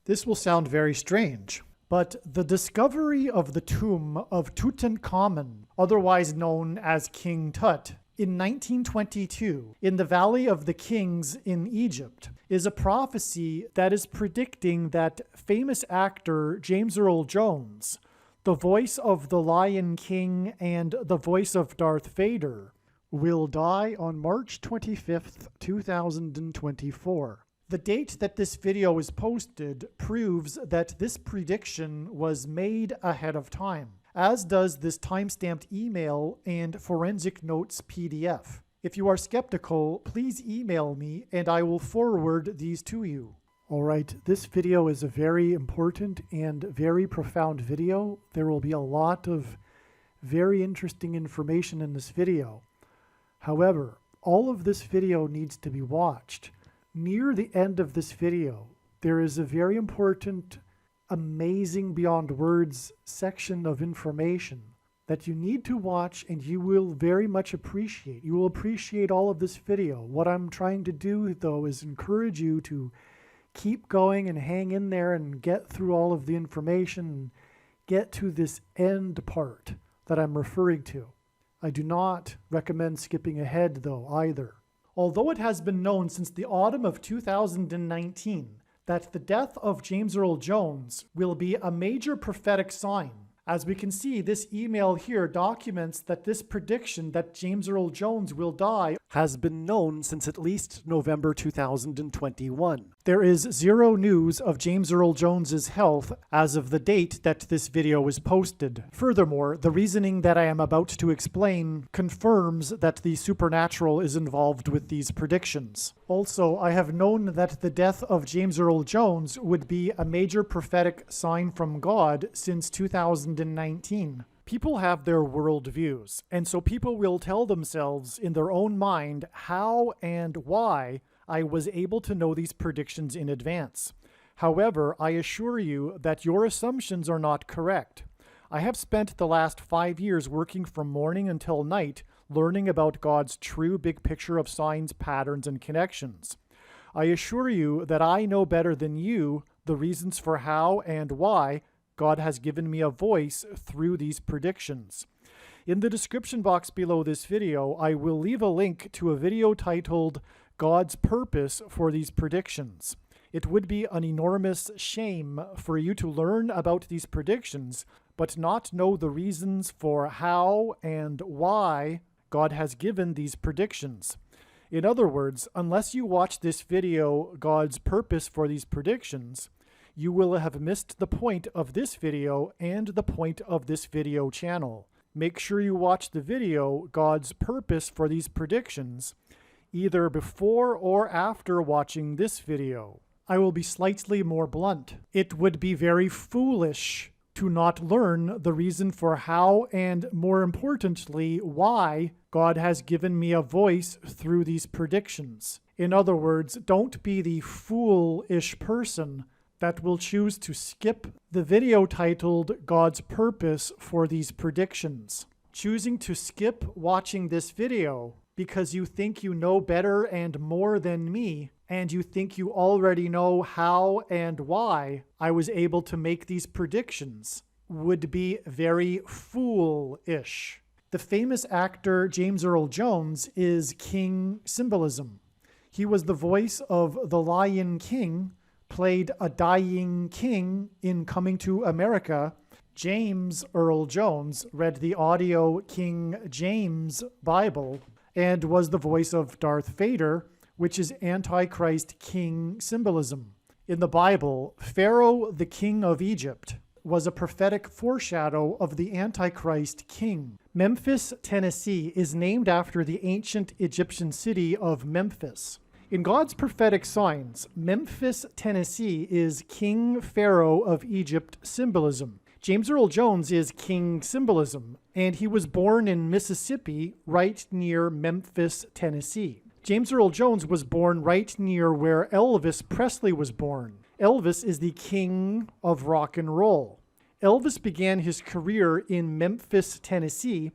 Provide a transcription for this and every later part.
This will sound very strange, but the discovery of the tomb of Tutankhamun, otherwise known as King Tut, in 1922 in the Valley of the Kings in Egypt is a prophecy that is predicting that famous actor James Earl Jones, the voice of the Lion King and the voice of Darth Vader, will die on March 25th, 2024. The date that this video is posted proves that this prediction was made ahead of time, as does this timestamped email and forensic notes PDF. If you are skeptical, please email me and I will forward these to you. Alright, this video is a very important and very profound video. There will be a lot of very interesting information in this video. However, all of this video needs to be watched. Near the end of this video, there is a very important, amazing beyond words section of information that you need to watch and you will very much appreciate. You will appreciate all of this video. What I'm trying to do, though, is encourage you to keep going and hang in there and get through all of the information and get to this end part that I'm referring to. I do not recommend skipping ahead, though, either. Although it has been known since the autumn of 2019 that the death of James Earl Jones will be a major prophetic sign, as we can see, this email here documents that this prediction that James Earl Jones will die has been known since at least November 2021. There is zero news of James Earl Jones's health as of the date that this video was posted. Furthermore, the reasoning that I am about to explain confirms that the supernatural is involved with these predictions. Also, I have known that the death of James Earl Jones would be a major prophetic sign from God since 2019. People have their worldviews, and so people will tell themselves in their own mind how and why I was able to know these predictions in advance. However, I assure you that your assumptions are not correct. I have spent the last 5 years working from morning until night learning about God's true big picture of signs, patterns, and connections. I assure you that I know better than you the reasons for how and why God has given me a voice through these predictions. In the description box below this video, I will leave a link to a video titled God's Purpose for These Predictions. It would be an enormous shame for you to learn about these predictions, but not know the reasons for how and why God has given these predictions. In other words, unless you watch this video, God's Purpose for These Predictions, you will have missed the point of this video and the point of this video channel. Make sure you watch the video, God's Purpose for These Predictions, either before or after watching this video. I will be slightly more blunt. It would be very foolish to not learn the reason for how and, more importantly, why God has given me a voice through these predictions. In other words, don't be the foolish person that will choose to skip the video titled God's Purpose for These Predictions. Choosing to skip watching this video because you think you know better and more than me, and you think you already know how and why I was able to make these predictions, would be very foolish. The famous actor James Earl Jones is King Symbolism. He was the voice of the Lion King, played a dying king in Coming to America. James Earl Jones read the audio King James Bible and was the voice of Darth Vader, which is Antichrist King Symbolism. In the Bible, Pharaoh, the king of Egypt, was a prophetic foreshadow of the Antichrist king. Memphis, Tennessee is named after the ancient Egyptian city of Memphis. In God's prophetic signs, Memphis, Tennessee is King Pharaoh of Egypt symbolism. James Earl Jones is King Symbolism, and he was born in Mississippi, right near Memphis, Tennessee. James Earl Jones was born right near where Elvis Presley was born. Elvis is the king of rock and roll. Elvis began his career in Memphis, Tennessee,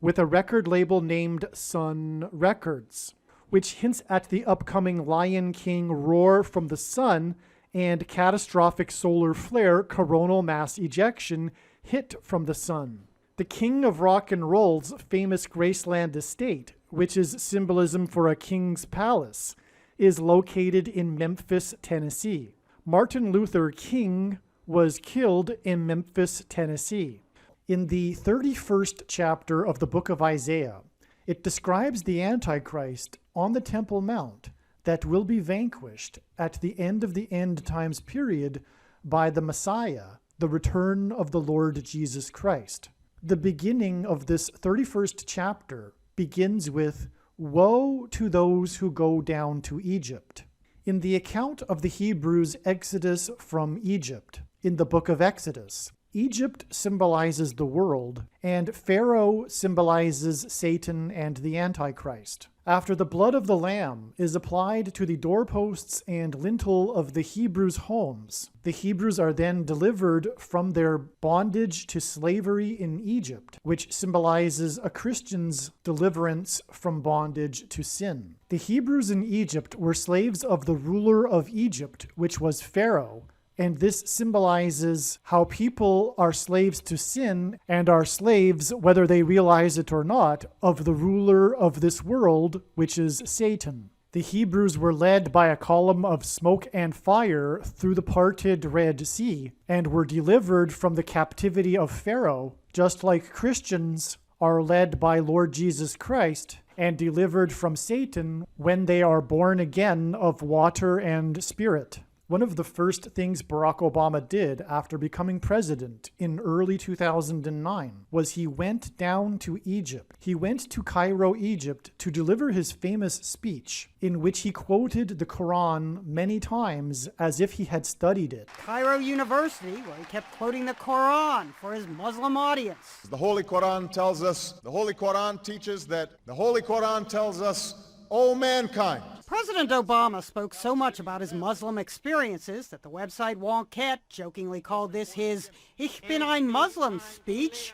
with a record label named Sun Records, which hints at the upcoming Lion King Roar from the Sun and catastrophic solar flare coronal mass ejection hit from the sun. The king of rock and roll's famous Graceland estate, which is symbolism for a king's palace, is located in Memphis, Tennessee. Martin Luther King was killed in Memphis, Tennessee. In the 31st chapter of the book of Isaiah, it describes the Antichrist on the Temple Mount that will be vanquished at the end of the end times period by the Messiah, the return of the Lord Jesus Christ. The beginning of this 31st chapter begins with, "Woe to those who go down to Egypt." In the account of the Hebrews' exodus from Egypt, in the book of Exodus, Egypt symbolizes the world, and Pharaoh symbolizes Satan and the Antichrist. After the blood of the Lamb is applied to the doorposts and lintel of the Hebrews' homes, the Hebrews are then delivered from their bondage to slavery in Egypt, which symbolizes a Christian's deliverance from bondage to sin. The Hebrews in Egypt were slaves of the ruler of Egypt, which was Pharaoh, and this symbolizes how people are slaves to sin and are slaves, whether they realize it or not, of the ruler of this world, which is Satan. The Hebrews were led by a column of smoke and fire through the parted Red Sea and were delivered from the captivity of Pharaoh, just like Christians are led by Lord Jesus Christ and delivered from Satan when they are born again of water and spirit. One of the first things Barack Obama did after becoming president in early 2009 was he went down to Egypt. He went to Cairo, Egypt, to deliver his famous speech in which he quoted the Quran many times as if he had studied it. Cairo University, where he kept quoting the Quran for his Muslim audience. The Holy Quran tells us, the Holy Quran teaches that, the Holy Quran tells us, O mankind. President Obama spoke so much about his Muslim experiences that the website Wonket jokingly called this his Ich bin ein Muslim speech.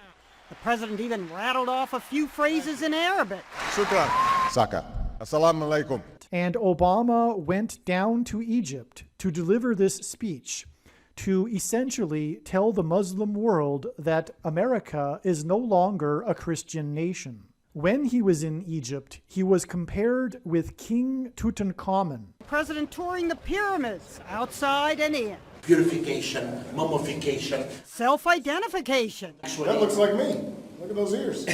The president even rattled off a few phrases in Arabic. Shukran. Saka. Assalamu alaikum. And Obama went down to Egypt to deliver this speech, to essentially tell the Muslim world that America is no longer a Christian nation. When he was in Egypt, he was compared with King Tutankhamun. President touring the pyramids, outside and in. Purification, mummification. Self-identification. That looks like me. Look at those ears.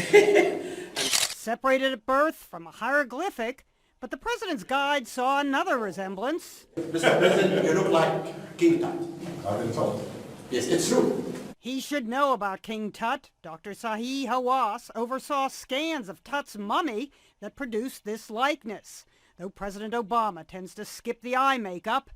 Separated at birth from a hieroglyphic, but the president's guide saw another resemblance. Mr. President, you look like King Tut. I've been told. Yes, it's true. He should know about King Tut. Dr. Sahi Hawass oversaw scans of Tut's mummy that produced this likeness, though President Obama tends to skip the eye makeup.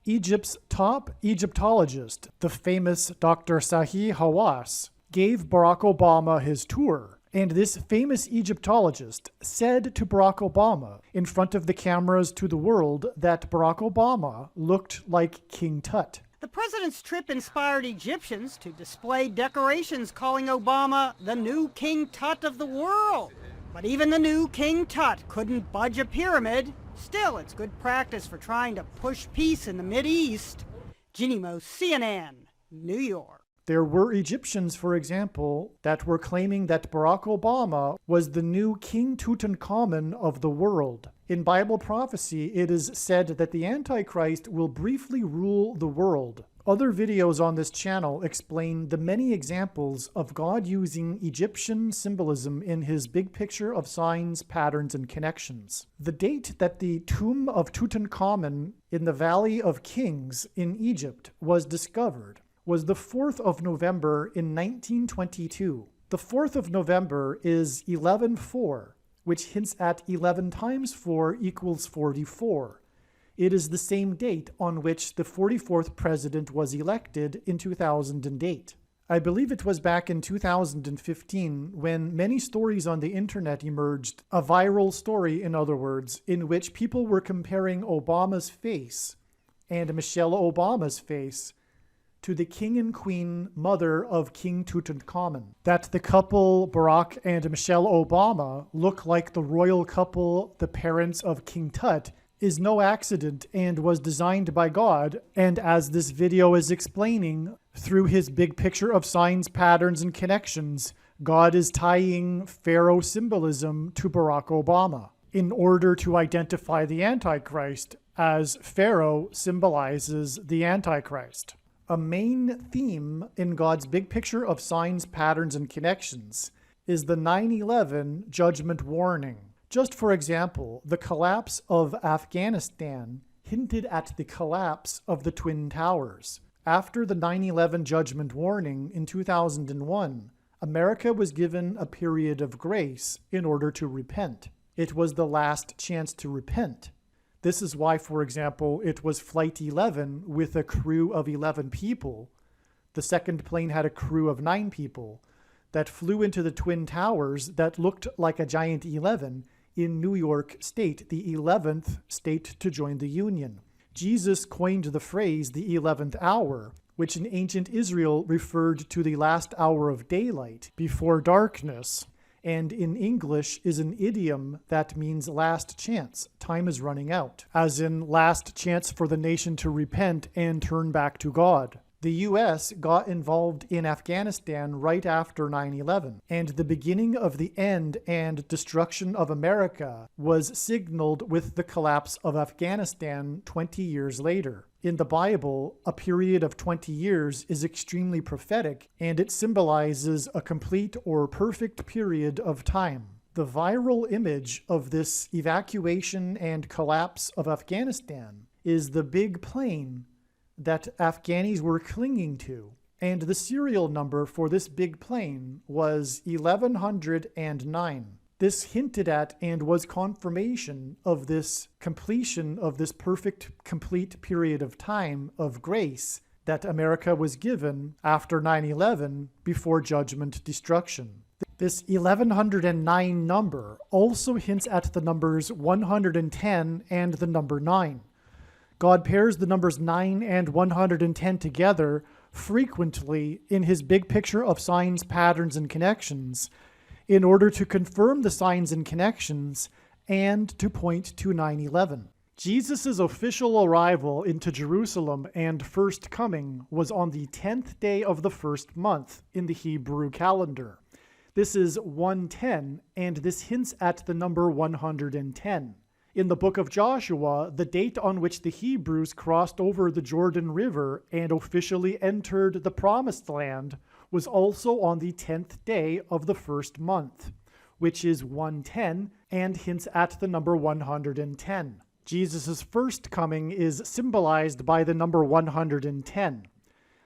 Egypt's top Egyptologist, the famous Dr. Sahi Hawass, gave Barack Obama his tour, and this famous Egyptologist said to Barack Obama in front of the cameras to the world that Barack Obama looked like King Tut. The president's trip inspired Egyptians to display decorations calling Obama the new King Tut of the world. But even the new King Tut couldn't budge a pyramid. Still, it's good practice for trying to push peace in the Mideast. Ginny Mo, CNN, New York. There were Egyptians, for example, that were claiming that Barack Obama was the new King Tutankhamun of the world. In Bible prophecy, it is said that the Antichrist will briefly rule the world. Other videos on this channel explain the many examples of God using Egyptian symbolism in his big picture of signs, patterns, and connections. The date that the tomb of Tutankhamun in the Valley of Kings in Egypt was discovered was the 4th of November in 1922. The 4th of November is 11-4, which hints at 11 times 4 equals 44. It is the same date on which the 44th president was elected in 2008. I believe it was back in 2015 when many stories on the internet emerged, a viral story, in other words, in which people were comparing Obama's face and Michelle Obama's face to the king and queen mother of King Tutankhamun. That the couple, Barack and Michelle Obama, look like the royal couple, the parents of King Tut, is no accident and was designed by God, and as this video is explaining, through his big picture of signs, patterns, and connections, God is tying Pharaoh symbolism to Barack Obama in order to identify the Antichrist, as Pharaoh symbolizes the Antichrist. A main theme in God's big picture of signs, patterns, and connections is the 9/11 judgment warning. Just for example, the collapse of Afghanistan hinted at the collapse of the Twin Towers. After the 9/11 judgment warning in 2001, America was given a period of grace in order to repent. It was the last chance to repent. This is why, for example, it was Flight 11 with a crew of 11 people. The second plane had a crew of 9 people that flew into the Twin Towers that looked like a giant 11 in New York State, the 11th state to join the Union. Jesus coined the phrase the 11th hour, which in ancient Israel referred to the last hour of daylight before darkness, and in English is an idiom that means last chance, time is running out, as in last chance for the nation to repent and turn back to God. The U.S. got involved in Afghanistan right after 9/11, and the beginning of the end and destruction of America was signaled with the collapse of Afghanistan 20 years later. In the Bible, a period of 20 years is extremely prophetic, and it symbolizes a complete or perfect period of time. The viral image of this evacuation and collapse of Afghanistan is the big plane that Afghanis were clinging to, and the serial number for this big plane was 1109. This hinted at and was confirmation of this completion of this perfect, complete period of time of grace that America was given after 9/11 before judgment destruction. This 1109 number also hints at the numbers 110 and the number 9. God pairs the numbers 9 and 110 together frequently in his big picture of signs, patterns, and connections in order to confirm the signs and connections and to point to 9/11. Jesus' official arrival into Jerusalem and first coming was on the 10th day of the first month in the Hebrew calendar. This is 110, and this hints at the number 110. In the book of Joshua, the date on which the Hebrews crossed over the Jordan River and officially entered the Promised Land was also on the 10th day of the first month, which is 110 and hints at the number 110. Jesus' first coming is symbolized by the number 110.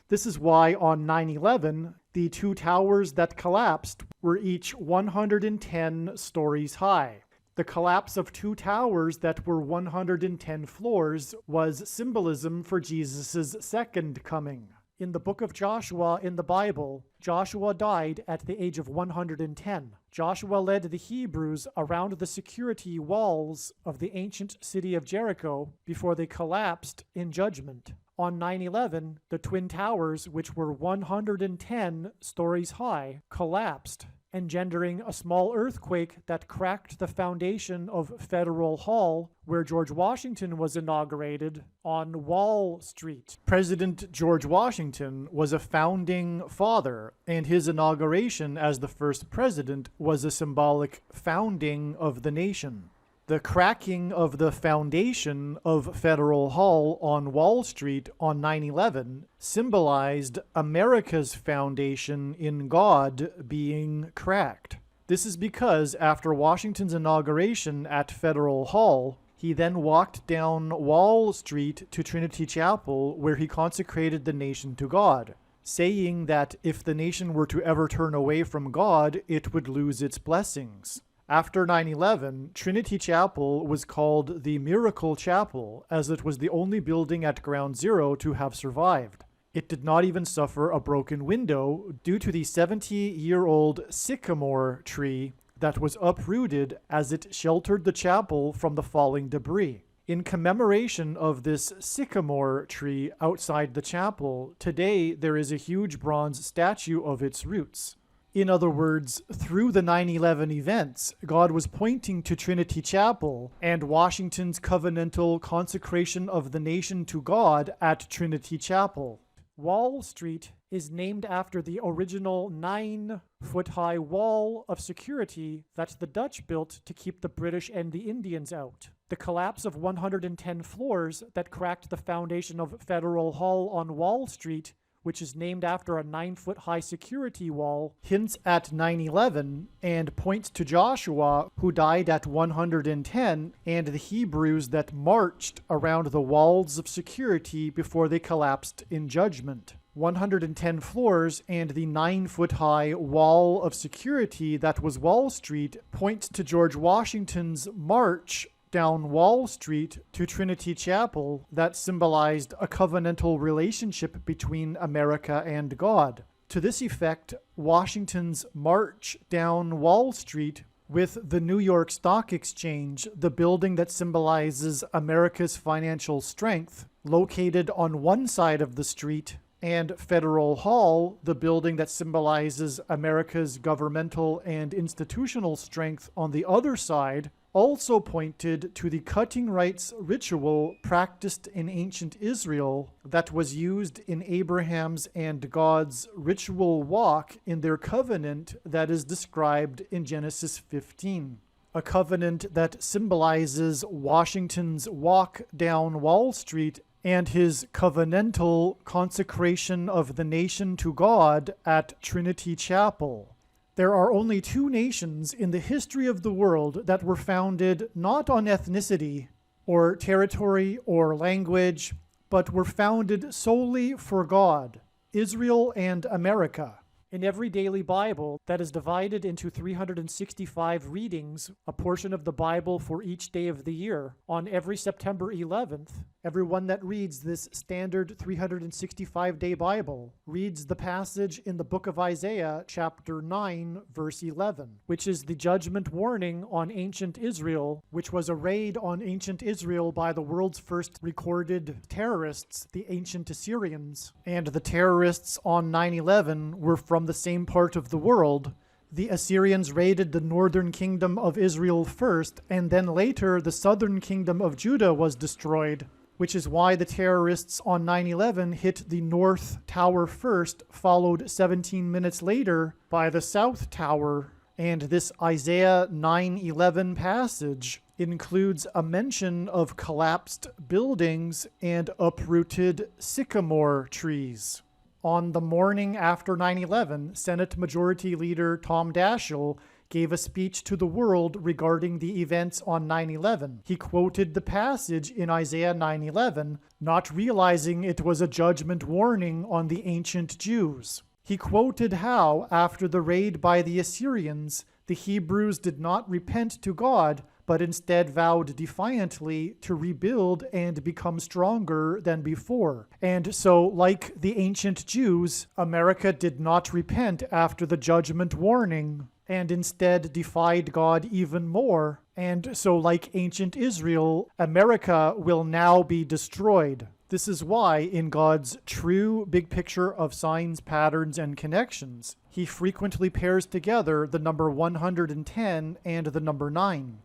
This is why on 9/11, the 2 towers that collapsed were each 110 stories high. The collapse of 2 towers that were 110 floors was symbolism for Jesus' second coming. In the book of Joshua in the Bible, Joshua died at the age of 110. Joshua led the Hebrews around the security walls of the ancient city of Jericho before they collapsed in judgment. On 9/11, the Twin Towers, which were 110 stories high, collapsed, engendering a small earthquake that cracked the foundation of Federal Hall, where George Washington was inaugurated, on Wall Street. President George Washington was a founding father, and his inauguration as the first president was a symbolic founding of the nation. The cracking of the foundation of Federal Hall on Wall Street on 9/11 symbolized America's foundation in God being cracked. This is because after Washington's inauguration at Federal Hall, he then walked down Wall Street to Trinity Chapel, where he consecrated the nation to God, saying that if the nation were to ever turn away from God, it would lose its blessings. After 9/11, Trinity Chapel was called the Miracle Chapel, as it was the only building at Ground Zero to have survived. It did not even suffer a broken window due to the 70-year-old sycamore tree that was uprooted as it sheltered the chapel from the falling debris. In commemoration of this sycamore tree outside the chapel, today there is a huge bronze statue of its roots. In other words, through the 9/11 events, God was pointing to Trinity Chapel and Washington's covenantal consecration of the nation to God at Trinity Chapel. Wall Street is named after the original 9-foot-high wall of security that the Dutch built to keep the British and the Indians out. The collapse of 110 floors that cracked the foundation of Federal Hall on Wall Street, which is named after a 9-foot-high security wall, hints at 9/11 and points to Joshua, who died at 110, and the Hebrews that marched around the walls of security before they collapsed in judgment. 110 floors and the 9-foot-high wall of security that was Wall Street points to George Washington's march down Wall Street to Trinity Chapel that symbolized a covenantal relationship between America and God. To this effect, Washington's march down Wall Street with the New York Stock Exchange, the building that symbolizes America's financial strength, located on one side of the street, and Federal Hall, the building that symbolizes America's governmental and institutional strength on the other side, also pointed to the cutting rights ritual practiced in ancient Israel that was used in Abraham's and God's ritual walk in their covenant that is described in Genesis 15. A covenant that symbolizes Washington's walk down Wall Street and his covenantal consecration of the nation to God at Trinity Chapel. There are only two nations in the history of the world that were founded not on ethnicity or territory or language, but were founded solely for God, Israel and America. In every daily Bible that is divided into 365 readings, a portion of the Bible for each day of the year, on every September 11th, everyone that reads this standard 365-day Bible reads the passage in the book of Isaiah, chapter 9, verse 11, which is the judgment warning on ancient Israel, which was a raid on ancient Israel by the world's first recorded terrorists, the ancient Assyrians. And the terrorists on 9/11 were from the same part of the world. The Assyrians raided the northern kingdom of Israel first, and then later the southern kingdom of Judah was destroyed, which is why the terrorists on 9/11 hit the North Tower first, followed 17 minutes later by the South Tower. And this Isaiah 9:11 passage includes a mention of collapsed buildings and uprooted sycamore trees. On the morning after 9/11, Senate Majority Leader Tom Daschle gave a speech to the world regarding the events on 9/11. He quoted the passage in Isaiah 9:11, not realizing it was a judgment warning on the ancient Jews. He quoted how, after the raid by the Assyrians, the Hebrews did not repent to God, but instead vowed defiantly to rebuild and become stronger than before. And so, like the ancient Jews, America did not repent after the judgment warning, and instead defied God even more. And so, like ancient Israel, America will now be destroyed. This is why, in God's true big picture of signs, patterns, and connections, he frequently pairs together the number 110 and the number 9.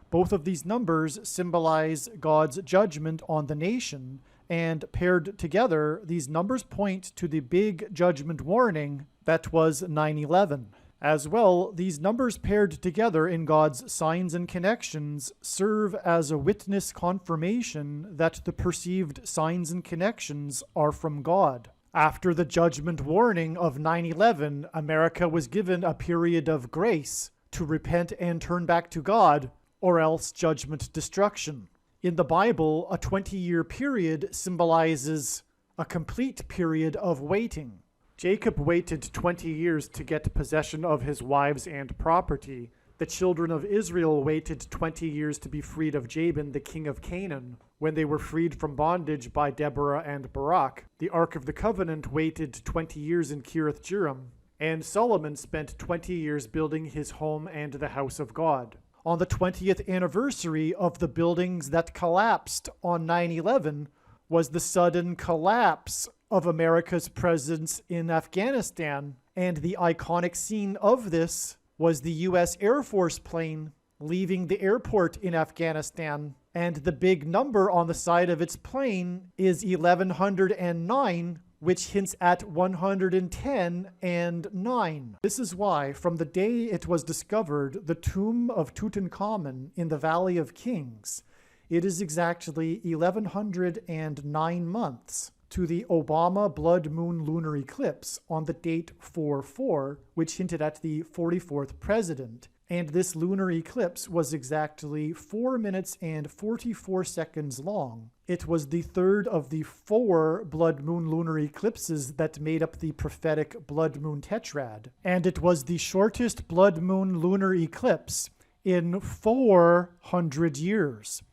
Both of these numbers symbolize God's judgment on the nation, and paired together, these numbers point to the big judgment warning that was 9/11. As well, these numbers paired together in God's signs and connections serve as a witness confirmation that the perceived signs and connections are from God. After the judgment warning of 9/11, America was given a period of grace to repent and turn back to God, or else judgment destruction. In the Bible, a 20-year period symbolizes a complete period of waiting. Jacob waited 20 years to get possession of his wives and property. The children of Israel waited 20 years to be freed of Jabin, the king of Canaan, when they were freed from bondage by Deborah and Barak. The Ark of the Covenant waited 20 years in Kiriath Jearim, and Solomon spent 20 years building his home and the house of God. On the 20th anniversary of the buildings that collapsed on 9/11 was the sudden collapse of America's presence in Afghanistan, And the iconic scene of this was the US Air Force plane leaving the airport in Afghanistan. And the big number on the side of its plane is 1109, which hints at 110 and 9. This is why, from the day it was discovered, the tomb of Tutankhamun in the Valley of Kings, it is exactly 1109 months to the Obama blood moon lunar eclipse on the date 4/4, which hinted at the 44th president. And this lunar eclipse was exactly 4 minutes and 44 seconds long. It was the third of the 4 blood moon lunar eclipses that made up the prophetic blood moon tetrad. And it was the shortest blood moon lunar eclipse in 400 years.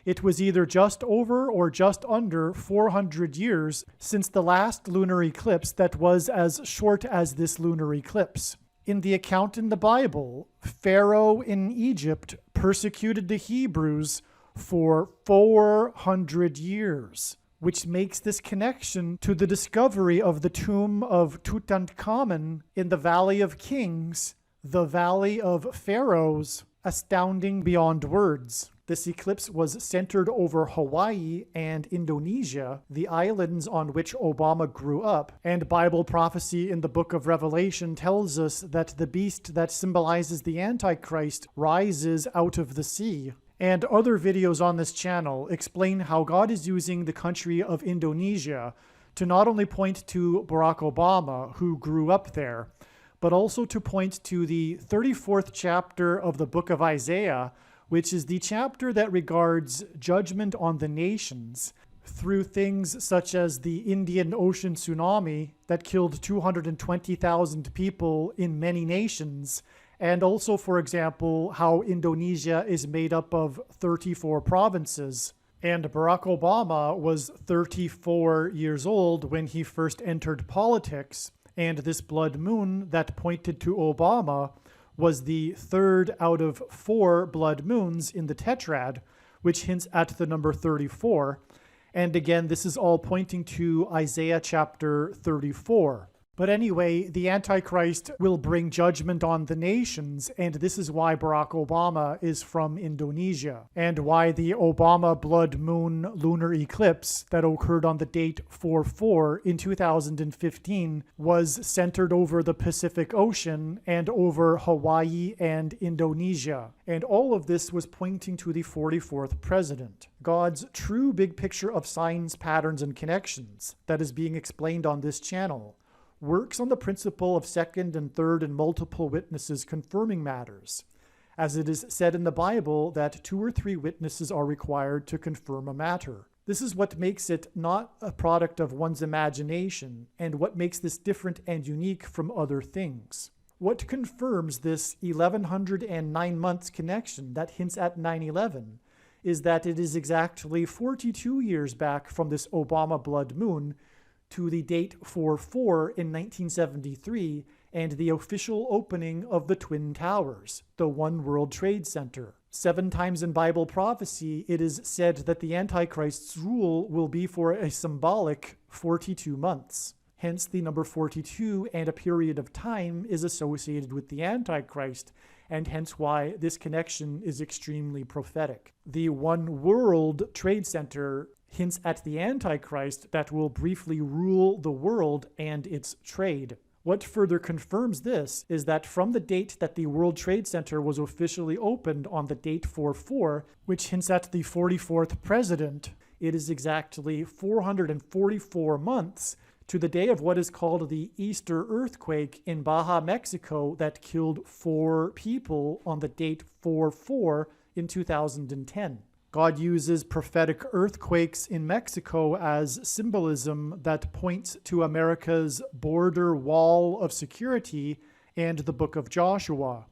It was either just over or just under 400 years since the last lunar eclipse that was as short as this lunar eclipse. In the account in the Bible, Pharaoh in Egypt persecuted the Hebrews for 400 years, which makes this connection to the discovery of the tomb of Tutankhamun in the Valley of Kings, the Valley of Pharaohs, astounding beyond words. This eclipse was centered over Hawaii and Indonesia, the islands on which Obama grew up, and Bible prophecy in the book of Revelation tells us that the beast that symbolizes the Antichrist rises out of the sea. And other videos on this channel explain how God is using the country of Indonesia to not only point to Barack Obama, who grew up there, but also to point to the 34th chapter of the book of Isaiah, which is the chapter that regards judgment on the nations through things such as the Indian Ocean tsunami that killed 220,000 people in many nations, and also, for example, how Indonesia is made up of 34 provinces. And Barack Obama was 34 years old when he first entered politics, and this blood moon that pointed to Obama was the third out of 4 blood moons in the tetrad, which hints at the number 34. And again, this is all pointing to Isaiah chapter 34. But anyway, the Antichrist will bring judgment on the nations, and this is why Barack Obama is from Indonesia, and why the Obama blood moon lunar eclipse that occurred on the date 4/4 in 2015 was centered over the Pacific Ocean and over Hawaii and Indonesia. And all of this was pointing to the 44th president. God's true big picture of signs, patterns, and connections that is being explained on this channel works on the principle of second and third and multiple witnesses confirming matters, as it is said in the Bible that 2 or 3 witnesses are required to confirm a matter. This is what makes it not a product of one's imagination, and what makes this different and unique from other things. What confirms this 1109 months connection that hints at 9/11 is that it is exactly 42 years back from this Obama blood moon to the date 4/4 in 1973 and the official opening of the Twin Towers, the One World Trade Center. 7 times in Bible prophecy, it is said that the Antichrist's rule will be for a symbolic 42 months. Hence, the number 42 and a period of time is associated with the Antichrist, and hence why this connection is extremely prophetic. The One World Trade Center hints at the Antichrist that will briefly rule the world and its trade. What further confirms this is that from the date that the World Trade Center was officially opened on the date 4/4, which hints at the 44th president, it is exactly 444 months to the day of what is called the Easter earthquake in Baja, Mexico, that killed 4 people on the date 4/4 in 2010. God uses prophetic earthquakes in Mexico as symbolism that points to America's border wall of security and the book of Joshua.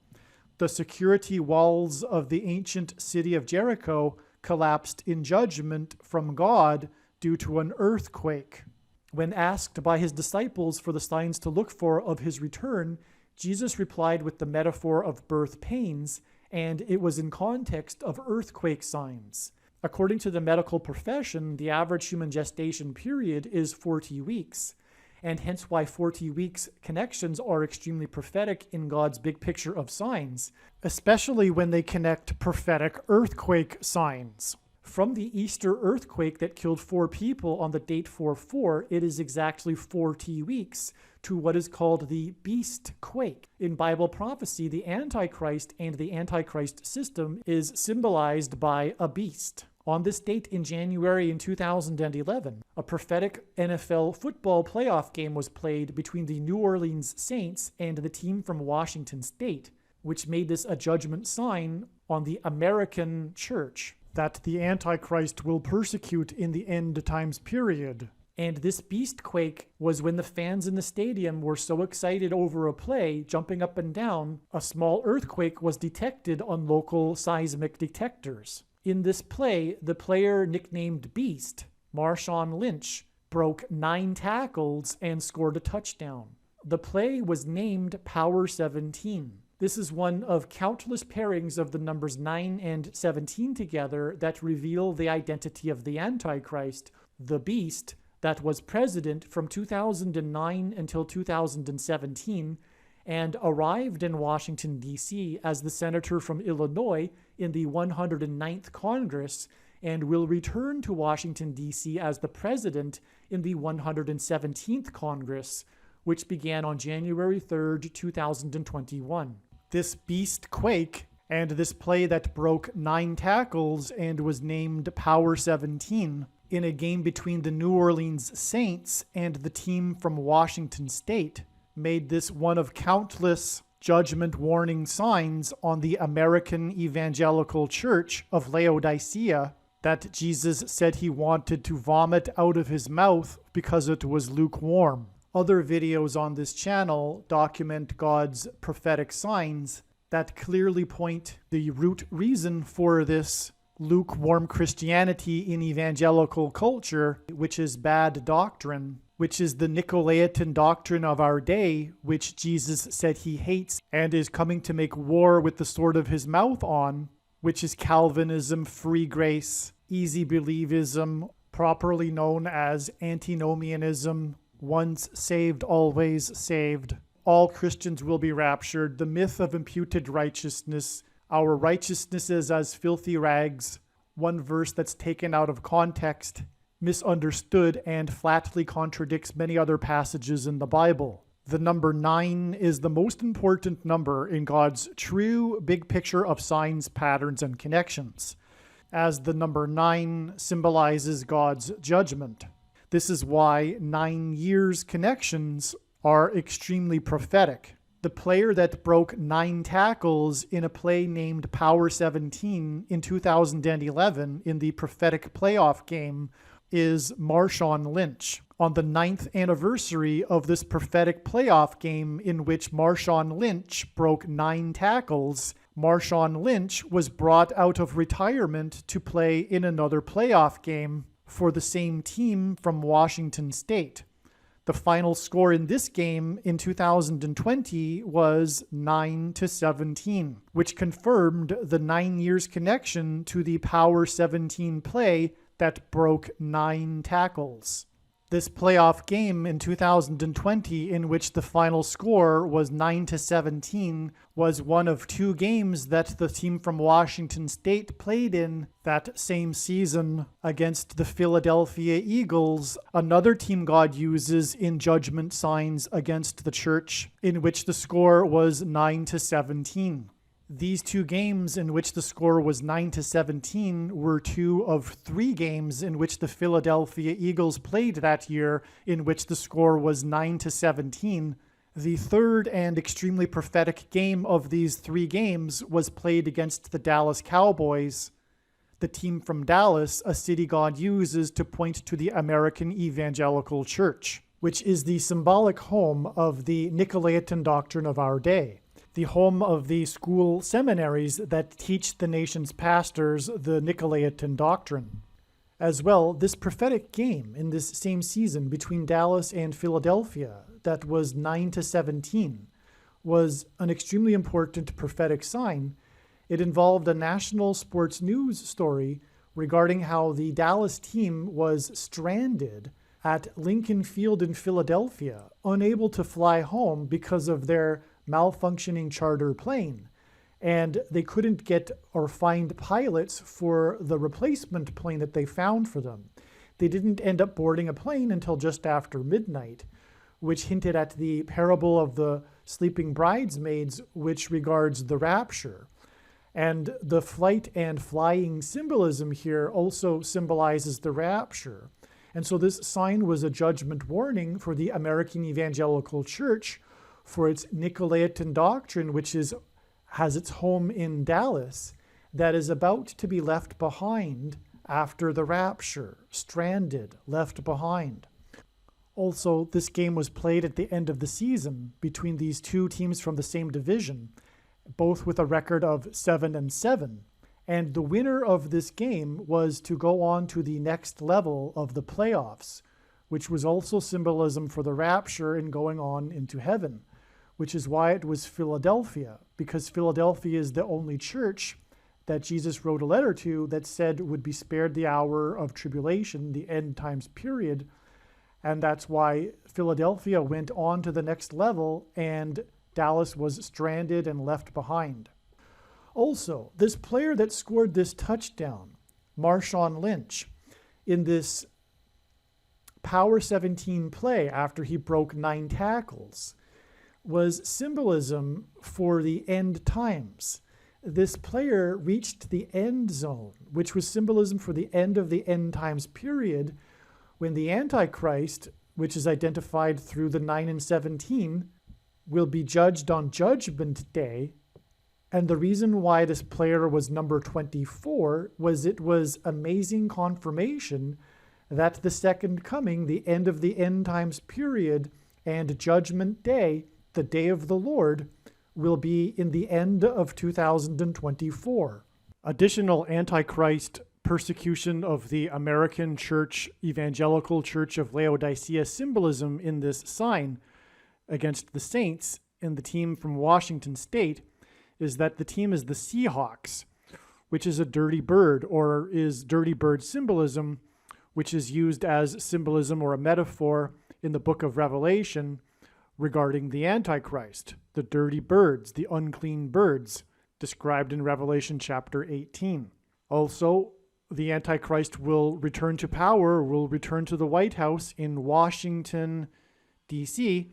The security walls of the ancient city of Jericho collapsed in judgment from God due to an earthquake. When asked by his disciples for the signs to look for of his return, Jesus replied with the metaphor of birth pains, and it was in context of earthquake signs. According to the medical profession, the average human gestation period is 40 weeks, and hence why 40 weeks connections are extremely prophetic in God's big picture of signs, especially when they connect prophetic earthquake signs. From the Easter earthquake that killed 4 people on the date 4/4, it is exactly 40 weeks to what is called the beast quake. In Bible prophecy, the Antichrist and the Antichrist system is symbolized by a beast. On this date in January in 2011, a prophetic NFL football playoff game was played between the New Orleans Saints and the team from Washington State, which made this a judgment sign on the American church that the Antichrist will persecute in the end times period. And this beast quake was when the fans in the stadium were so excited over a play, jumping up and down, a small earthquake was detected on local seismic detectors. In this play, the player nicknamed Beast, Marshawn Lynch, broke 9 tackles and scored a touchdown. The play was named Power 17. This is one of countless pairings of the numbers 9 and 17 together that reveal the identity of the Antichrist, the beast, that was president from 2009 until 2017 and arrived in Washington, D.C. as the senator from Illinois in the 109th Congress and will return to Washington, D.C. as the president in the 117th Congress, which began on January 3rd, 2021. This beast quake and this play that broke 9 tackles and was named Power 17 in a game between the New Orleans Saints and the team from Washington State made this one of countless judgment warning signs on the American Evangelical Church of Laodicea that Jesus said he wanted to vomit out of his mouth because it was lukewarm. Other videos on this channel document God's prophetic signs that clearly point the root reason for this lukewarm Christianity in evangelical culture, which is bad doctrine, which is the Nicolaitan doctrine of our day, which Jesus said he hates and is coming to make war with the sword of his mouth on, which is Calvinism, free grace, easy believism, properly known as antinomianism, once saved, always saved. All Christians will be raptured. The myth of imputed righteousness. Our righteousness is as filthy rags. One verse that's taken out of context, misunderstood, and flatly contradicts many other passages in the Bible. The number 9 is the most important number in God's true big picture of signs, patterns, and connections, as the number 9 symbolizes God's judgment. This is why 9 years connections are extremely prophetic. The player that broke 9 tackles in a play named Power 17 in 2011 in the prophetic playoff game is Marshawn Lynch. On the 9th anniversary of this prophetic playoff game in which Marshawn Lynch broke 9 tackles, Marshawn Lynch was brought out of retirement to play in another playoff game for the same team from Washington State. The final score in this game in 2020 was 9-17, which confirmed the 9 years connection to the Power 17 play that broke 9 tackles. This playoff game in 2020, in which the final score was 9-17, was one of 2 games that the team from Washington State played in that same season against the Philadelphia Eagles, another team God uses in judgment signs against the church, in which the score was 9-17. These 2 games in which the score was 9-17 were 2 of 3 games in which the Philadelphia Eagles played that year, in which the score was 9-17. The third and extremely prophetic game of these 3 games was played against the Dallas Cowboys, the team from Dallas, a city God uses to point to the American Evangelical Church, which is the symbolic home of the Nicolaitan doctrine of our day, the home of the school seminaries that teach the nation's pastors the Nicolaitan doctrine. As well, this prophetic game in this same season between Dallas and Philadelphia that was 9-17 was an extremely important prophetic sign. It involved a national sports news story regarding how the Dallas team was stranded at Lincoln Field in Philadelphia, unable to fly home because of their malfunctioning charter plane. And they couldn't get or find pilots for the replacement plane that they found for them. They didn't end up boarding a plane until just after midnight, which hinted at the parable of the sleeping bridesmaids, which regards the rapture. And the flight and flying symbolism here also symbolizes the rapture. And so this sign was a judgment warning for the American Evangelical Church for its Nicolaitan doctrine, which has its home in Dallas, that is about to be left behind after the rapture, stranded, left behind. Also, this game was played at the end of the season between these two teams from the same division, both with a record of 7-7. And the winner of this game was to go on to the next level of the playoffs, which was also symbolism for the rapture and going on into heaven, which is why it was Philadelphia, because Philadelphia is the only church that Jesus wrote a letter to that said would be spared the hour of tribulation, the end times period. And that's why Philadelphia went on to the next level and Dallas was stranded and left behind. Also, this player that scored this touchdown, Marshawn Lynch, in this Power 17 play after he broke 9 tackles, was symbolism for the end times. This player reached the end zone, which was symbolism for the end of the end times period, when the Antichrist, which is identified through the 9 and 17, will be judged on Judgment Day. And the reason why this player was number 24 was it was amazing confirmation that the second coming, the end of the end times period, and Judgment Day, the day of the Lord, will be in the end of 2024. Additional Antichrist persecution of the American Church, Evangelical Church of Laodicea symbolism in this sign against the Saints and the team from Washington State is that the team is the Seahawks, which is a dirty bird, or is dirty bird symbolism, which is used as symbolism or a metaphor in the book of Revelation regarding the Antichrist, the dirty birds, the unclean birds, described in Revelation chapter 18. Also, the Antichrist will return to power, will return to the White House in Washington, D.C.,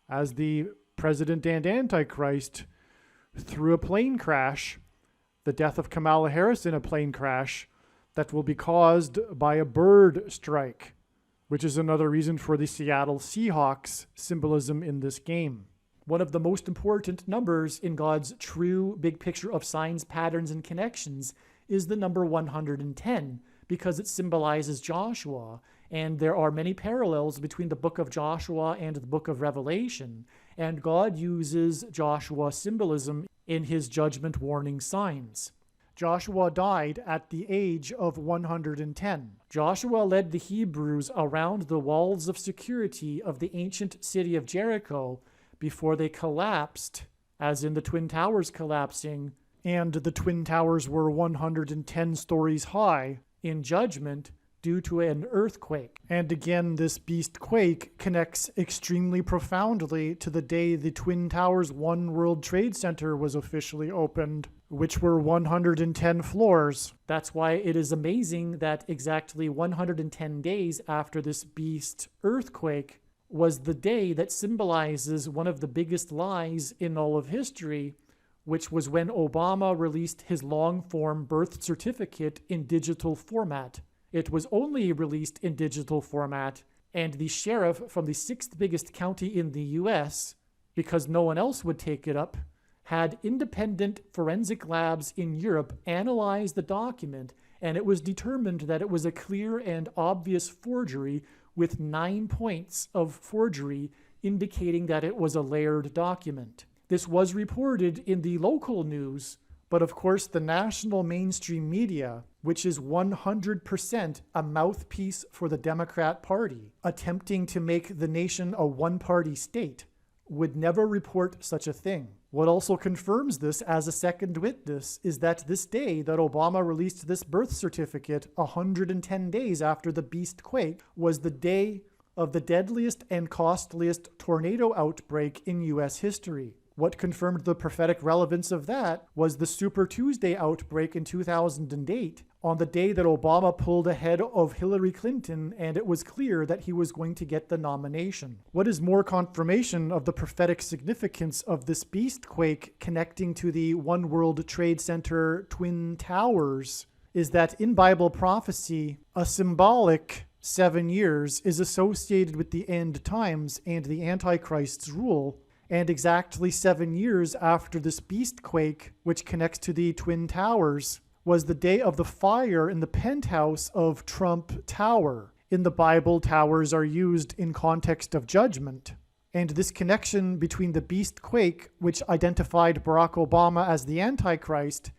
as the president and Antichrist through a plane crash, the death of Kamala Harris in a plane crash that will be caused by a bird strike, which is another reason for the Seattle Seahawks symbolism in this game. One of the most important numbers in God's true big picture of signs, patterns, and connections is the number 110, because it symbolizes Joshua, and there are many parallels between the book of Joshua and the book of Revelation, and God uses Joshua symbolism in his judgment warning signs. Joshua died at the age of 110. Joshua led the Hebrews around the walls of security of the ancient city of Jericho before they collapsed, as in the Twin Towers collapsing, and the Twin Towers were 110 stories high in judgment due to an earthquake. And again, this beast quake connects extremely profoundly to the day the Twin Towers One World Trade Center was officially opened, which were 110 floors. That's why it is amazing that exactly 110 days after this beast earthquake was the day that symbolizes one of the biggest lies in all of history, which was when Obama released his long-form birth certificate in digital format. It was only released in digital format, and the sheriff from the 6th biggest county in the U.S., because no one else would take it up, had independent forensic labs in Europe analyze the document, and it was determined that it was a clear and obvious forgery with 9 points of forgery indicating that it was a layered document. This was reported in the local news, but of course the national mainstream media, which is 100% a mouthpiece for the Democrat Party, attempting to make the nation a one-party state, would never report such a thing. What also confirms this as a second witness is that this day that Obama released this birth certificate, 110 days after the beast quake, was the day of the deadliest and costliest tornado outbreak in U.S. history. What confirmed the prophetic relevance of that was the Super Tuesday outbreak in 2008, on the day that Obama pulled ahead of Hillary Clinton and it was clear that he was going to get the nomination. What is more confirmation of the prophetic significance of this beastquake connecting to the One World Trade Center Twin Towers is that in Bible prophecy, a symbolic 7 years is associated with the end times and the Antichrist's rule. And exactly 7 years after this beastquake, which connects to the Twin Towers, was the day of the fire in the penthouse of Trump Tower. In the Bible, towers are used in context of judgment. And this connection between the beastquake, which identified Barack Obama as the Antichrist,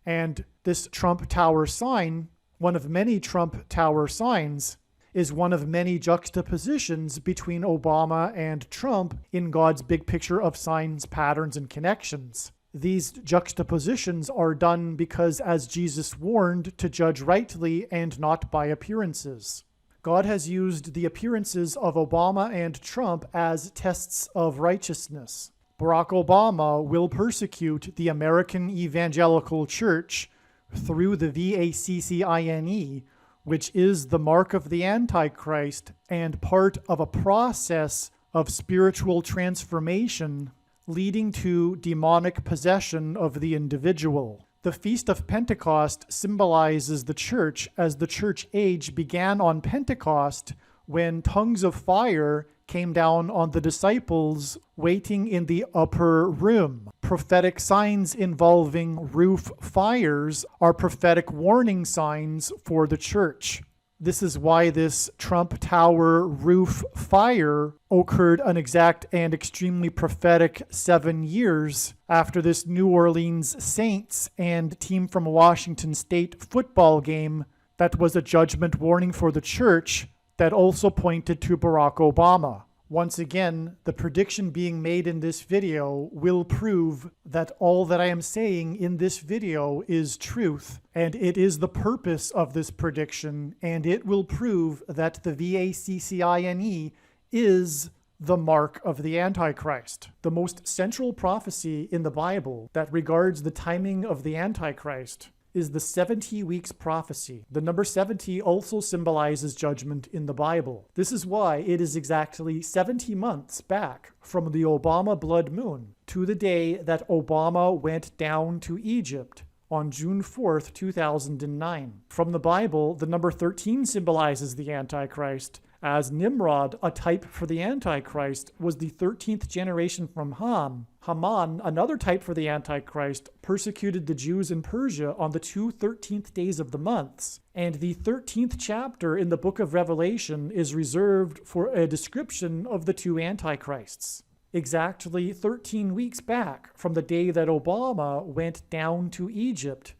and this Trump Tower sign, one of many Trump Tower signs, is one of many juxtapositions between Obama and Trump in God's big picture of signs, patterns, and connections. These juxtapositions are done because, as Jesus warned, to judge rightly and not by appearances. God has used the appearances of Obama and Trump as tests of righteousness. Barack Obama will persecute the American Evangelical Church through the VACCINE, which is the mark of the Antichrist and part of a process of spiritual transformation leading to demonic possession of the individual. The Feast of Pentecost symbolizes the church, as the church age began on Pentecost when tongues of fire came down on the disciples waiting in the upper room. Prophetic signs involving roof fires are prophetic warning signs for the church. This is why this Trump Tower roof fire occurred an exact and extremely prophetic 7 years after this New Orleans Saints and team from Washington State football game that was a judgment warning for the church that also pointed to Barack Obama. Once again, the prediction being made in this video will prove that all that I am saying in this video is truth, and it is the purpose of this prediction, and it will prove that the VACCINE is the mark of the Antichrist. The most central prophecy in the Bible that regards the timing of the Antichrist is the 70 weeks prophecy. The number 70 also symbolizes judgment in the Bible. This is why it is exactly 70 months back from the Obama blood moon to the day that Obama went down to Egypt on June 4th, 2009. From the Bible, the number 13 symbolizes the Antichrist, as Nimrod, a type for the Antichrist, was the 13th generation from Ham. Haman, another type for the Antichrist, persecuted the Jews in Persia on the 2 13th days of the months. And the 13th chapter in the book of Revelation is reserved for a description of the two Antichrists. Exactly 13 weeks back from the day that Obama went down to Egypt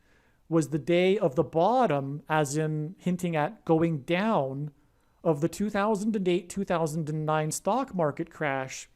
was the day of the bottom, as in hinting at going down, of the 2008-2009 stock market crash,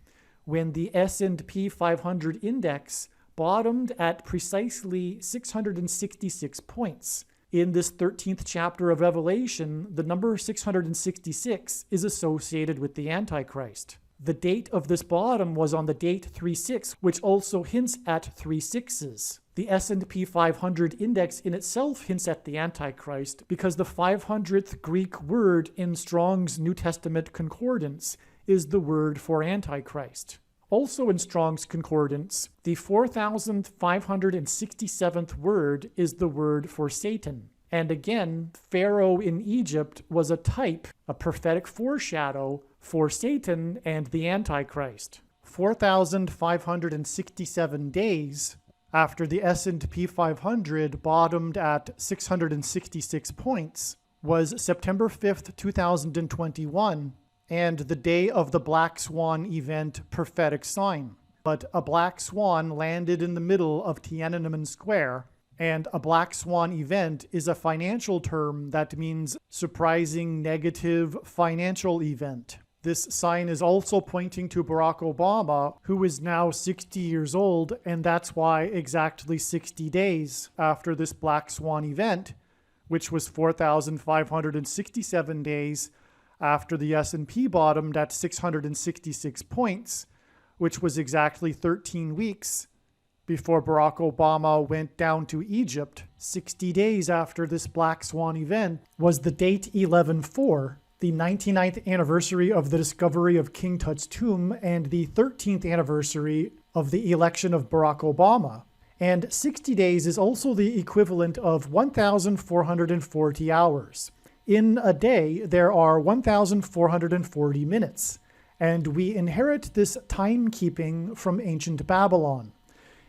when the S&P 500 index bottomed at precisely 666 points. In this 13th chapter of Revelation, the number 666 is associated with the Antichrist. The date of this bottom was on the date 36, which also hints at 3 sixes. The S&P 500 index in itself hints at the Antichrist because the 500th Greek word in Strong's New Testament Concordance is the word for Antichrist. Also in Strong's Concordance, the 4,567th word is the word for Satan. And again, Pharaoh in Egypt was a type, a prophetic foreshadow for Satan and the Antichrist. 4,567 days after the S&P 500 bottomed at 666 points was September 5th, 2021, and the day of the Black Swan event prophetic sign. But a black swan landed in the middle of Tiananmen Square, and a black swan event is a financial term that means surprising negative financial event. This sign is also pointing to Barack Obama, who is now 60 years old, and that's why exactly 60 days after this black swan event, which was 4,567 days after the S&P bottomed at 666 points, which was exactly 13 weeks before Barack Obama went down to Egypt. 60 days after this Black Swan event was the date 11/4, the 99th anniversary of the discovery of King Tut's tomb and the 13th anniversary of the election of Barack Obama. And 60 days is also the equivalent of 1,440 hours. In a day, there are 1,440 minutes, and we inherit this timekeeping from ancient Babylon.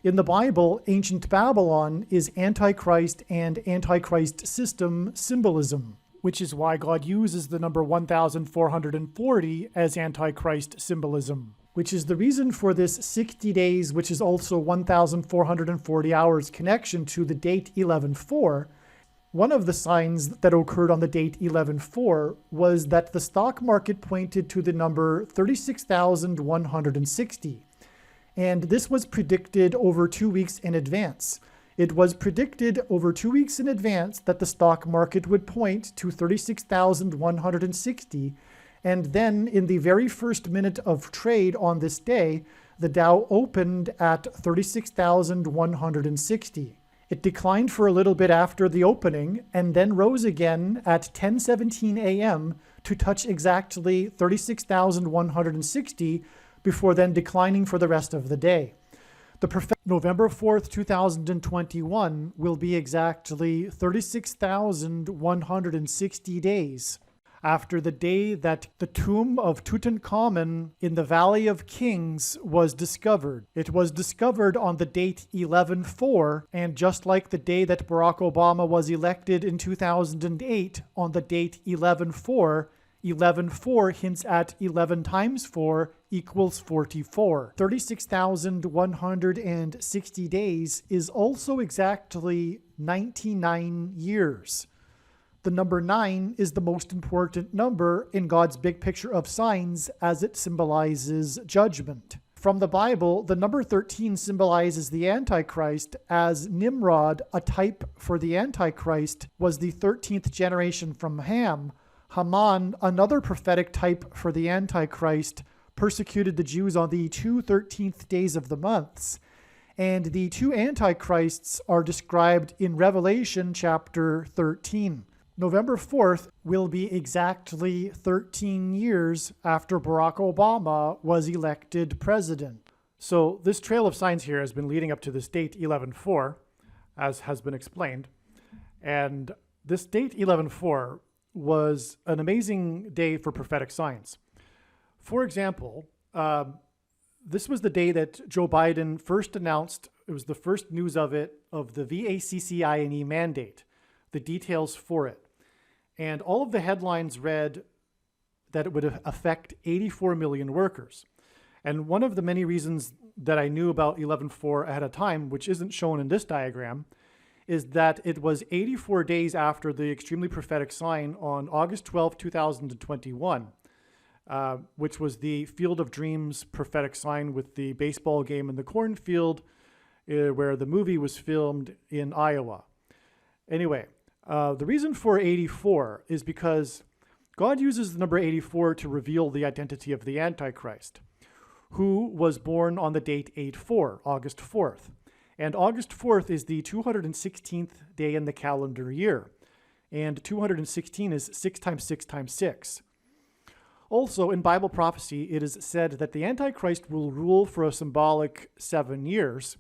In the Bible, ancient Babylon is Antichrist and Antichrist system symbolism, which is why God uses the number 1,440 as Antichrist symbolism, which is the reason for this 60 days, which is also 1,440 hours connection to the date 11/4. One of the signs that occurred on the date 11/4 was that the stock market pointed to the number 36,160. And this was predicted over 2 weeks in advance. It was predicted over 2 weeks in advance that the stock market would point to 36,160. And then in the very first minute of trade on this day, the Dow opened at 36,160. It declined for a little bit after the opening and then rose again at 10:17 a.m. to touch exactly 36,160 before then declining for the rest of the day. November 4th, 2021 will be exactly 36,160 days after the day that the tomb of Tutankhamun in the Valley of Kings was discovered. It was discovered on the date 11/4, and just like the day that Barack Obama was elected in 2008 on the date 11/4, 11/4 hints at 11 times 4 equals 44. 36,160 days is also exactly 99 years. The number 9 is the most important number in God's big picture of signs as it symbolizes judgment. From the Bible, the number 13 symbolizes the Antichrist, as Nimrod, a type for the Antichrist, was the 13th generation from Ham. Haman, another prophetic type for the Antichrist, persecuted the Jews on the 13th days of the months. And the two Antichrists are described in Revelation chapter 13. November 4th will be exactly 13 years after Barack Obama was elected president. So this trail of signs here has been leading up to this date 11/4, as has been explained. And this date 11/4 was an amazing day for prophetic signs. For example, this was the day that Joe Biden first announced, it was the first news of it, of the VACCINE mandate, the details for it. And all of the headlines read that it would affect 84 million workers. And one of the many reasons that I knew about 11/4 ahead of time, which isn't shown in this diagram, is that it was 84 days after the extremely prophetic sign on August 12, 2021, which was the Field of Dreams prophetic sign with the baseball game in the cornfield where the movie was filmed in Iowa. Anyway, the reason for 84 is because God uses the number 84 to reveal the identity of the Antichrist, who was born on the date 8/4, August 4th. And August 4th is the 216th day in the calendar year. And 216 is 6 times 6 times 6. Also, in Bible prophecy, it is said that the Antichrist will rule for a symbolic 7 years,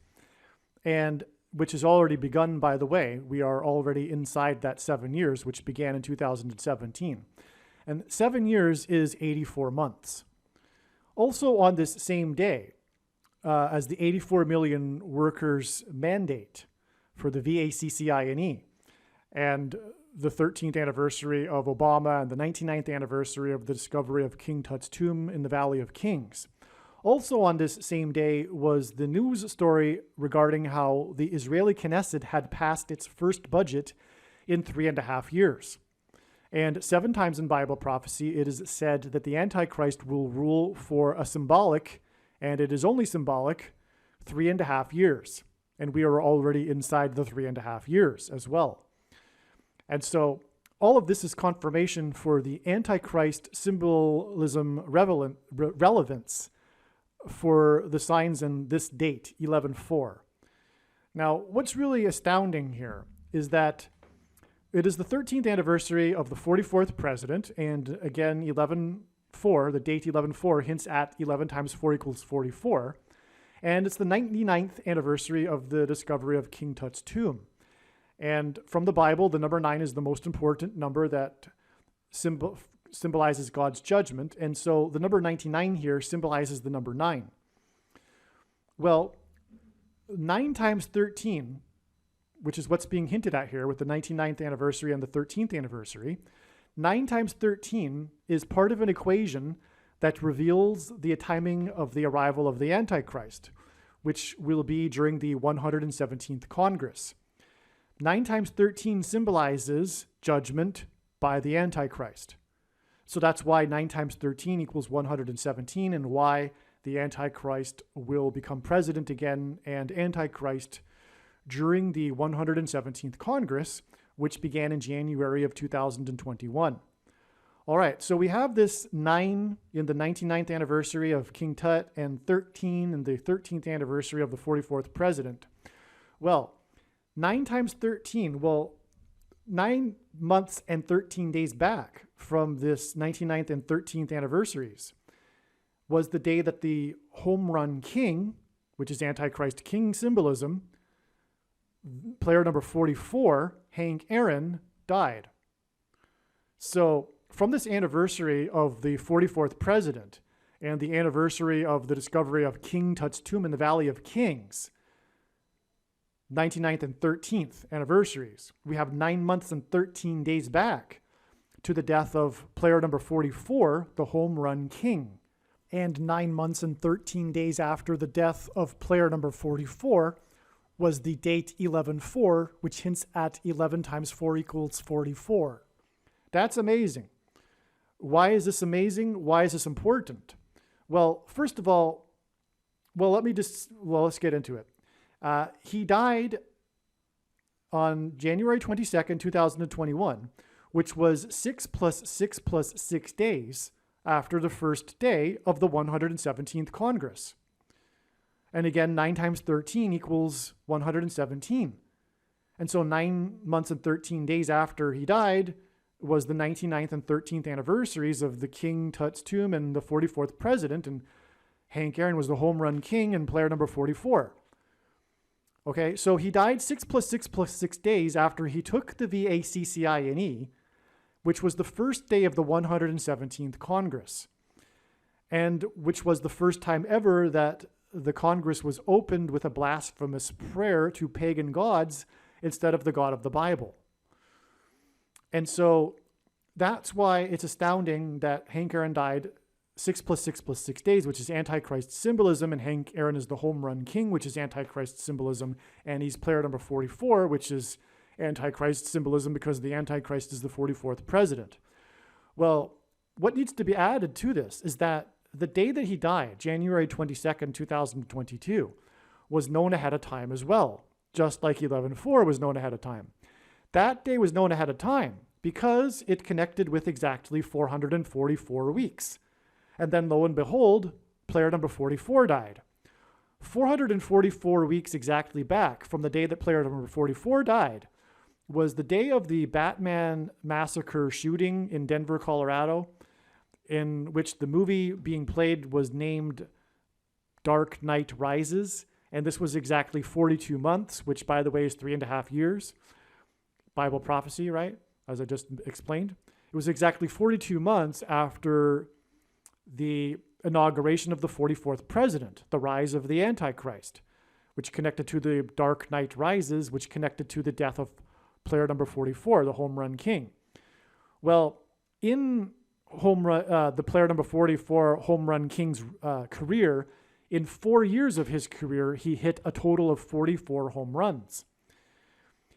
and which has already begun, by the way. We are already inside that 7 years, which began in 2017. And 7 years is 84 months. Also on this same day, as the 84 million workers mandate for the VACCINE, and the 13th anniversary of Obama and the 99th anniversary of the discovery of King Tut's tomb in the Valley of Kings. Also on this same day was the news story regarding how the Israeli Knesset had passed its first budget in 3.5 years. And 7 times in Bible prophecy, it is said that the Antichrist will rule for a symbolic, and it is only symbolic, 3.5 years. And we are already inside the 3.5 years as well. And so all of this is confirmation for the Antichrist symbolism relevance for the signs in this date, 11:4. Now, what's really astounding here is that it is the 13th anniversary of the 44th president, and again, 11:4, the date 11:4 hints at 11 times 4 equals 44, and it's the 99th anniversary of the discovery of King Tut's tomb. And from the Bible, the number 9 is the most important number that symbolizes God's judgment, and so the number 99 here symbolizes the number 9. Well, 9 times 13, which is what's being hinted at here with the 99th anniversary and the 13th anniversary, 9 times 13 is part of an equation that reveals the timing of the arrival of the Antichrist, which will be during the 117th Congress. 9 times 13 symbolizes judgment by the Antichrist. So that's why 9 times 13 equals 117, and why the Antichrist will become president again and Antichrist during the 117th Congress, which began in January of 2021. All right, so we have this 9 in the 99th anniversary of King Tut and 13 in the 13th anniversary of the 44th president. Well, 9 times 13, 9 months and 13 days back from this 99th and 13th anniversaries was the day that the home run king, which is Antichrist king symbolism, player number 44, Hank Aaron, died. So from this anniversary of the 44th president and the anniversary of the discovery of King Tut's tomb in the Valley of Kings, 99th and 13th anniversaries, we have 9 months and 13 days back to the death of player number 44, the home run king. And 9 months and 13 days after the death of player number 44 was the date 11:4, which hints at 11 times 4 equals 44. That's amazing. Why is this amazing? Why is this important? Well, first of all, let's get into it. He died on January 22nd, 2021, which was 6 plus 6 plus 6 days after the first day of the 117th Congress. And again, 9 times 13 equals 117. And so 9 months and 13 days after he died was the 99th and 13th anniversaries of the King Tut's tomb and the 44th president, and Hank Aaron was the home run king and player number 44. Okay, so he died 6 plus 6 plus 6 days after he took the VACCINE, which was the first day of the 117th Congress, and which was the first time ever that the Congress was opened with a blasphemous prayer to pagan gods instead of the God of the Bible. And so that's why it's astounding that Hank Aaron died 6 plus 6 plus 6 days, which is Antichrist symbolism, and Hank Aaron is the home run king, which is Antichrist symbolism, and he's player number 44, which is Antichrist symbolism because the Antichrist is the 44th president. Well, what needs to be added to this is that the day that he died, January 22nd, 2022, was known ahead of time as well, just like 11:4 was known ahead of time. That day was known ahead of time because it connected with exactly 444 weeks. And then lo and behold, player number 44 died. 444 weeks exactly back from the day that player number 44 died was the day of the Batman massacre shooting in Denver, Colorado, in which the movie being played was named Dark Knight Rises. And this was exactly 42 months, which, by the way, is 3.5 years. Bible prophecy, right? As I just explained. It was exactly 42 months after the inauguration of the 44th president, the rise of the Antichrist, which connected to the Dark Knight Rises, which connected to the death of player number 44, the home run king. Well, in the player number 44 home run king's career, in 4 years of his career, he hit a total of 44 home runs.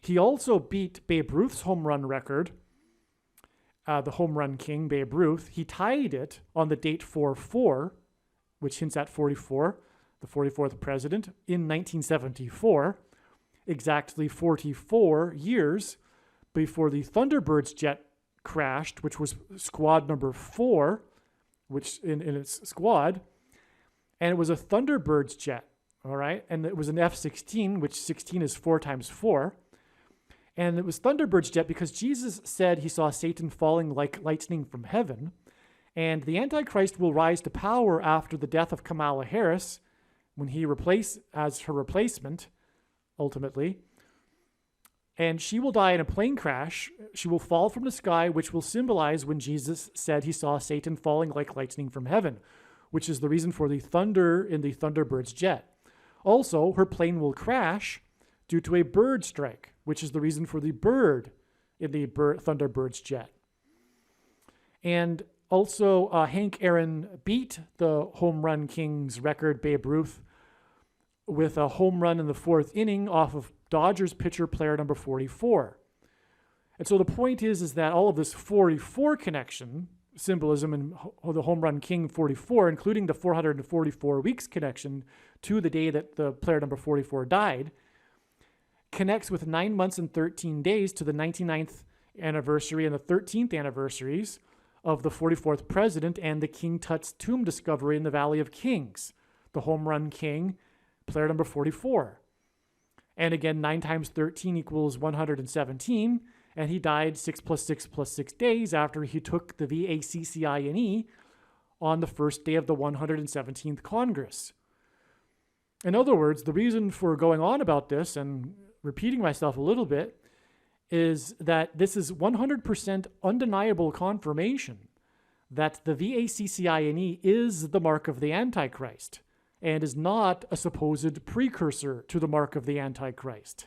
He also beat Babe Ruth's home run record, the home run king, Babe Ruth. He tied it on the date 4-4, which hints at 44, the 44th president, in 1974, exactly 44 years before the Thunderbirds jet crashed, which was squad number 4, which in its squad, and it was a Thunderbird's jet, all right? And it was an F-16, which 16 is 4 times 4. And it was Thunderbird's jet because Jesus said he saw Satan falling like lightning from heaven. And the Antichrist will rise to power after the death of Kamala Harris when he as her replacement, ultimately. And she will die in a plane crash. She will fall from the sky, which will symbolize when Jesus said he saw Satan falling like lightning from heaven, which is the reason for the thunder in the Thunderbird's jet. Also, her plane will crash due to a bird strike, which is the reason for the bird in the Thunderbird's jet. And also, Hank Aaron beat the home run king's record, Babe Ruth, with a home run in the 4th inning off of Dodgers pitcher player number 44. And so the point is that all of this 44 connection, symbolism in the home run king 44, including the 444 weeks connection to the day that the player number 44 died, connects with 9 months and 13 days to the 99th anniversary and the 13th anniversaries of the 44th president and the King Tut's tomb discovery in the Valley of Kings, the home run king, player number 44. And again, 9 times 13 equals 117, and he died 6 + 6 + 6 days after he took the VACCINE on the first day of the 117th Congress. In other words, the reason for going on about this and repeating myself a little bit is that this is 100% undeniable confirmation that the VACCINE is the mark of the Antichrist and is not a supposed precursor to the mark of the Antichrist.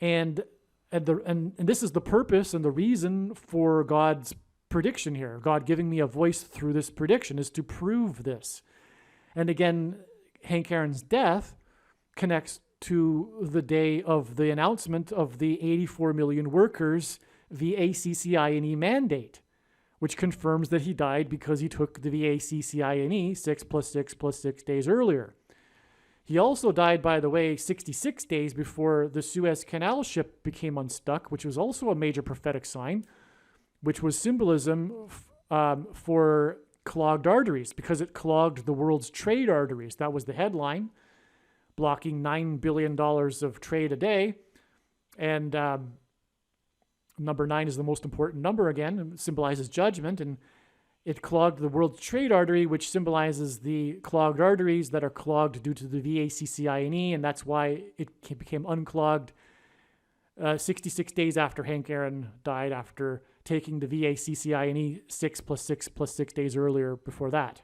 And this is the purpose and the reason for God's prediction here. God giving me a voice through this prediction is to prove this. And again, Hank Aaron's death connects to the day of the announcement of the 84 million workers VACCINE mandate, which confirms that he died because he took the VACCINE 6 + 6 + 6 days earlier. He also died, by the way, 66 days before the Suez Canal ship became unstuck, which was also a major prophetic sign, which was symbolism for clogged arteries because it clogged the world's trade arteries. That was the headline, blocking $9 billion of trade a day. And number 9 is the most important number again. It symbolizes judgment. And it clogged the world's trade artery, which symbolizes the clogged arteries that are clogged due to the VACCINE. And that's why it became unclogged 66 days after Hank Aaron died, after taking the VACCINE 6 + 6 + 6 days earlier before that.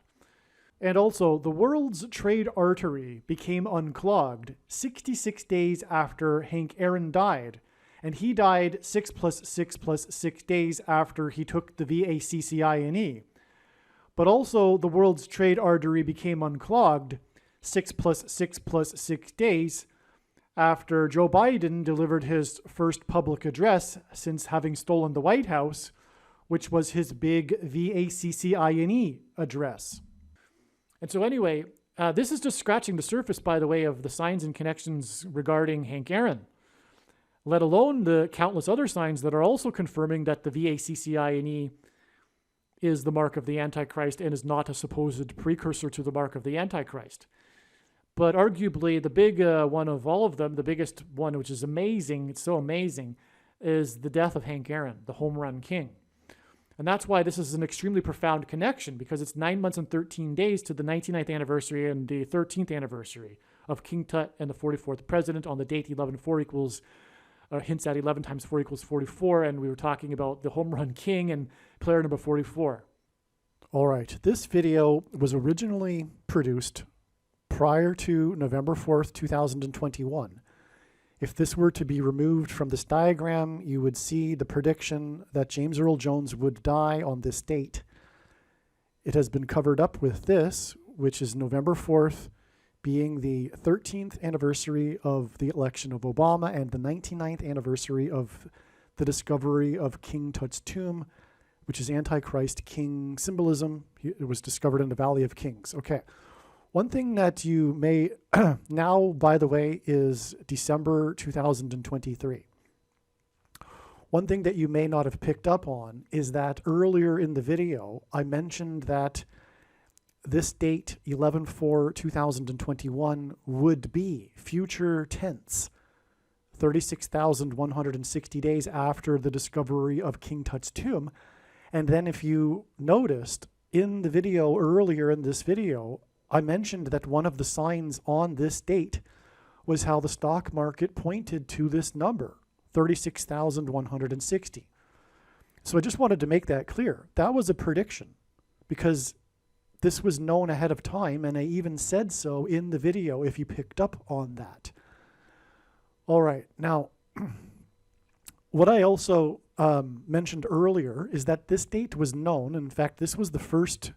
And also, the world's trade artery became unclogged 66 days after Hank Aaron died. And he died 6 + 6 + 6 days after he took the VACCINE. But also, the world's trade artery became unclogged 6 + 6 + 6 days after Joe Biden delivered his first public address since having stolen the White House, which was his big VACCINE address. And so anyway, this is just scratching the surface, by the way, of the signs and connections regarding Hank Aaron, let alone the countless other signs that are also confirming that the VACCINE is the mark of the Antichrist and is not a supposed precursor to the mark of the Antichrist. But arguably the big one of all of them, the biggest one, which is amazing, it's so amazing, is the death of Hank Aaron, the home run king. And that's why this is an extremely profound connection, because it's 9 months and 13 days to the 99th anniversary and the 13th anniversary of King Tut and the 44th president on the date 11/4 equals, hints at 11 times 4 equals 44. And we were talking about the home run king and player number 44. All right. This video was originally produced prior to November 4th, 2021. If this were to be removed from this diagram, you would see the prediction that James Earl Jones would die on this date. It has been covered up with this, which is November 4th, being the 13th anniversary of the election of Obama and the 99th anniversary of the discovery of King Tut's tomb, which is Antichrist King symbolism. It was discovered in the Valley of Kings. Okay. One thing that you may now, by the way, is December 2023. One thing that you may not have picked up on is that earlier in the video, I mentioned that this date, 11/4/2021, would be future tense, 36,160 days after the discovery of King Tut's tomb. And then if you noticed in the video earlier in this video, I mentioned that one of the signs on this date was how the stock market pointed to this number, 36,160. So I just wanted to make that clear. That was a prediction because this was known ahead of time, and I even said so in the video if you picked up on that. All right, now, what I also mentioned earlier is that this date was known. In fact, this was the first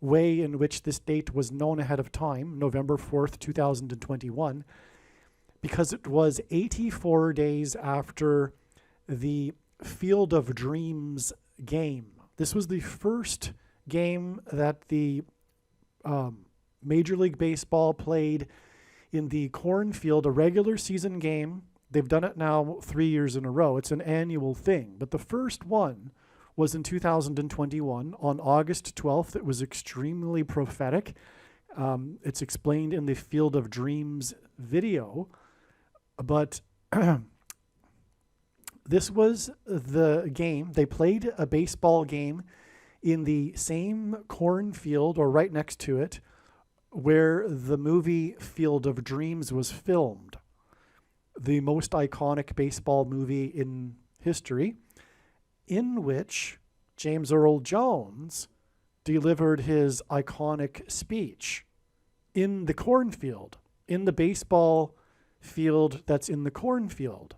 way in which this date was known ahead of time, November 4th, 2021, because it was 84 days after the Field of Dreams game. This was the first game that the Major League Baseball played in the cornfield, a regular season game. They've done it now 3 years in a row. It's an annual thing. But the first one was in 2021 on August 12th. It was extremely prophetic. It's explained in the Field of Dreams video. But this was the game. They played a baseball game in the same cornfield or right next to it where the movie Field of Dreams was filmed, the most iconic baseball movie in history, in which James Earl Jones delivered his iconic speech in the cornfield, in the baseball field that's in the cornfield,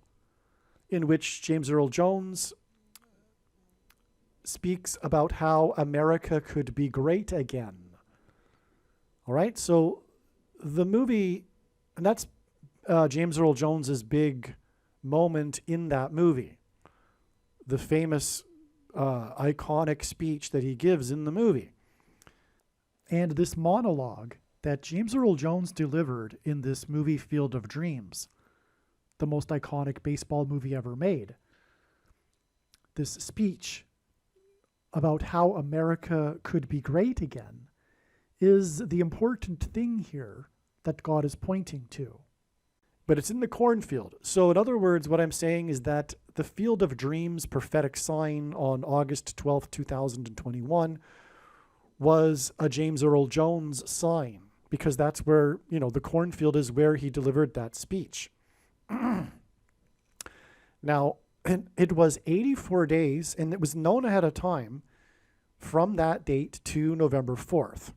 in which James Earl Jones speaks about how America could be great again. All right, so the movie, and that's James Earl Jones's big moment in that movie, the famous iconic speech that he gives in the movie. And this monologue that James Earl Jones delivered in this movie Field of Dreams, the most iconic baseball movie ever made, this speech about how America could be great again, is the important thing here that God is pointing to. But it's in the cornfield. So in other words, what I'm saying is that the Field of Dreams prophetic sign on August 12th, 2021 was a James Earl Jones sign, because that's where, the cornfield is where he delivered that speech. Now, it was 84 days, and it was known ahead of time from that date to November 4th.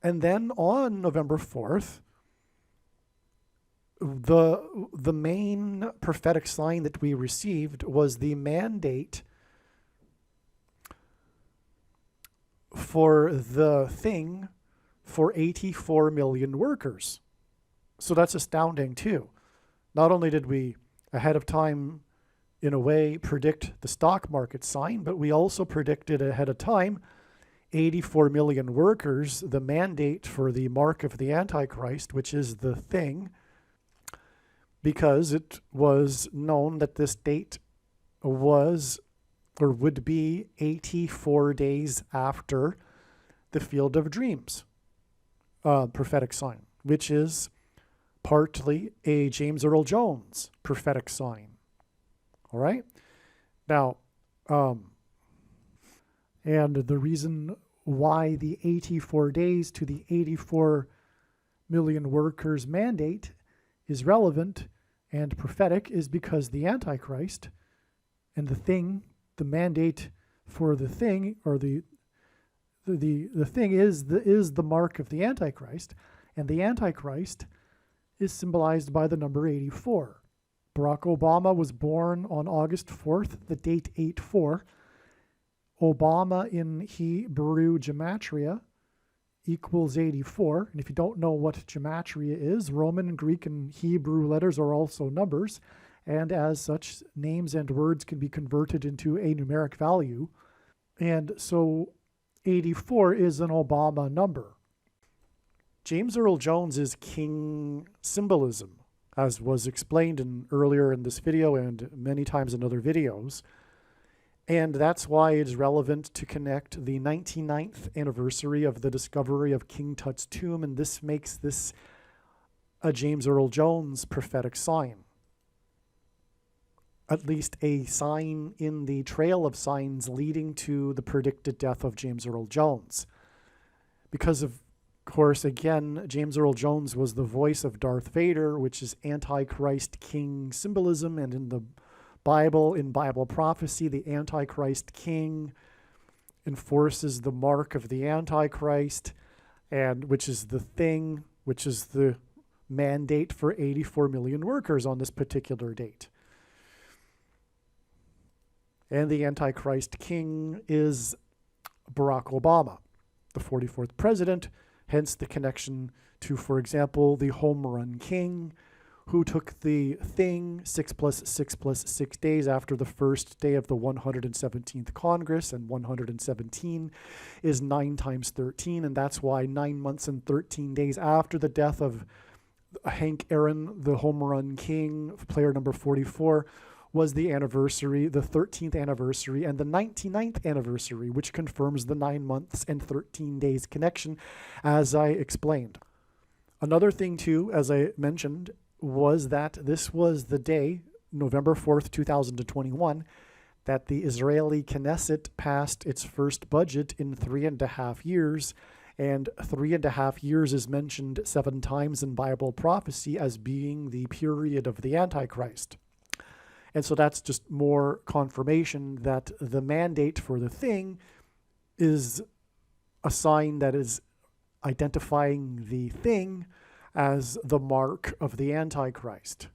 And then on November 4th, the main prophetic sign that we received was the mandate for the thing for 84 million workers. So that's astounding too. Not only did we ahead of time, in a way, predict the stock market sign, but we also predicted ahead of time 84 million workers, the mandate for the mark of the Antichrist, which is the thing, because it was known that this date was or would be 84 days after the Field of Dreams prophetic sign, which is partly a James Earl Jones prophetic sign. All right? Now, and the reason why the 84 days to the 84 million workers mandate is relevant and prophetic is because the Antichrist and the thing, the mandate for the thing, or the thing is the mark of the Antichrist, and the Antichrist is symbolized by the number 84. Barack Obama was born on August 4th, the date 84. Obama in Hebrew gematria equals 84. And if you don't know what gematria is, Roman, Greek, and Hebrew letters are also numbers. And as such, names and words can be converted into a numeric value. And so 84 is an Obama number. James Earl Jones's king symbolism as was explained earlier in this video and many times in other videos. And that's why it's relevant to connect the 99th anniversary of the discovery of King Tut's tomb, and this makes this a James Earl Jones prophetic sign. At least a sign in the trail of signs leading to the predicted death of James Earl Jones. Because of course, again, James Earl Jones was the voice of Darth Vader, which is Antichrist King symbolism, and in the Bible, in Bible prophecy, the Antichrist King enforces the mark of the Antichrist, and which is the thing, which is the mandate for 84 million workers on this particular date. And the Antichrist King is Barack Obama, the 44th president, hence the connection to, for example, the Home Run King, who took the thing 6 + 6 + 6 days after the first day of the 117th Congress, and 117 is 9 times 13, and that's why 9 months and 13 days after the death of Hank Aaron, the Home Run King, player number 44, was the anniversary, the 13th anniversary, and the 99th anniversary, which confirms the 9 months and 13 days connection, as I explained. Another thing, too, as I mentioned, was that this was the day, November 4th, 2021, that the Israeli Knesset passed its first budget in 3.5 years, and 3.5 years is mentioned 7 times in Bible prophecy as being the period of the Antichrist. And so that's just more confirmation that the mandate for the thing is a sign that is identifying the thing as the mark of the Antichrist.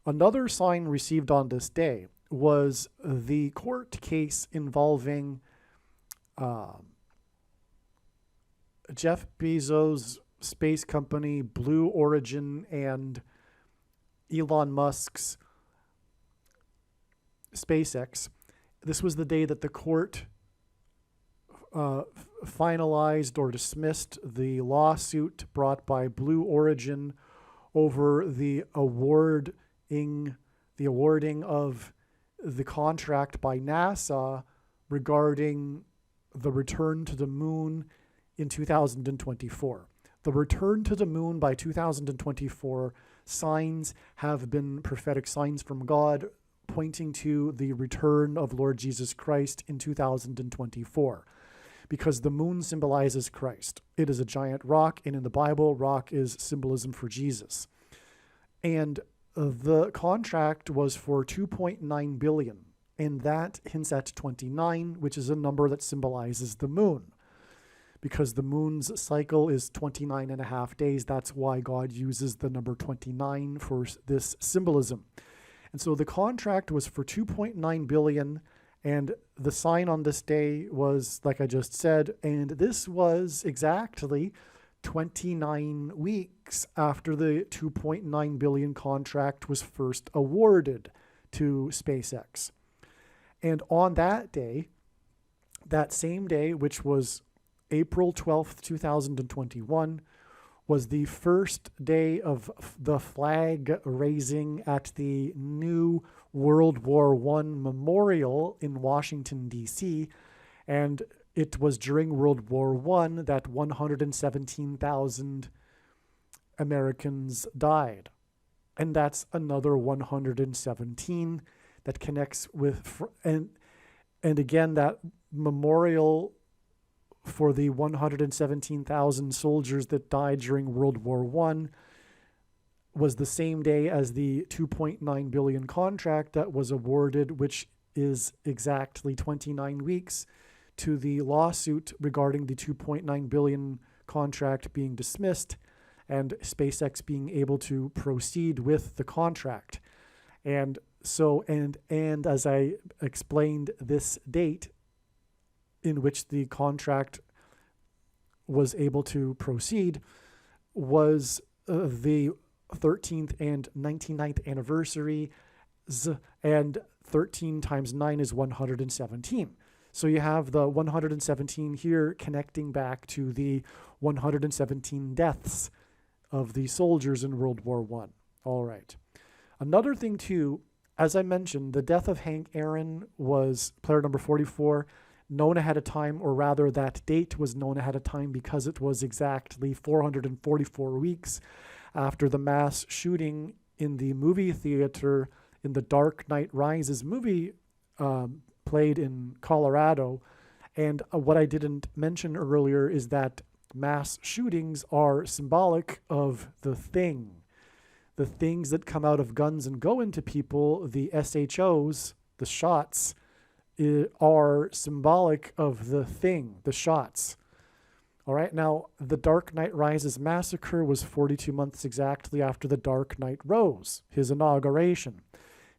Another sign received on this day was the court case involving Jeff Bezos' space company, Blue Origin, and Elon Musk's SpaceX. This was the day that the court finalized or dismissed the lawsuit brought by Blue Origin over the awarding of the contract by NASA regarding the return to the moon in 2024. The return to the moon by 2024 signs have been prophetic signs from God pointing to the return of Lord Jesus Christ in 2024. Because the moon symbolizes Christ. It is a giant rock, and in the Bible, rock is symbolism for Jesus. And the contract was for $2.9 billion, and that hints at 29, which is a number that symbolizes the moon. Because the moon's cycle is 29.5 days, that's why God uses the number 29 for this symbolism. And so the contract was for $2.9 billion, and the sign on this day was, like I just said, and this was exactly 29 weeks after the $2.9 billion contract was first awarded to SpaceX. And on that day, that same day, which was April 12th, 2021, was the first day of the flag raising at the new World War I memorial in Washington, D.C., and it was during World War I that 117,000 Americans died. And that's another 117 that connects with, and again, that memorial for the 117,000 soldiers that died during World War I was the same day as the $2.9 billion contract that was awarded, which is exactly 29 weeks to the lawsuit regarding the $2.9 billion contract being dismissed and SpaceX being able to proceed with the contract. And so, and as I explained, this date in which the contract was able to proceed was the 13th and 99th anniversary, and 13 times 9 is 117. So you have the 117 here connecting back to the 117 deaths of the soldiers in World War I. All right. Another thing, too, as I mentioned, the death of Hank Aaron was player number 44, known ahead of time, or rather that date was known ahead of time because it was exactly 444 weeks after the mass shooting in the movie theater in the Dark Knight Rises movie played in Colorado. And what I didn't mention earlier is that mass shootings are symbolic of the thing. The things that come out of guns and go into people, the SHOs, the shots, are symbolic of the thing, the shots. All right, now the Dark Knight Rises massacre was 42 months exactly after the Dark Knight rose, his inauguration.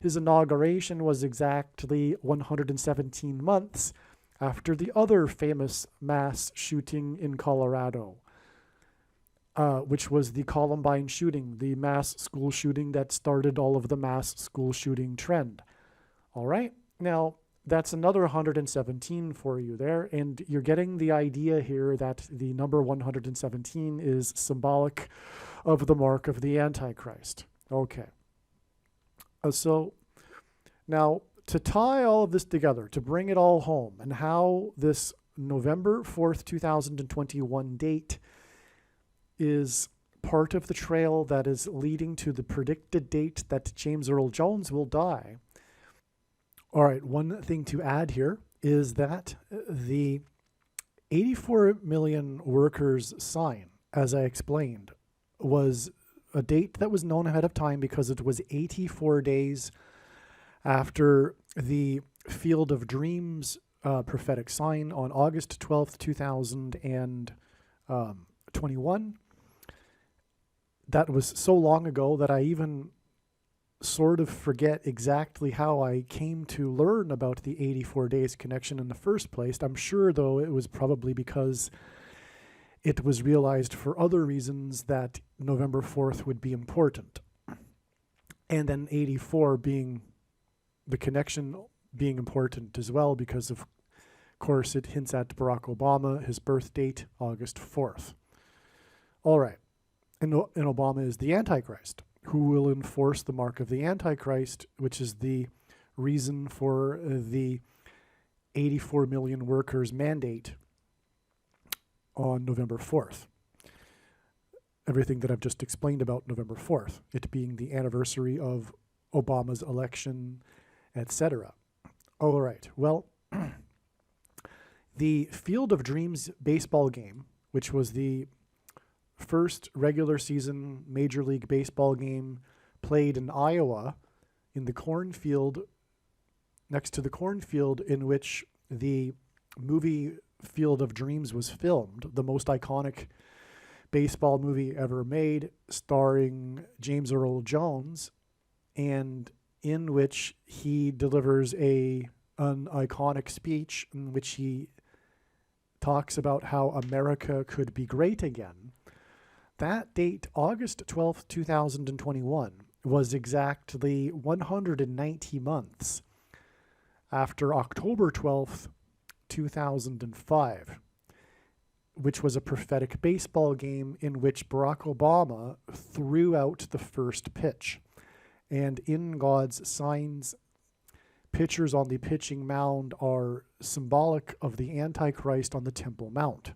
His inauguration was exactly 117 months after the other famous mass shooting in Colorado, which was the Columbine shooting, the mass school shooting that started all of the mass school shooting trend. All right, now that's another 117 for you there, and you're getting the idea here that the number 117 is symbolic of the mark of the Antichrist. Okay. So now to tie all of this together, to bring it all home, and how this November 4th, 2021 date is part of the trail that is leading to the predicted date that James Earl Jones will die. All right, one thing to add here is that the 84 million workers sign, as I explained, was a date that was known ahead of time because it was 84 days after the Field of Dreams prophetic sign on August 12th, 2021. That was so long ago that I even sort of forget exactly how I came to learn about the 84 days connection in the first place. I'm sure, though, it was probably because it was realized for other reasons that November 4th would be important. And then 84 being the connection being important as well, because of course it hints at Barack Obama, his birth date, August 4th. All right. And Obama is the Antichrist, who will enforce the mark of the Antichrist, which is the reason for the 84 million workers mandate on November 4th. Everything that I've just explained about November 4th, it being the anniversary of Obama's election, etc. All right, well, the Field of Dreams baseball game, which was the first regular season Major League Baseball game played in Iowa, in the cornfield, next to the cornfield in which the movie Field of Dreams was filmed, the most iconic baseball movie ever made, starring James Earl Jones, and in which he delivers an iconic speech in which he talks about how America could be great again. That date, August 12th, 2021, was exactly 190 months after October 12th, 2005, which was a prophetic baseball game in which Barack Obama threw out the first pitch. And in God's signs, pitchers on the pitching mound are symbolic of the Antichrist on the Temple Mount.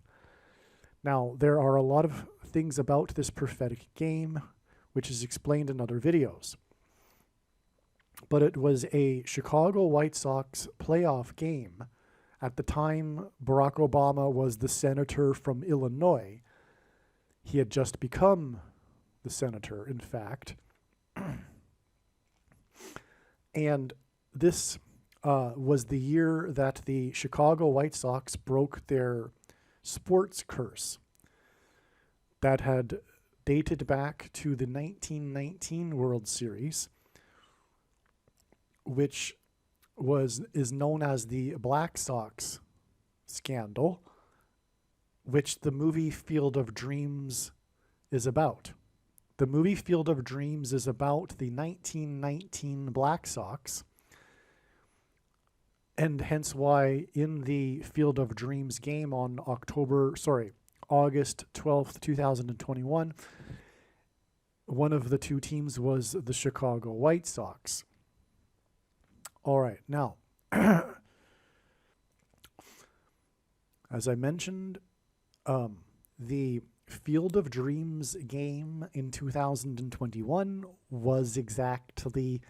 Now, there are a lot of things about this prophetic game, which is explained in other videos. But it was a Chicago White Sox playoff game. At the time, Barack Obama was the senator from Illinois. He had just become the senator, in fact. And this was the year that the Chicago White Sox broke their sports curse that had dated back to the 1919 World Series, which is known as the Black Sox scandal, which the movie Field of Dreams is about. The movie Field of Dreams is about the 1919 Black Sox, and hence why in the Field of Dreams game on August 12th, 2021, one of the two teams was the Chicago White Sox. All right, now, as I mentioned, the Field of Dreams game in 2021 was exactly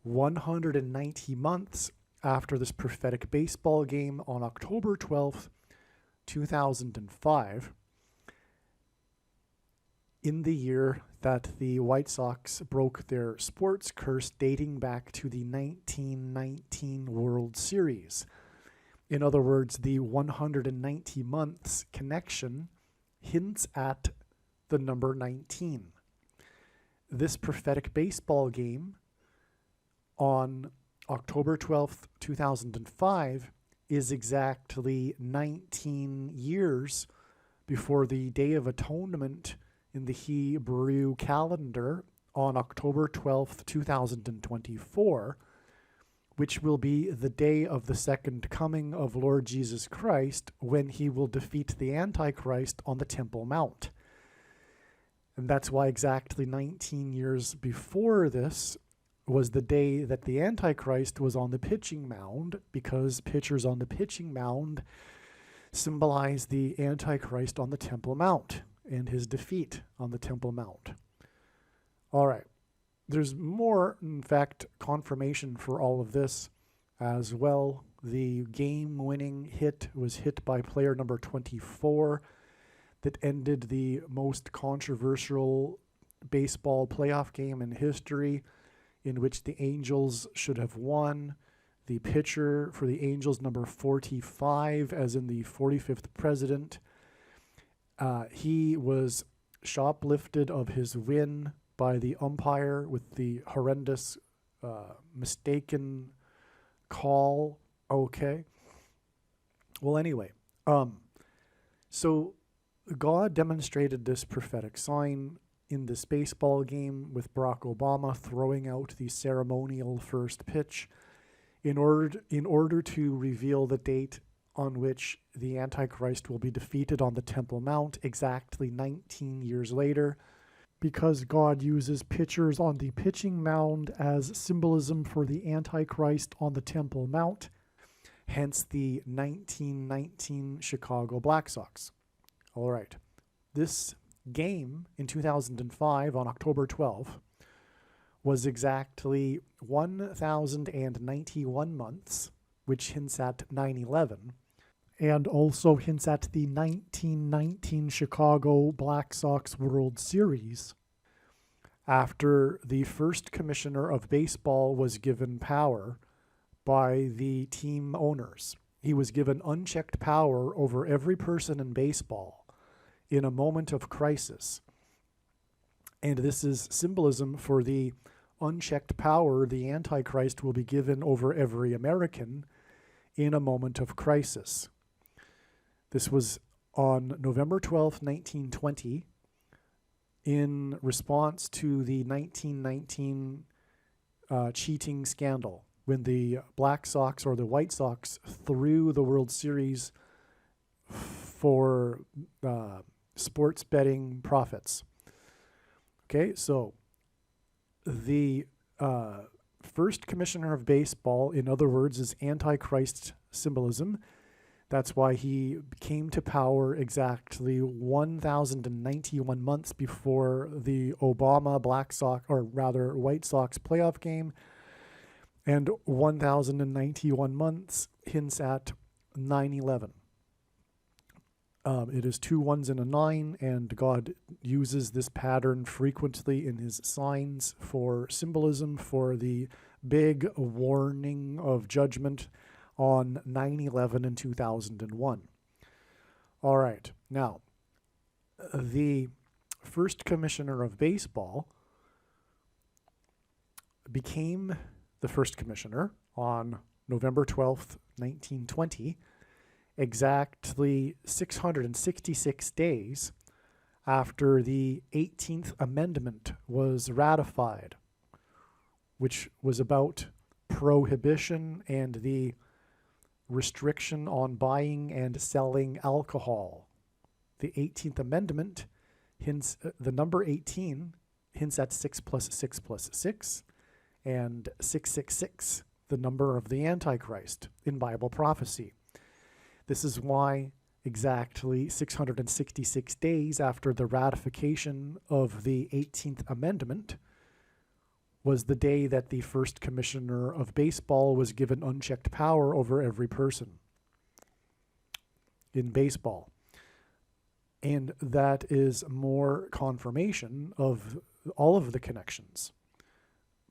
190 months after this prophetic baseball game on October 12th, 2005, in the year that the White Sox broke their sports curse dating back to the 1919 World Series. In other words, the 190 months connection hints at the number 19. This prophetic baseball game on October 12th, 2005 is exactly 19 years before the Day of Atonement in the Hebrew calendar on October 12th, 2024, which will be the day of the second coming of Lord Jesus Christ, when he will defeat the Antichrist on the Temple Mount. And that's why exactly 19 years before this was the day that the Antichrist was on the pitching mound, because pitchers on the pitching mound symbolize the Antichrist on the Temple Mount and his defeat on the Temple Mount. All right. There's more, in fact, confirmation for all of this as well. The game-winning hit was hit by player number 24 that ended the most controversial baseball playoff game in history, in which the Angels should have won. The pitcher for the Angels, number 45, as in the 45th president, he was shoplifted of his win by the umpire with the horrendous mistaken call. Okay. Well, anyway, so God demonstrated this prophetic sign in this baseball game with Barack Obama throwing out the ceremonial first pitch in order to reveal the date on which the Antichrist will be defeated on the Temple Mount exactly 19 years later, because God uses pitchers on the pitching mound as symbolism for the Antichrist on the Temple Mount, hence the 1919 Chicago Black Sox. All right. This game in 2005 on October 12th was exactly 1,091 months, which hints at 9/11, and also hints at the 1919 Chicago Black Sox World Series, after the first commissioner of baseball was given power by the team owners. He was given unchecked power over every person in baseball in a moment of crisis. And this is symbolism for the unchecked power the Antichrist will be given over every American in a moment of crisis. This was on November 12th, 1920, in response to the 1919 cheating scandal, when the Black Sox or the White Sox threw the World Series for sports betting profits. Okay, so the first commissioner of baseball, in other words, is Antichrist symbolism. That's why he came to power exactly 1,091 months before the Obama Black Sox, or rather White Sox playoff game, and 1,091 months hints at 9/11. It is 2 1s and a 9, and God uses this pattern frequently in his signs for symbolism for the big warning of judgment on 9/11 in 2001. All right. Now, the first commissioner of baseball became the first commissioner on November 12th, 1920, exactly 666 days after the 18th Amendment was ratified, which was about prohibition and the restriction on buying and selling alcohol. The 18th Amendment hints, the number 18 hints at 6 plus 6 plus 6, and 666, the number of the Antichrist in Bible prophecy. This is why exactly 666 days after the ratification of the 18th Amendment was the day that the first commissioner of baseball was given unchecked power over every person in baseball. And that is more confirmation of all of the connections,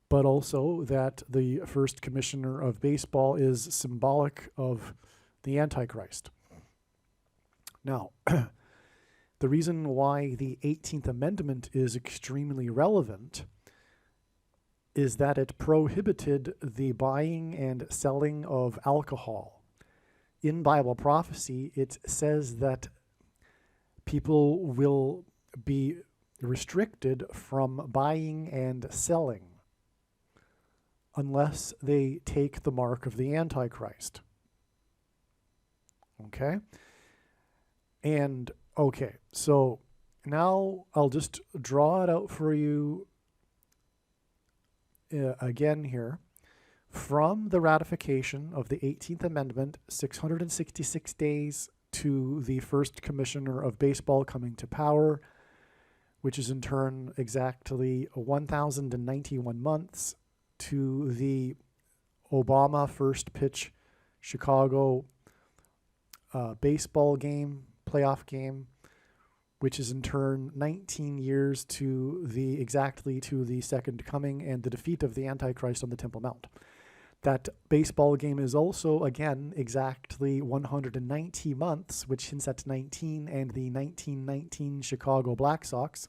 but also that the first commissioner of baseball is symbolic of the Antichrist. Now, the reason why the 18th Amendment is extremely relevant is that it prohibited the buying and selling of alcohol. In Bible prophecy, it says that people will be restricted from buying and selling unless they take the mark of the Antichrist. Okay? And, okay, so now I'll just draw it out for you again here. From the ratification of the 18th Amendment, 666 days to the first commissioner of baseball coming to power, which is in turn exactly 1,091 months to the Obama first pitch Chicago baseball game, playoff game, which is in turn 19 years to the second coming and the defeat of the Antichrist on the Temple Mount. That baseball game is also, again, exactly 190 months, which hints at 19, and the 1919 Chicago Black Sox,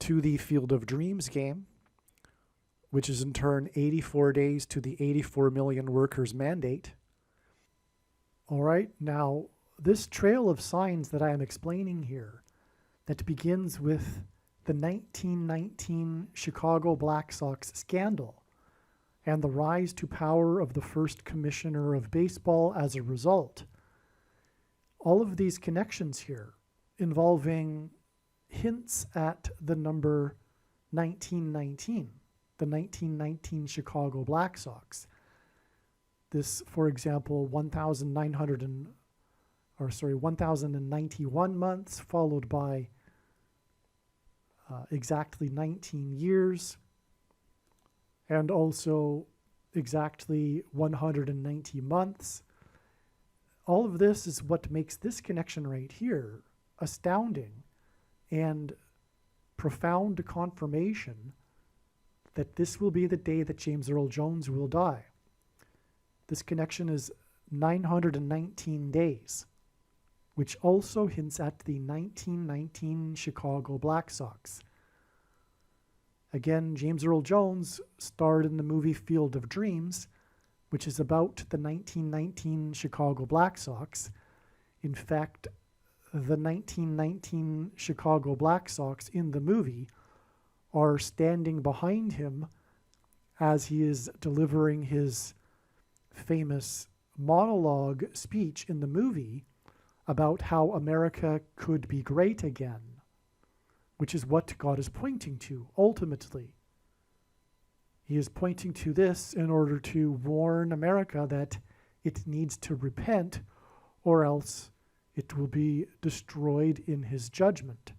to the Field of Dreams game, which is in turn 84 days to the 84 million workers mandate. All right, now, this trail of signs that I am explaining here, that begins with the 1919 Chicago Black Sox scandal and the rise to power of the first commissioner of baseball as a result. All of these connections here involving hints at the number 1919, the 1919 Chicago Black Sox. This, for example, 1,091 months, followed by exactly 19 years, and also exactly 190 months. All of this is what makes this connection right here astounding and profound confirmation that this will be the day that James Earl Jones will die. This connection is 919 days, which also hints at the 1919 Chicago Black Sox. Again, James Earl Jones starred in the movie Field of Dreams, which is about the 1919 Chicago Black Sox. In fact, the 1919 Chicago Black Sox in the movie are standing behind him as he is delivering his famous monologue speech in the movie about how America could be great again, which is what God is pointing to ultimately. He is pointing to this in order to warn America that it needs to repent, or else it will be destroyed in his judgment.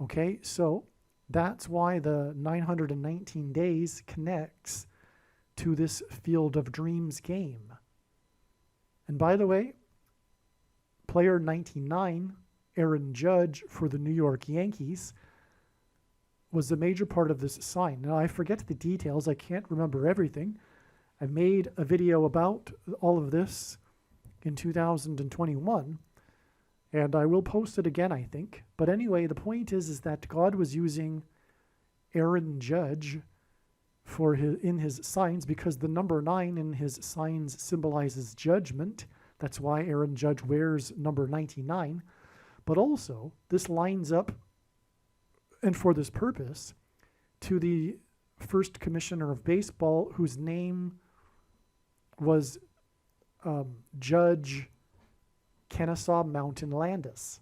Okay, so that's why the 919 days connects to this Field of Dreams game. And by the way, player 99, Aaron Judge for the New York Yankees, was a major part of this sign. Now, I forget the details. I can't remember everything. I made a video about all of this in 2021, and I will post it again, I think. But anyway, the point is that God was using Aaron Judge in his signs, because the number 9 in his signs symbolizes judgment. That's why Aaron Judge wears number 99. But also, this lines up, and for this purpose, to the first commissioner of baseball, whose name was Judge Kennesaw Mountain Landis.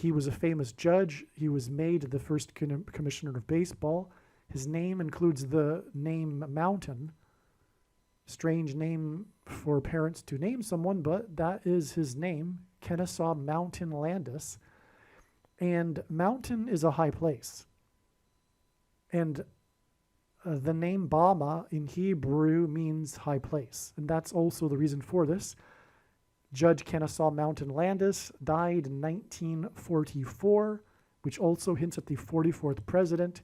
He was a famous judge. He was made the first commissioner of baseball. His name includes the name Mountain. Strange name for parents to name someone, but that is his name, Kennesaw Mountain Landis. And mountain is a high place. And the name Bama in Hebrew means high place. And that's also the reason for this. Judge Kennesaw Mountain Landis died in 1944, which also hints at the 44th president.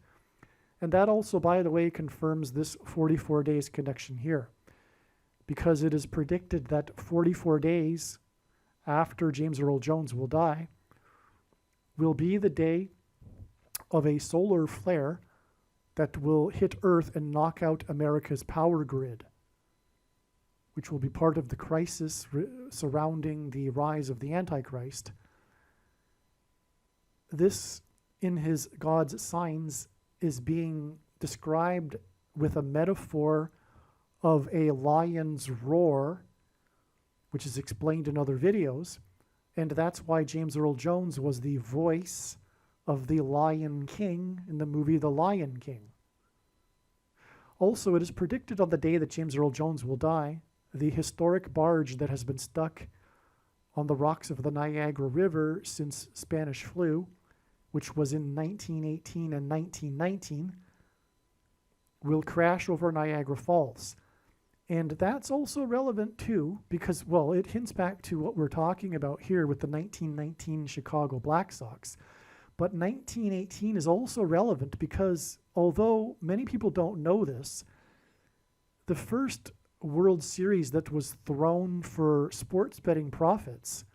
And that also, by the way, confirms this 44 days connection here, because it is predicted that 44 days after James Earl Jones will die will be the day of a solar flare that will hit Earth and knock out America's power grid, which will be part of the crisis surrounding the rise of the Antichrist. This, in his God's signs, is being described with a metaphor of a lion's roar, which is explained in other videos. And that's why James Earl Jones was the voice of the Lion King in the movie The Lion King. Also, it is predicted on the day that James Earl Jones will die, the historic barge that has been stuck on the rocks of the Niagara River since Spanish flu, which was in 1918 and 1919, will crash over Niagara Falls. And that's also relevant too, because, well, it hints back to what we're talking about here with the 1919 Chicago Black Sox. But 1918 is also relevant because, although many people don't know this, the first World Series that was thrown for sports betting profits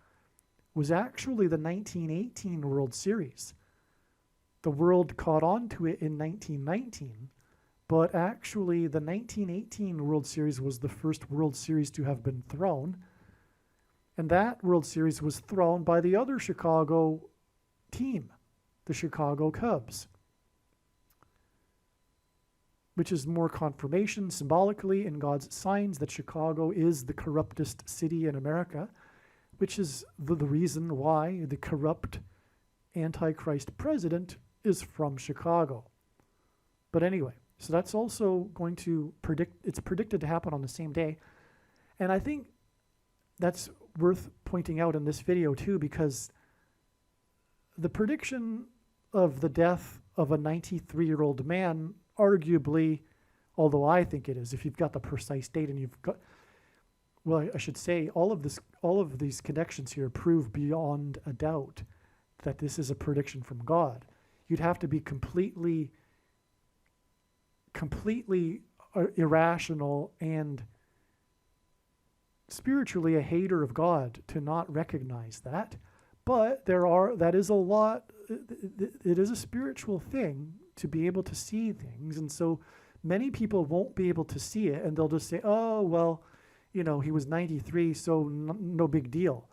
was actually the 1918 World Series. The world caught on to it in 1919, but actually the 1918 World Series was the first World Series to have been thrown, and that World Series was thrown by the other Chicago team, the Chicago Cubs, which is more confirmation symbolically in God's signs that Chicago is the corruptest city in America, which is the reason why the corrupt Antichrist president is from Chicago. But anyway, so that's also going to it's predicted to happen on the same day. And I think that's worth pointing out in this video too, because the prediction of the death of a 93-year-old man, arguably, although I think it is, if you've got the precise date and you've got, well, I should say, all of these connections here prove beyond a doubt that this is a prediction from God. You'd have to be completely irrational and spiritually a hater of God to not recognize that. But that is a lot, it is a spiritual thing to be able to see things. And so many people won't be able to see it, and they'll just say, oh, well, he was 93, so no big deal.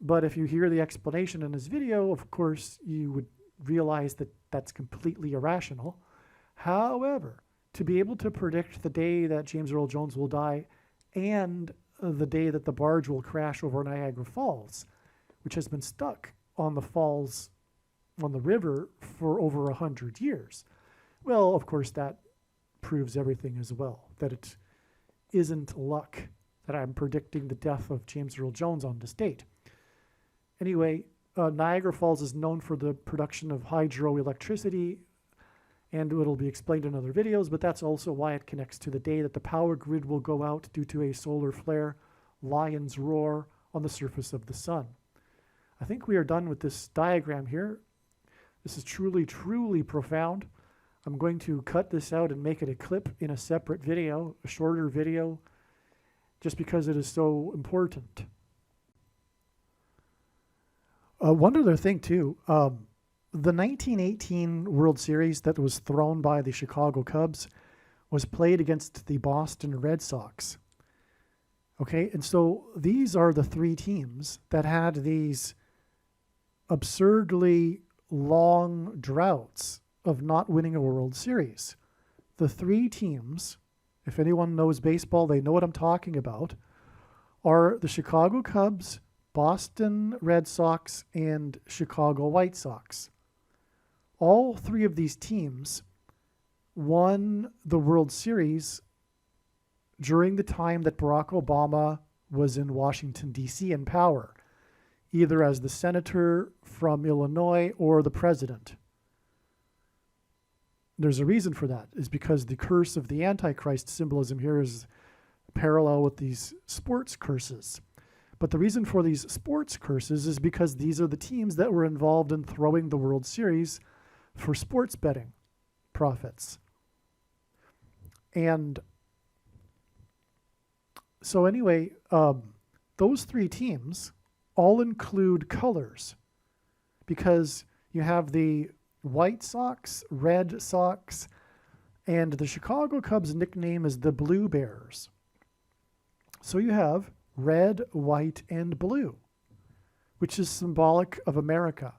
But if you hear the explanation in this video, of course, you would realize that that's completely irrational. However, to be able to predict the day that James Earl Jones will die and the day that the barge will crash over Niagara Falls, which has been stuck on the falls, on the river for over 100 years. Well, of course, that proves everything as well, that it isn't luck that I'm predicting the death of James Earl Jones on this date. Anyway, Niagara Falls is known for the production of hydroelectricity, and it'll be explained in other videos, but that's also why it connects to the day that the power grid will go out due to a solar flare, lion's roar on the surface of the sun. I think we are done with this diagram here. This is truly, truly profound. I'm going to cut this out and make it a clip in a separate video, a shorter video, just because it is so important. One other thing too, the 1918 World Series that was thrown by the Chicago Cubs was played against the Boston Red Sox. Okay, and so these are the three teams that had these absurdly long droughts of not winning a World Series. The three teams, if anyone knows baseball, they know what I'm talking about, are the Chicago Cubs, Boston Red Sox, and Chicago White Sox. All three of these teams won the World Series during the time that Barack Obama was in Washington, D.C. in power, either as the senator from Illinois or the president. There's a reason for that, is because the curse of the Antichrist symbolism here is parallel with these sports curses. But the reason for these sports curses is because these are the teams that were involved in throwing the World Series for sports betting profits. And so anyway, those three teams all include colors, because you have the White Sox, Red Sox, and the Chicago Cubs' nickname is the Blue Bears. So you have red, white, and blue, which is symbolic of America,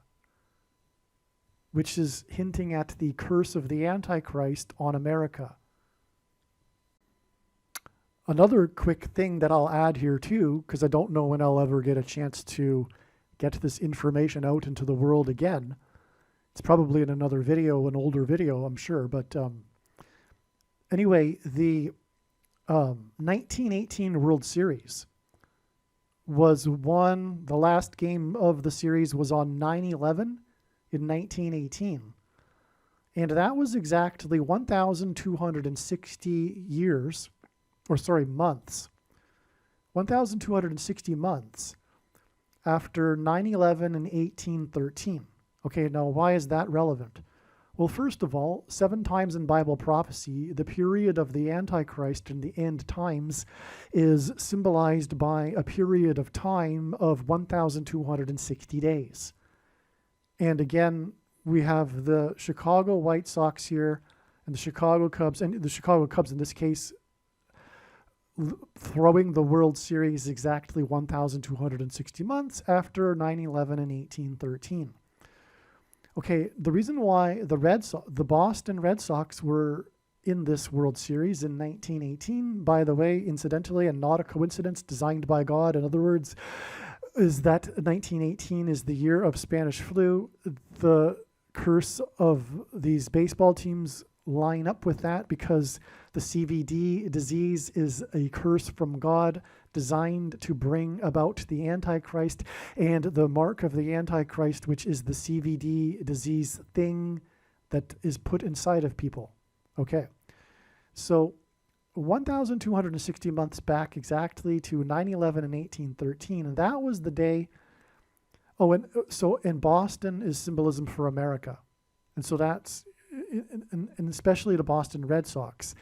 which is hinting at the curse of the Antichrist on America. Another quick thing that I'll add here too, because I don't know when I'll ever get a chance to get this information out into the world again. It's probably in another video, an older video, I'm sure. But anyway, the 1918 World Series was won. The last game of the series was on 9/11 in 1918. And that was exactly 1,260 years, or sorry, months. 1,260 months after 9/11 in 1813. Okay, now why is that relevant? Well, first of all, 7 times in Bible prophecy, the period of the Antichrist in the end times is symbolized by a period of time of 1,260 days. And again, we have the Chicago White Sox here and the Chicago Cubs, and the Chicago Cubs in this case throwing the World Series exactly 1,260 months after 9/11 in 1813. Okay, the reason why the Boston Red Sox were in this World Series in 1918, by the way, incidentally, and not a coincidence, designed by God, in other words, is that 1918 is the year of Spanish flu. The curse of these baseball teams line up with that because the CVD disease is a curse from God designed to bring about the Antichrist, and the mark of the Antichrist, which is the CVD disease thing that is put inside of people. Okay, so 1,260 months back exactly to 9/11 and 1813, and that was the day. Oh, and so in Boston is symbolism for America, and so that's, and especially the Boston Red Sox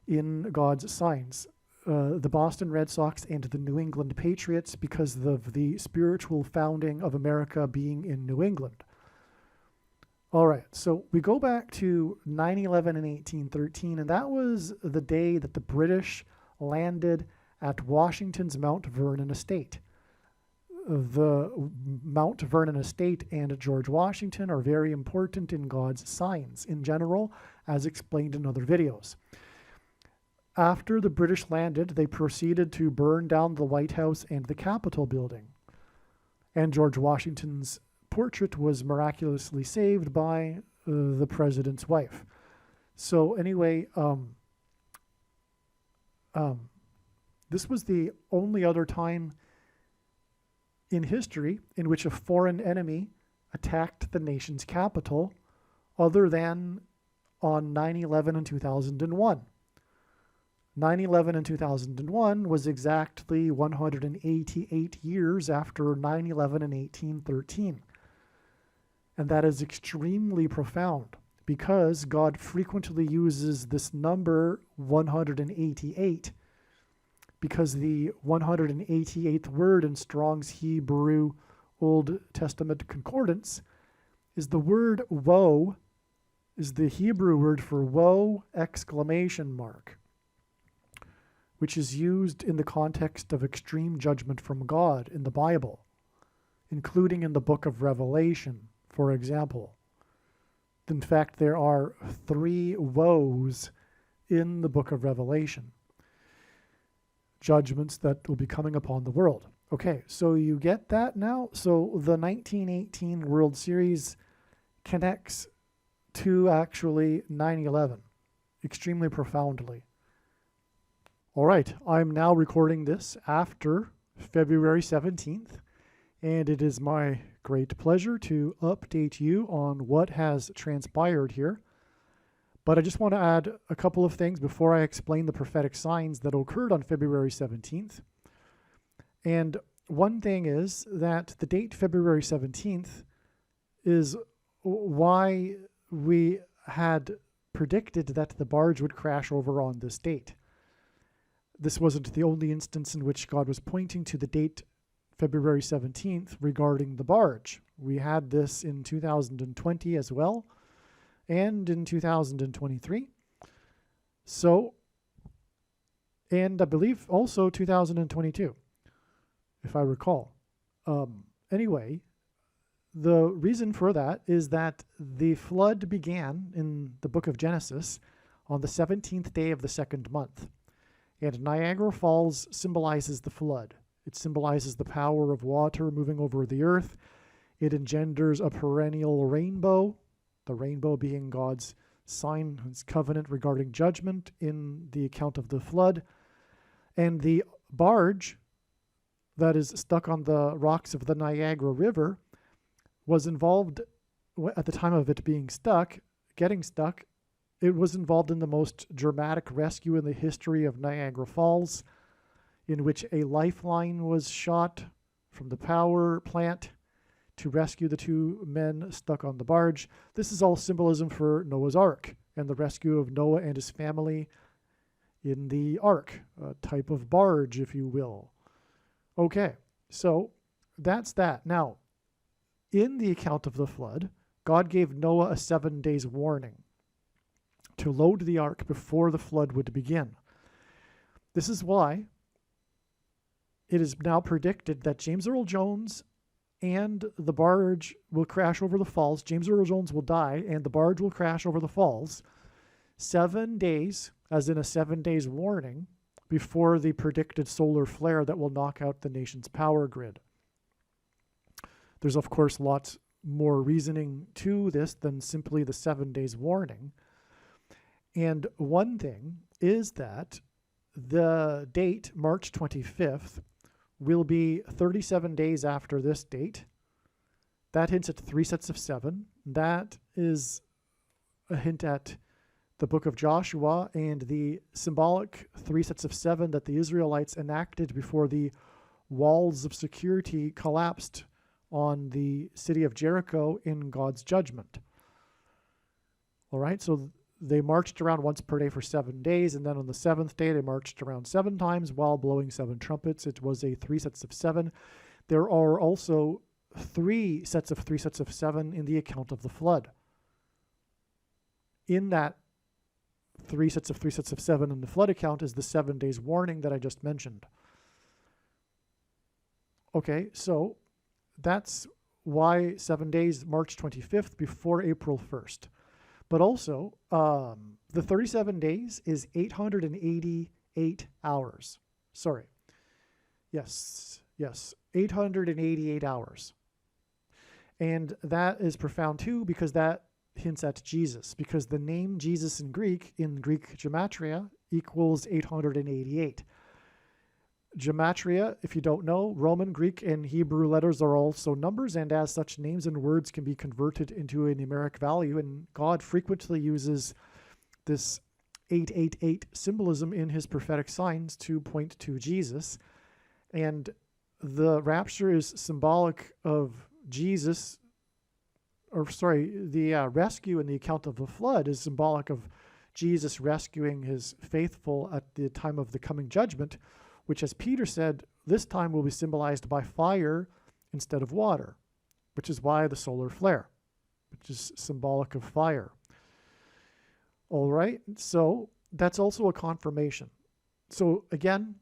in God's signs. The Boston Red Sox and the New England Patriots because of the spiritual founding of America being in New England. All right, so we go back to 9/11 and 1813, and that was the day that the British landed at Washington's Mount Vernon estate. The Mount Vernon estate and George Washington are very important in God's signs in general, as explained in other videos. After the British landed, they proceeded to burn down the White House and the Capitol building. And George Washington's portrait was miraculously saved by the president's wife. So anyway, this was the only other time in history in which a foreign enemy attacked the nation's capital other than on 9/11 and 2001. 9/11 and 2001 was exactly 188 years after 9/11 and 1813. And that is extremely profound because God frequently uses this number 188 because the 188th word in Strong's Hebrew Old Testament Concordance is the word woe, is the Hebrew word for woe, exclamation mark, which is used in the context of extreme judgment from God in the Bible, including in the book of Revelation, for example. In fact, there are 3 woes in the book of Revelation, judgments that will be coming upon the world. Okay, so you get that now? So the 1918 World Series connects to actually 9/11 extremely profoundly. All right, I'm now recording this after February 17th, and it is my great pleasure to update you on what has transpired here. But I just want to add a couple of things before I explain the prophetic signs that occurred on February 17th. And one thing is that the date February 17th is why we had predicted that the barge would crash over on this date. This wasn't the only instance in which God was pointing to the date February 17th regarding the barge. We had this in 2020 as well, and in 2023. So, and I believe also 2022, if I recall. Anyway, the reason for that is that the flood began in the book of Genesis on the 17th day of the second month. And Niagara Falls symbolizes the flood. It symbolizes the power of water moving over the earth. It engenders a perennial rainbow, the rainbow being God's sign, his covenant regarding judgment in the account of the flood. And the barge that is stuck on the rocks of the Niagara River was involved at the time of it being stuck, getting stuck. It was involved in the most dramatic rescue in the history of Niagara Falls, in which a lifeline was shot from the power plant to rescue the two men stuck on the barge. This is all symbolism for Noah's Ark and the rescue of Noah and his family in the ark, a type of barge, if you will. Okay, so that's that. Now, in the account of the flood, God gave Noah a 7 days warning to load the ark before the flood would begin. This is why it is now predicted that James Earl Jones and the barge will crash over the falls. James Earl Jones will die, and the barge will crash over the falls 7 days, as in a 7 days warning, before the predicted solar flare that will knock out the nation's power grid. There's, of course, lots more reasoning to this than simply the 7 days warning. And one thing is that the date, March 25th, will be 37 days after this date. That hints at 3 sets of 7. That is a hint at the book of Joshua and the symbolic 3 sets of 7 that the Israelites enacted before the walls of security collapsed on the city of Jericho in God's judgment. All right, so they marched around once per day for 7 days, and then on the 7th day they marched around 7 times while blowing 7 trumpets. It was a 3 sets of 7. There are also 3 sets of 3 sets of 7 in the account of the flood. In that 3 sets of 3 sets of 7 in the flood account is the 7 days warning that I just mentioned. Okay, so that's why 7 days, March 25th, before April 1st. But also, the 37 days is 888 hours. Sorry. Yes, 888 hours. And that is profound too, because that hints at Jesus, because the name Jesus in Greek gematria, equals 888. Gematria, if you don't know, Roman, Greek, and Hebrew letters are also numbers, and as such, names and words can be converted into a numeric value, and God frequently uses this 888 symbolism in his prophetic signs to point to Jesus. And the rapture is symbolic of Jesus, the rescue in the account of the flood is symbolic of Jesus rescuing his faithful at the time of the coming judgment, which, as Peter said, this time will be symbolized by fire instead of water, which is why the solar flare, which is symbolic of fire. All right, so that's also a confirmation. So again,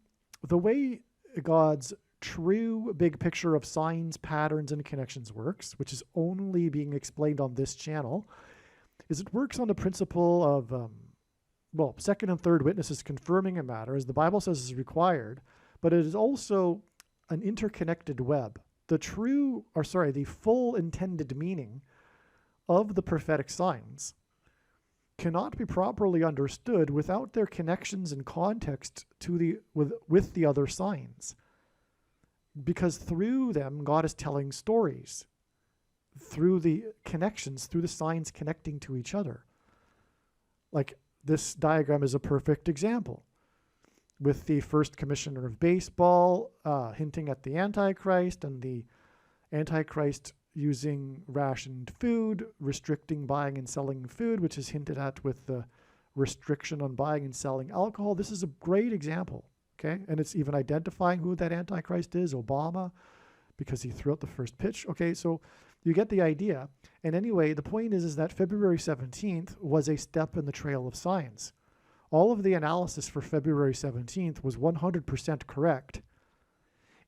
the way God's true big picture of signs, patterns, and connections works, which is only being explained on this channel, is it works on the principle of second and third witnesses confirming a matter, as the Bible says is required, but it is also an interconnected web. The full intended meaning of the prophetic signs cannot be properly understood without their connections and context with the other signs. Because through them, God is telling stories, through the connections, through the signs connecting to each other. Like this diagram is a perfect example, with the first commissioner of baseball hinting at the Antichrist, and the Antichrist using rationed food, restricting buying and selling food, which is hinted at with the restriction on buying and selling alcohol. This is a great example, okay? And it's even identifying who that Antichrist is, Obama, because he threw out the first pitch. Okay, so you get the idea. And anyway, the point is that February 17th was a step in the trail of signs. All of the analysis for February 17th was 100% correct.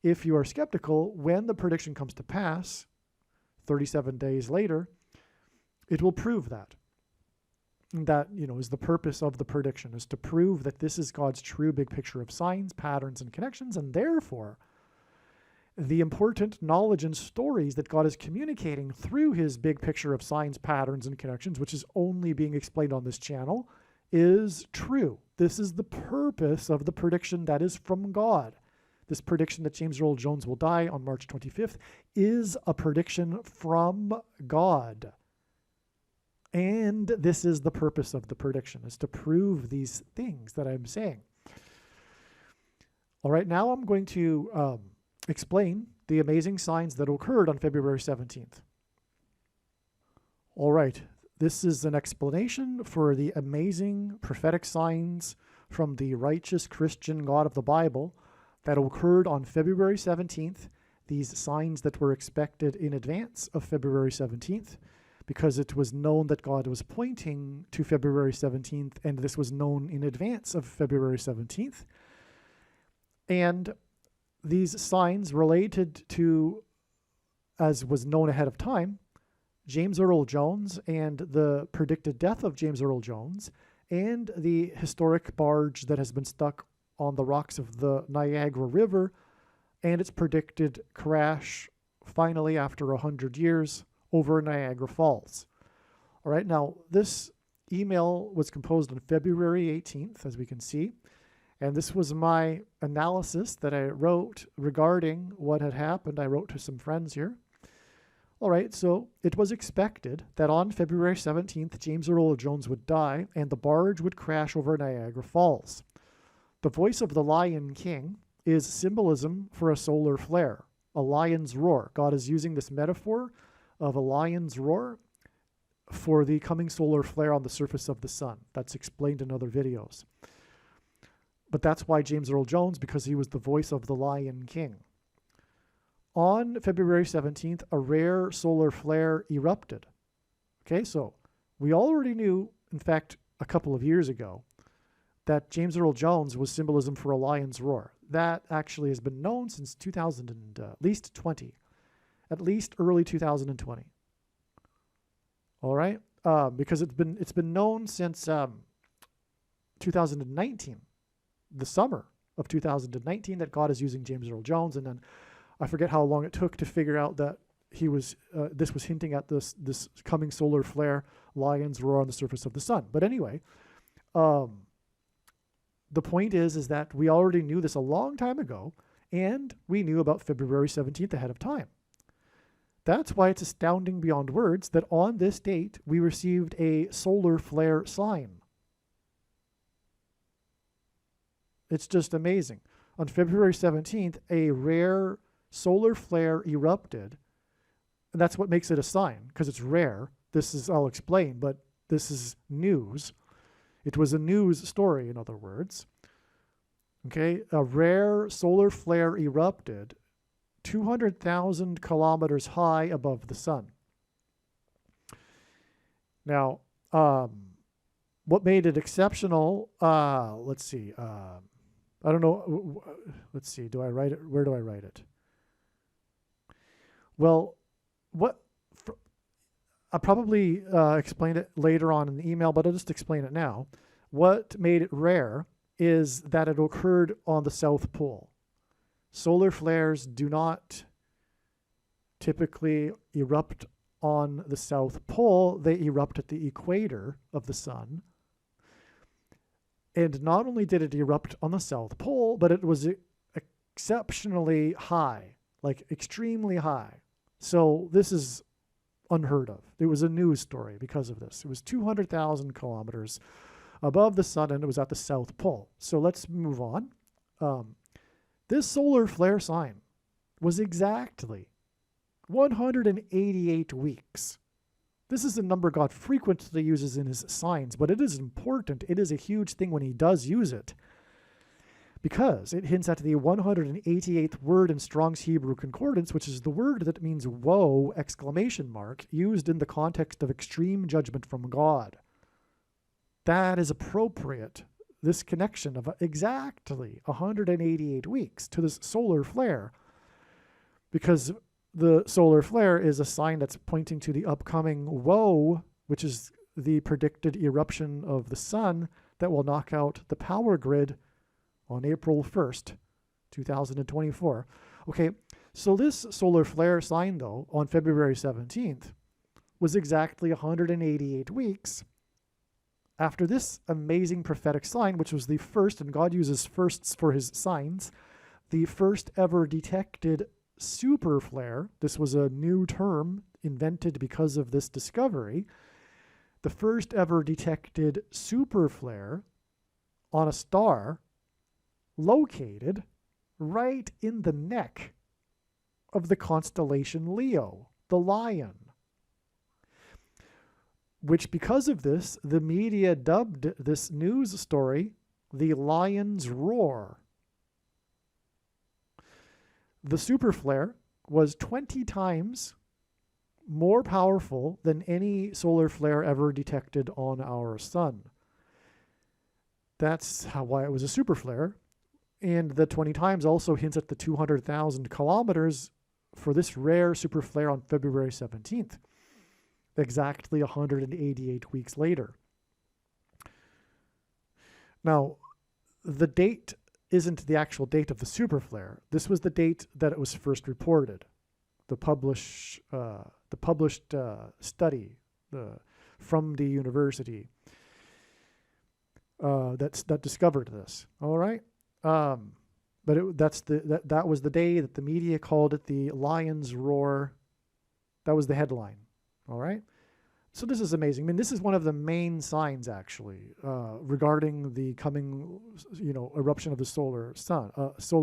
If you are skeptical, when the prediction comes to pass, 37 days later, it will prove that. That, is the purpose of the prediction, is to prove that this is God's true big picture of signs, patterns, and connections, and therefore, the important knowledge and stories that God is communicating through his big picture of signs, patterns, and connections, which is only being explained on this channel, is true. This is the purpose of the prediction that is from God. This prediction that James Earl Jones will die on March 25th is a prediction from God. And this is the purpose of the prediction, is to prove these things that I'm saying. All right, now I'm going to explain the amazing signs that occurred on February 17th. All right, this is an explanation for the amazing prophetic signs from the righteous Christian God of the Bible that occurred on February 17th, these signs that were expected in advance of February 17th, because it was known that God was pointing to February 17th, and this was known in advance of February 17th. And these signs related to, as was known ahead of time, James Earl Jones and the predicted death of James Earl Jones, and the historic barge that has been stuck on the rocks of the Niagara River, and its predicted crash finally after 100 years over Niagara Falls. All right, now this email was composed on February 18th, as we can see, and this was my analysis that I wrote regarding what had happened. I wrote to some friends here. All right, so it was expected that on February 17th, James Earl Jones would die and the barge would crash over Niagara Falls. The voice of the Lion King is symbolism for a solar flare, a lion's roar. God is using this metaphor of a lion's roar for the coming solar flare on the surface of the sun. That's explained in other videos. But that's why James Earl Jones, because he was the voice of the Lion King. On February 17th, a rare solar flare erupted. Okay, so we already knew, in fact, a couple of years ago, that James Earl Jones was symbolism for a lion's roar. That actually has been known since 2020, at least early 2020. All right, because it's been known since 2019, the summer of 2019, that God is using James Earl Jones, and then I forget how long it took to figure out that he was. This was hinting at this coming solar flare, lion's roar on the surface of the sun. But anyway. The point is that we already knew this a long time ago, and we knew about February 17th ahead of time. That's why it's astounding beyond words that on this date, we received a solar flare sign. It's just amazing. On February 17th, a rare solar flare erupted, and that's what makes it a sign, because it's rare. I'll explain, but this is news. It was a news story, in other words. Okay, a rare solar flare erupted 200,000 kilometers high above the sun. Now, what made it exceptional? Let's see. I don't know. Let's see. Do I write it? Where do I write it? Well, I'll probably explain it later on in the email, but I'll just explain it now. What made it rare is that it occurred on the South Pole. Solar flares do not typically erupt on the South Pole. They erupt at the equator of the sun. And not only did it erupt on the South Pole, but it was exceptionally high, like extremely high. So this is unheard of. It was a news story because of this. It was 200,000 kilometers above the sun, and it was at the South Pole. So let's move on. This solar flare sign was exactly 188 weeks. This is a number God frequently uses in his signs, but it is important. It is a huge thing when he does use it, because it hints at the 188th word in Strong's Hebrew Concordance, which is the word that means woe, ! Used in the context of extreme judgment from God. That is appropriate, this connection of exactly 188 weeks to this solar flare, because the solar flare is a sign that's pointing to the upcoming woe, which is the predicted eruption of the sun that will knock out the power grid on April 1st, 2024. Okay, so this solar flare sign, though, on February 17th, was exactly 188 weeks after this amazing prophetic sign, which was the first, and God uses firsts for his signs, the first ever detected super flare. This was a new term invented because of this discovery. The first ever detected super flare on a star located right in the neck of the constellation Leo, the lion, which because of this, the media dubbed this news story the lion's roar. The super flare was 20 times more powerful than any solar flare ever detected on our sun. That's why it was a super flare. And the 20 times also hints at the 200,000 kilometers for this rare super flare on February 17th, exactly 188 weeks later. Now, the date isn't the actual date of the super flare. This was the date that it was first reported. The published study from the university that discovered this. All right, but that was the day that the media called it the lion's roar. That was the headline. All right. So this is amazing. I mean, this is one of the main signs, actually, regarding the coming, eruption of the solar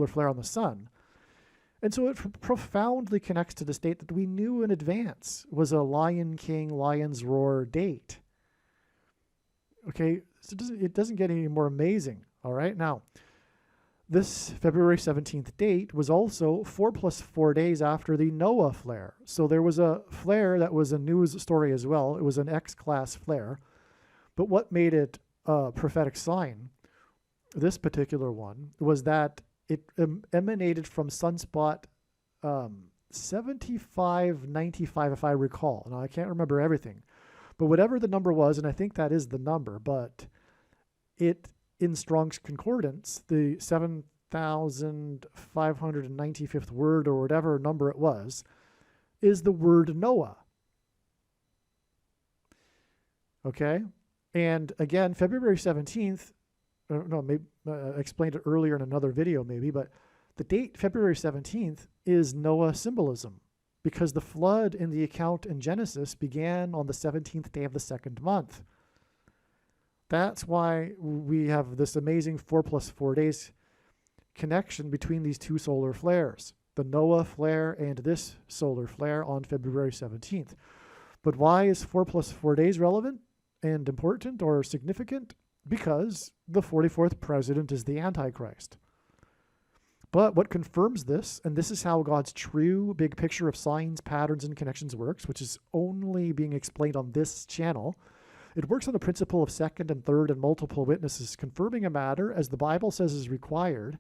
flare on the sun. And so it profoundly connects to this date that we knew in advance was a Lion King, Lion's Roar date. Okay, so it doesn't get any more amazing. All right, now, this February 17th date was also 4 + 4 days after the Noah flare. So there was a flare that was a news story as well. It was an X-class flare. But what made it a prophetic sign, this particular one, was that it emanated from sunspot 7595, if I recall. Now, I can't remember everything. But whatever the number was, and I think that is the number, but it, in Strong's Concordance, the 7,595th word, or whatever number it was, is the word Noah. Okay? And again, February 17th, maybe I explained it earlier in another video maybe, but the date February 17th is Noah symbolism, because the flood in the account in Genesis began on the 17th day of the second month. That's why we have this amazing 4 + 4 days connection between these two solar flares, the Noah flare and this solar flare on February 17th. But why is 4 + 4 days relevant and important or significant? Because the 44th president is the Antichrist. But what confirms this, and this is how God's true big picture of signs, patterns, and connections works, which is only being explained on this channel. It works on the principle of second and third and multiple witnesses, confirming a matter as the Bible says is required.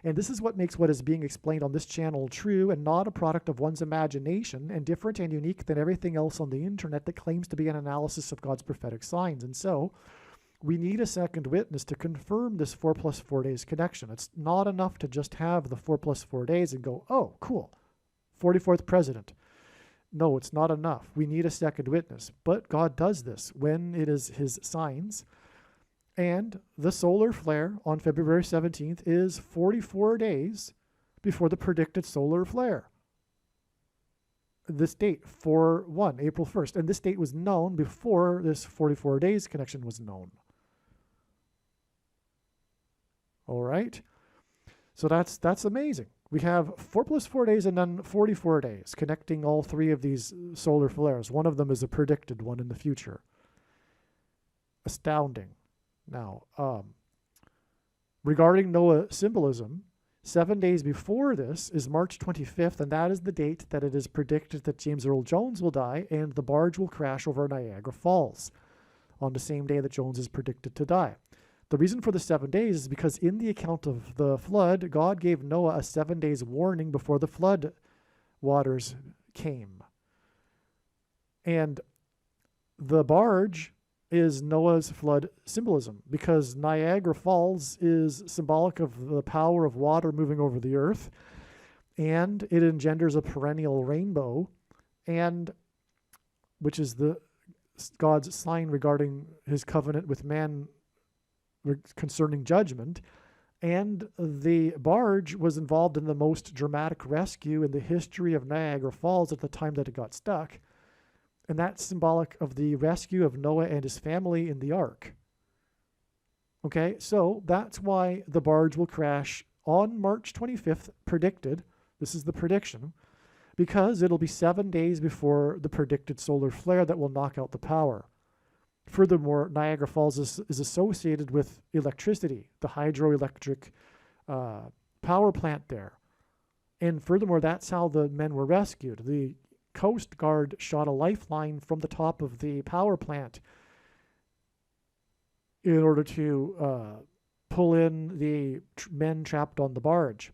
And this is what makes what is being explained on this channel true and not a product of one's imagination, and different and unique than everything else on the internet that claims to be an analysis of God's prophetic signs. And so, we need a second witness to confirm this 4 plus 4 days connection. It's not enough to just have the 4 plus 4 days and go, oh, cool, 44th president. No, it's not enough. We need a second witness. But God does this when it is his signs. And the solar flare on February 17th is 44 days before the predicted solar flare. This date, 4/1, April 1st. And this date was known before this 44 days connection was known. All right? So that's amazing. We have 4 plus 4 days and then 44 days connecting all three of these solar flares. One of them is a predicted one in the future. Astounding. Now, regarding Noah symbolism, 7 days before this is March 25th, and that is the date that it is predicted that James Earl Jones will die and the barge will crash over Niagara Falls on the same day that Jones is predicted to die. The reason for the 7 days is because in the account of the flood, God gave Noah a 7 days warning before the flood waters came. And the barge is Noah's flood symbolism because Niagara Falls is symbolic of the power of water moving over the earth, and it engenders a perennial rainbow, and which is God's sign regarding his covenant with man concerning judgment. And the barge was involved in the most dramatic rescue in the history of Niagara Falls at the time that it got stuck. And that's symbolic of the rescue of Noah and his family in the ark. Okay, so that's why the barge will crash on March 25th, predicted. This is the prediction, because it'll be 7 days before the predicted solar flare that will knock out the power. Furthermore, Niagara Falls is associated with electricity, the hydroelectric power plant there. And furthermore, that's how the men were rescued. The Coast Guard shot a lifeline from the top of the power plant in order to pull in the men trapped on the barge.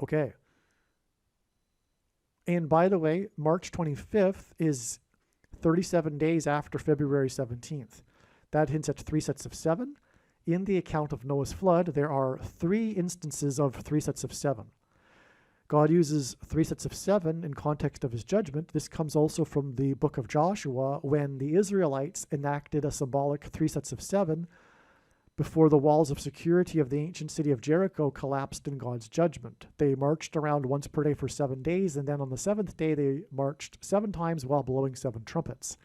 Okay. And by the way, March 25th is 37 days after February 17th. That hints at 3 sets of 7. In the account of Noah's flood, there are 3 instances of 3 sets of 7. God uses 3 sets of 7 in context of his judgment. This comes also from the book of Joshua when the Israelites enacted a symbolic 3 sets of 7 before the walls of security of the ancient city of Jericho collapsed in God's judgment. They marched around once per day for 7 days, and then on the 7th day they marched 7 times while blowing 7 trumpets.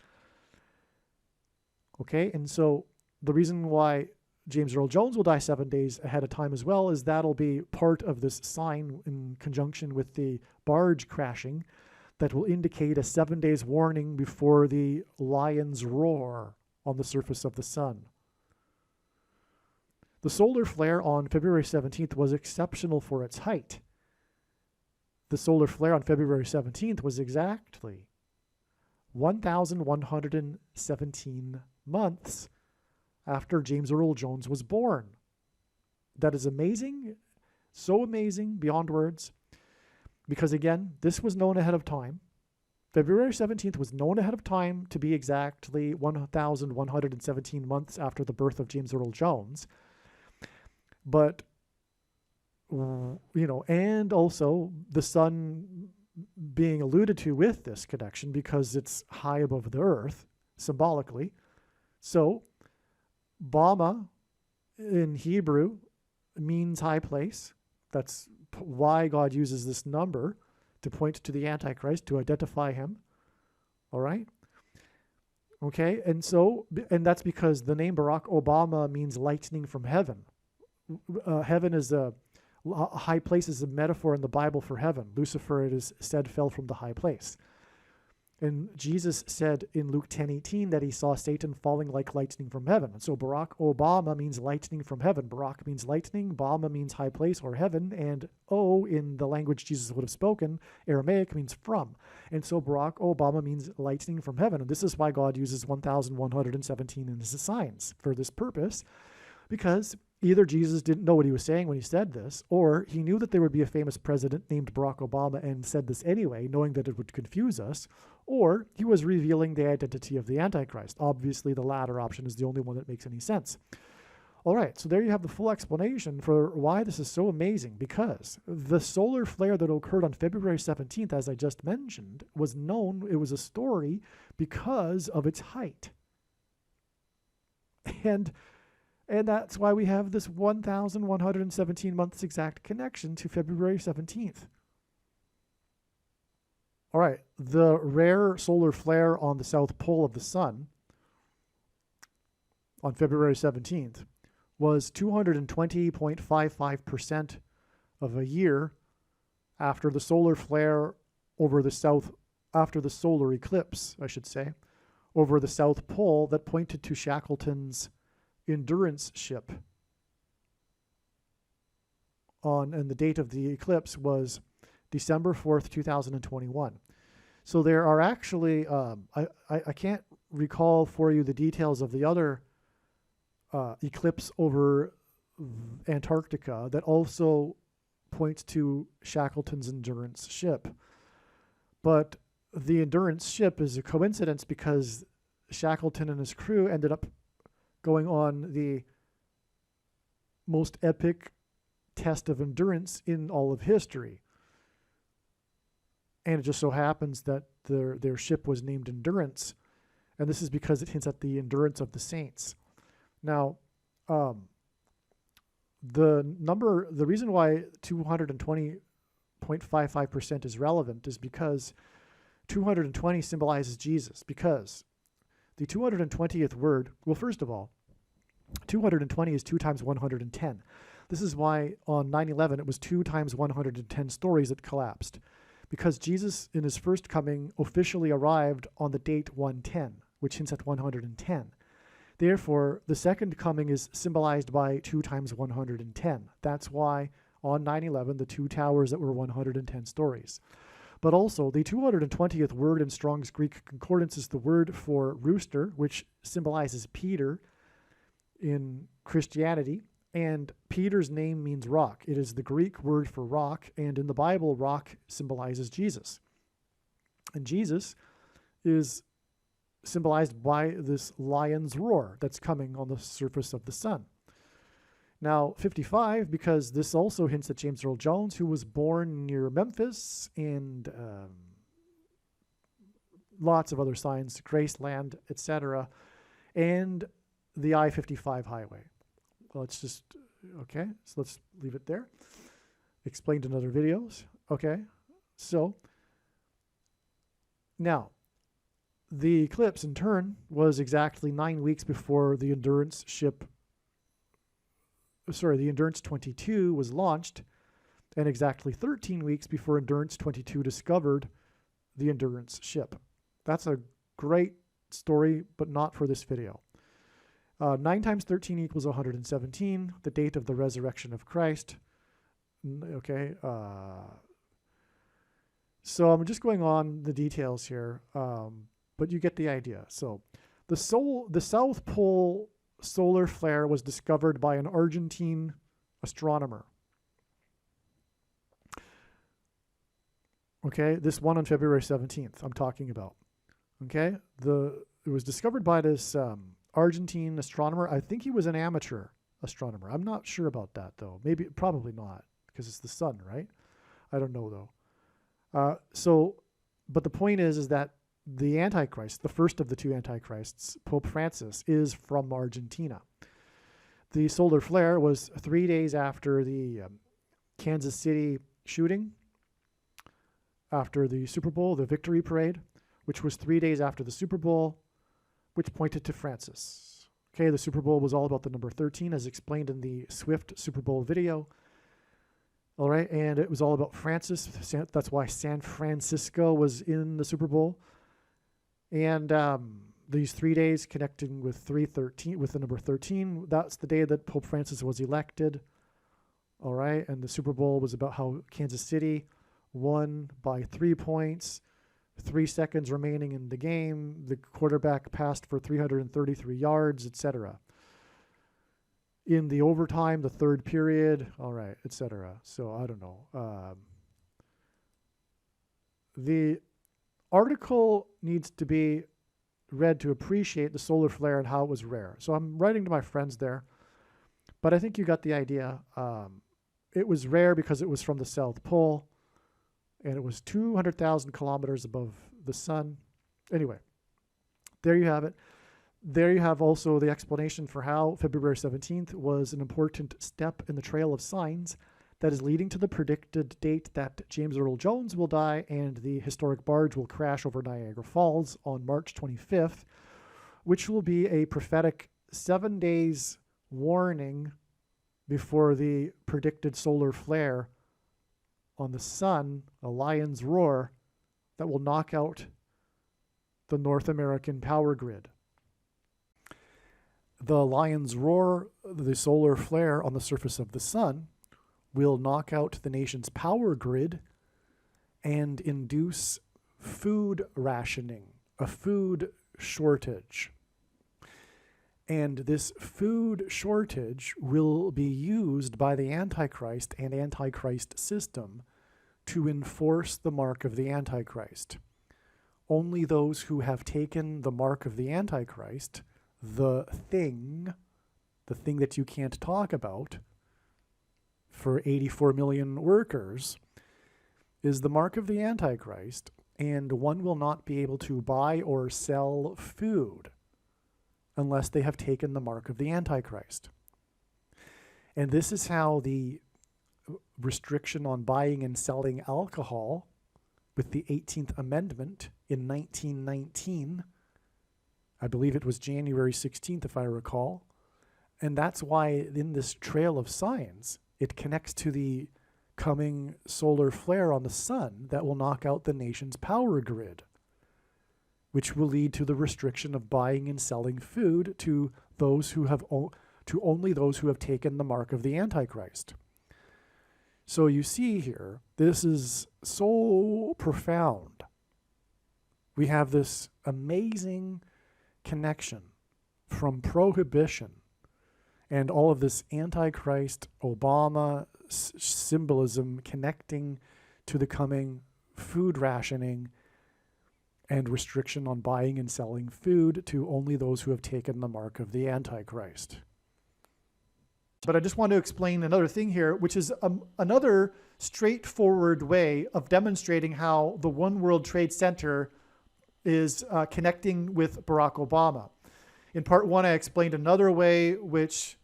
Okay, and so the reason why James Earl Jones will die 7 days ahead of time as well is that'll be part of this sign in conjunction with the barge crashing that will indicate a 7 days warning before the lion's roar on the surface of the sun. The solar flare on February 17th was exceptional for its height. The solar flare on February 17th was exactly 1,117 months after James Earl Jones was born. That is amazing, so amazing beyond words, because again, this was known ahead of time. February 17th was known ahead of time to be exactly 1,117 months after the birth of James Earl Jones. But, and also the sun being alluded to with this connection because it's high above the earth, symbolically. So, Bama in Hebrew means high place. That's why God uses this number to point to the Antichrist, to identify him. All right? Okay, and that's because the name Barack Obama means lightning from heaven. Heaven is a high place is a metaphor in the Bible for heaven. Lucifer, it is said, fell from the high place. And Jesus said in Luke 10:18 that he saw Satan falling like lightning from heaven. And so Barack Obama means lightning from heaven. Barack means lightning, Bama means high place or heaven, and O in the language Jesus would have spoken, Aramaic, means from. And so Barack Obama means lightning from heaven. And this is why God uses 1,117 in his signs for this purpose, because either Jesus didn't know what he was saying when he said this, or he knew that there would be a famous president named Barack Obama and said this anyway, knowing that it would confuse us, or he was revealing the identity of the Antichrist. Obviously, the latter option is the only one that makes any sense. All right, so there you have the full explanation for why this is so amazing, because the solar flare that occurred on February 17th, as I just mentioned, was known, it was a story because of its height. And that's why we have this 1,117 months exact connection to February 17th. All right, the rare solar flare on the south pole of the sun on February 17th was 220.55% of a year after the solar flare over the south, after the solar eclipse, I should say, over the South Pole that pointed to Shackleton's Endurance ship. And the date of the eclipse was December 4th, 2021. So there are actually, I can't recall for you the details of the other eclipse over Antarctica that also points to Shackleton's Endurance ship. But the Endurance ship is a coincidence because Shackleton and his crew ended up going on the most epic test of endurance in all of history. And it just so happens that their ship was named Endurance, and this is because it hints at the endurance of the saints. Now, the reason why 220.55% is relevant is because 220 symbolizes Jesus, because the 220th word, well, first of all, 220 is 2 times 110. This is why on 9/11 it was 2 times 110 stories that collapsed, because Jesus in his first coming officially arrived on the date 110, which hints at 110. Therefore, the second coming is symbolized by 2 times 110. That's why on 9/11, the 2 towers that were 110 stories. But also, the 220th word in Strong's Greek Concordance is the word for rooster, which symbolizes Peter in Christianity. And Peter's name means rock. It is the Greek word for rock, and in the Bible, rock symbolizes Jesus. And Jesus is symbolized by this lion's roar that's coming on the surface of the sun. Now, 55, because this also hints at James Earl Jones, who was born near Memphis, and lots of other signs, Graceland, etc., and the I-55 highway. Well, let's just, okay, so let's leave it there. Explained in other videos. Okay, so now, the eclipse, in turn, was exactly 9 weeks before the Endurance ship, the Endurance 22 was launched, and exactly 13 weeks before Endurance 22 discovered the Endurance ship. That's a great story, but not for this video. 9 times 13 equals 117, the date of the resurrection of Christ. Okay, so I'm just going on the details here. But you get the idea. So the South Pole solar flare was discovered by an Argentine astronomer. Okay, this one on February 17th I'm talking about. Okay, it was discovered by this Argentine astronomer. I think he was an amateur astronomer. I'm not sure about that, though. Probably not, because it's the sun, right? I don't know, though. But the point is that the Antichrist, the first of the 2 Antichrists, Pope Francis, is from Argentina. The solar flare was 3 days after the Kansas City shooting, after the Super Bowl, the victory parade, which was 3 days after the Super Bowl, which pointed to Francis. Okay, the Super Bowl was all about the number 13, as explained in the Swift Super Bowl video. All right, and it was all about Francis. That's why San Francisco was in the Super Bowl. And these 3 days connecting with with the number 13, that's the day that Pope Francis was elected. All right, and the Super Bowl was about how Kansas City won by 3 points, 3 seconds remaining in the game. The quarterback passed for 333 yards, etc. in the overtime, the third period, all right, etc. So I don't know. The article needs to be read to appreciate the solar flare and how it was rare. So I'm writing to my friends there, but I think you got the idea. It was rare because it was from the South Pole, and it was 200,000 kilometers above the sun. Anyway, there you have it. There you have also the explanation for how February 17th was an important step in the trail of signs that is leading to the predicted date that James Earl Jones will die and the historic barge will crash over Niagara Falls on March 25th, which will be a prophetic 7 days warning before the predicted solar flare on the sun, a lion's roar, that will knock out the North American power grid. The lion's roar, the solar flare on the surface of the sun, will knock out the nation's power grid and induce food rationing, a food shortage. And this food shortage will be used by the Antichrist and Antichrist system to enforce the mark of the Antichrist. Only those who have taken the mark of the Antichrist, the thing that you can't talk about, for 84 million workers, is the mark of the Antichrist, and one will not be able to buy or sell food unless they have taken the mark of the Antichrist. And this is how the restriction on buying and selling alcohol with the 18th Amendment in 1919, I believe it was January 16th if I recall, and that's why in this trail of signs, it connects to the coming solar flare on the sun that will knock out the nation's power grid, which will lead to the restriction of buying and selling food to those who have to only those who have taken the mark of the Antichrist. So you see here, this is so profound. We have this amazing connection from prohibition and all of this Antichrist, Obama symbolism connecting to the coming food rationing and restriction on buying and selling food to only those who have taken the mark of the Antichrist. But I just want to explain another thing here, which is another straightforward way of demonstrating how the One World Trade Center is connecting with Barack Obama. In part one, I explained another way, which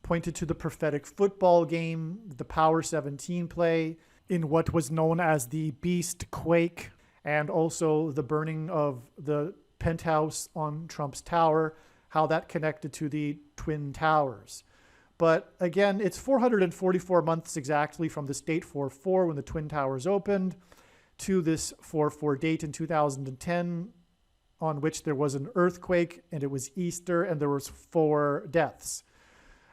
pointed to the prophetic football game, the Power 17 play, in what was known as the Beast Quake, and also the burning of the penthouse on Trump's tower, how that connected to the Twin Towers. But again, it's 444 months exactly from this date 4/4 when the Twin Towers opened to this 4/4 date in 2010 on which there was an earthquake and it was Easter and there was 4 deaths.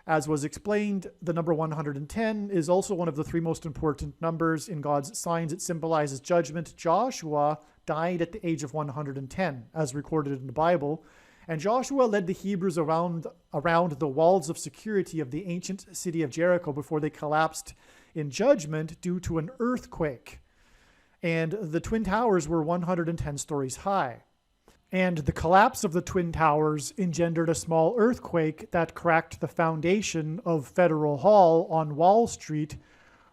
As was explained, the number 110 is also one of the 3 most important numbers in God's signs. It symbolizes judgment. Joshua died at the age of 110, as recorded in the Bible. And Joshua led the Hebrews around the walls of security of the ancient city of Jericho before they collapsed in judgment due to an earthquake. And the Twin Towers were 110 stories high. And the collapse of the Twin Towers engendered a small earthquake that cracked the foundation of Federal Hall on Wall Street,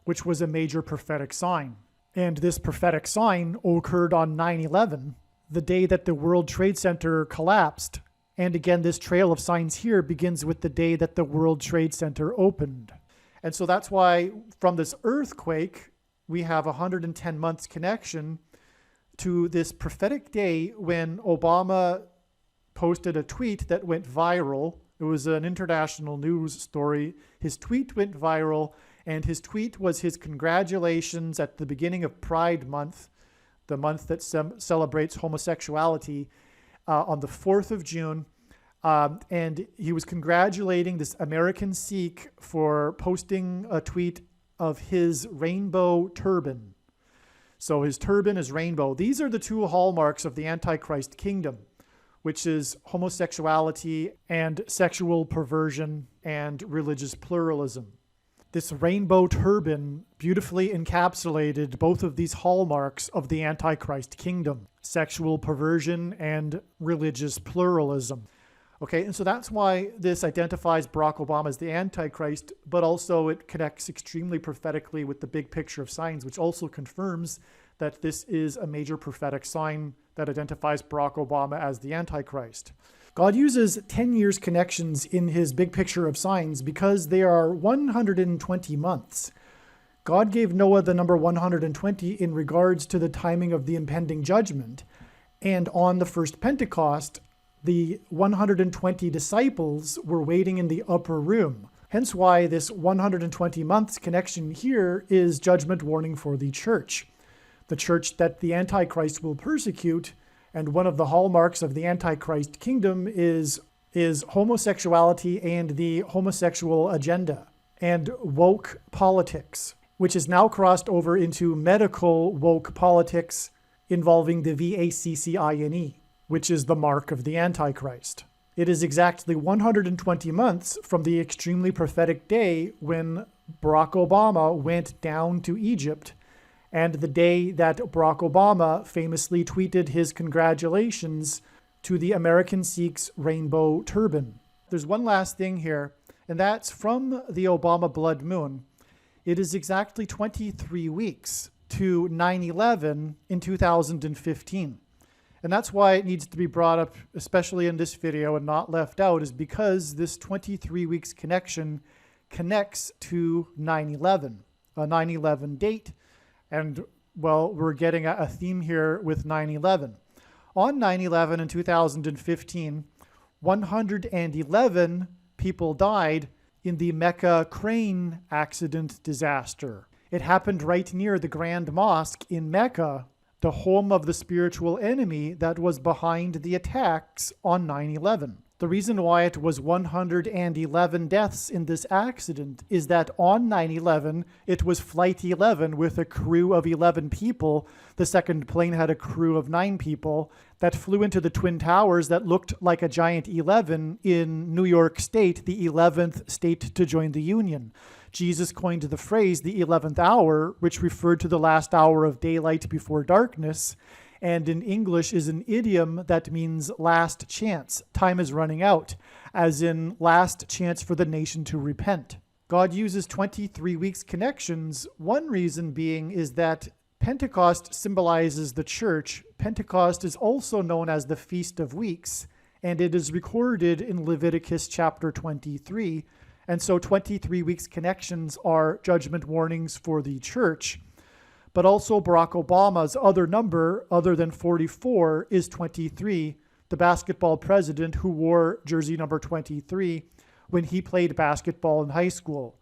which was a major prophetic sign. And this prophetic sign occurred on 9/11, the day that the World Trade Center collapsed. And again, this trail of signs here begins with the day that the World Trade Center opened. And so that's why from this earthquake, we have 110 months connection to this prophetic day when Obama posted a tweet that went viral. It was an international news story. His tweet went viral, and his tweet was his congratulations at the beginning of Pride Month, the month that celebrates homosexuality, on the 4th of June. And he was congratulating this American Sikh for posting a tweet of his rainbow turban. So his turban is rainbow. These are the 2 hallmarks of the Antichrist kingdom. which is homosexuality and sexual perversion and religious pluralism. This rainbow turban beautifully encapsulated both of these hallmarks of the Antichrist kingdom, sexual perversion and religious pluralism. Okay, and so that's why this identifies Barack Obama as the Antichrist, but also it connects extremely prophetically with the big picture of signs, which also confirms that this is a major prophetic sign that identifies Barack Obama as the Antichrist. God uses 10 years connections in his big picture of signs because they are 120 months. God gave Noah the number 120 in regards to the timing of the impending judgment. And on the first Pentecost, the 120 disciples were waiting in the upper room. Hence why this 120 months connection here is judgment warning for the church that the Antichrist will persecute. And one of the hallmarks of the Antichrist kingdom is homosexuality and the homosexual agenda and woke politics, which is now crossed over into medical woke politics involving the vaccine, which is the mark of the Antichrist. It is exactly 120 months from the extremely prophetic day when Barack Obama went down to Egypt, and the day that Barack Obama famously tweeted his congratulations to the American Sikh's rainbow turban. There's one last thing here, and that's from the Obama blood moon. It is exactly 23 weeks to 9/11 in 2015. And that's why it needs to be brought up, especially in this video and not left out, is because this 23 weeks connection connects to 9/11, a 9/11 date. And, well, we're getting a theme here with 9/11. On 9/11 in 2015, 111 people died in the Mecca crane accident disaster. It happened right near the Grand Mosque in Mecca, the home of the spiritual enemy that was behind the attacks on 9/11. The reason why it was 111 deaths in this accident is that on 9/11, it was Flight 11 with a crew of 11 people. The second plane had a crew of 9 people that flew into the Twin Towers that looked like a giant 11 in New York State, the 11th state to join the Union. Jesus coined the phrase the 11th hour, which referred to the last hour of daylight before darkness, and in English is an idiom that means last chance. Time is running out, as in last chance for the nation to repent. God uses 23 weeks connections. One reason being is that Pentecost symbolizes the church. Pentecost is also known as the Feast of Weeks, and it is recorded in Leviticus chapter 23. And so 23 weeks connections are judgment warnings for the church. But also Barack Obama's other number, other than 44, is 23, the basketball president who wore jersey number 23 when he played basketball in high school.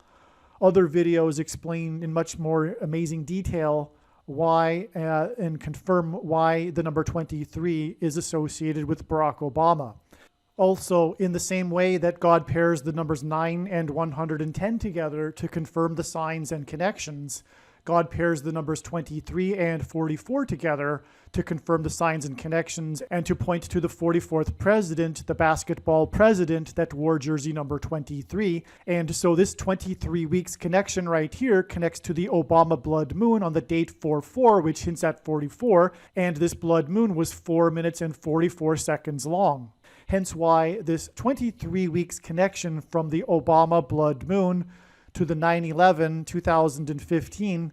Other videos explain in much more amazing detail why and confirm why the number 23 is associated with Barack Obama. Also, in the same way that God pairs the numbers 9 and 110 together to confirm the signs and connections, God pairs the numbers 23 and 44 together to confirm the signs and connections and to point to the 44th president, the basketball president that wore jersey number 23. And so this 23 weeks connection right here connects to the Obama blood moon on the date 4/4, which hints at 44. And this blood moon was 4 minutes and 44 seconds long. Hence why this 23 weeks connection from the Obama blood moon to the 9/11 2015,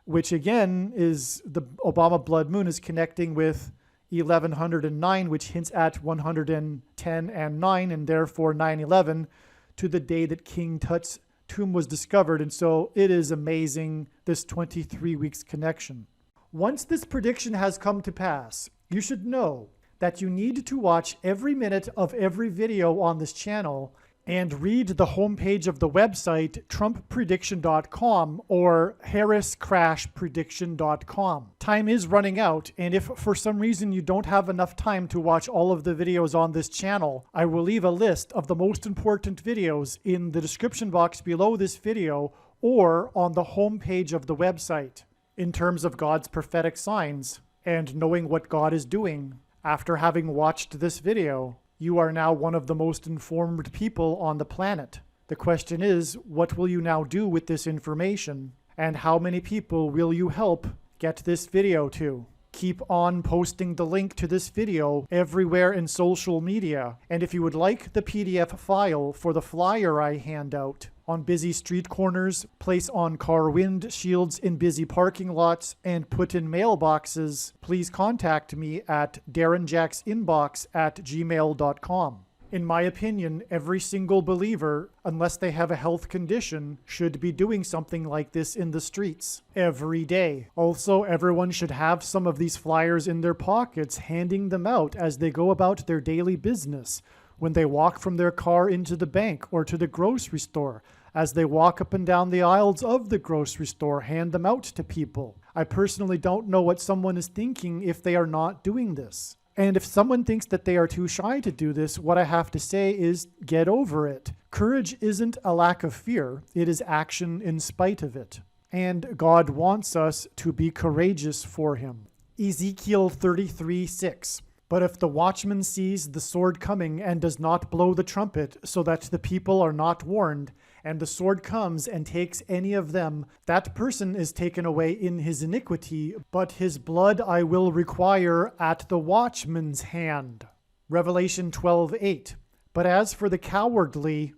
which again is the Obama blood moon is connecting with 1109, which hints at 110 and 9, and therefore 9/11 to the day that King Tut's tomb was discovered. And so it is amazing, this 23 weeks connection. Once this prediction has come to pass, you should know that you need to watch every minute of every video on this channel and read the homepage of the website trumpprediction.com or harriscrashprediction.com. Time is running out, and if for some reason you don't have enough time to watch all of the videos on this channel, I will leave a list of the most important videos in the description box below this video or on the homepage of the website. In terms of God's prophetic signs and knowing what God is doing, After having watched this video, you are now one of the most informed people on the planet. The question is, what will you now do with this information? And how many people will you help get this video to? Keep on posting the link to this video everywhere in social media. And if you would like the PDF file for the flyer I hand out on busy street corners, place on car windshields in busy parking lots, and put in mailboxes, please contact me at darrenjacksinbox@gmail.com. In my opinion, every single believer, unless they have a health condition, should be doing something like this in the streets every day. Also, everyone should have some of these flyers in their pockets, handing them out as they go about their daily business, when they walk from their car into the bank or to the grocery store. As they walk up and down the aisles of the grocery store, hand them out to people. I personally don't know what someone is thinking if they are not doing this. And if someone thinks that they are too shy to do this, what I have to say is get over it. Courage isn't a lack of fear. It is action in spite of it. And God wants us to be courageous for him. Ezekiel 33:6. But if the watchman sees the sword coming and does not blow the trumpet, so that the people are not warned, and the sword comes and takes any of them, that person is taken away in his iniquity, but his blood I will require at the watchman's hand. Revelation 12:8. But as for the cowardly,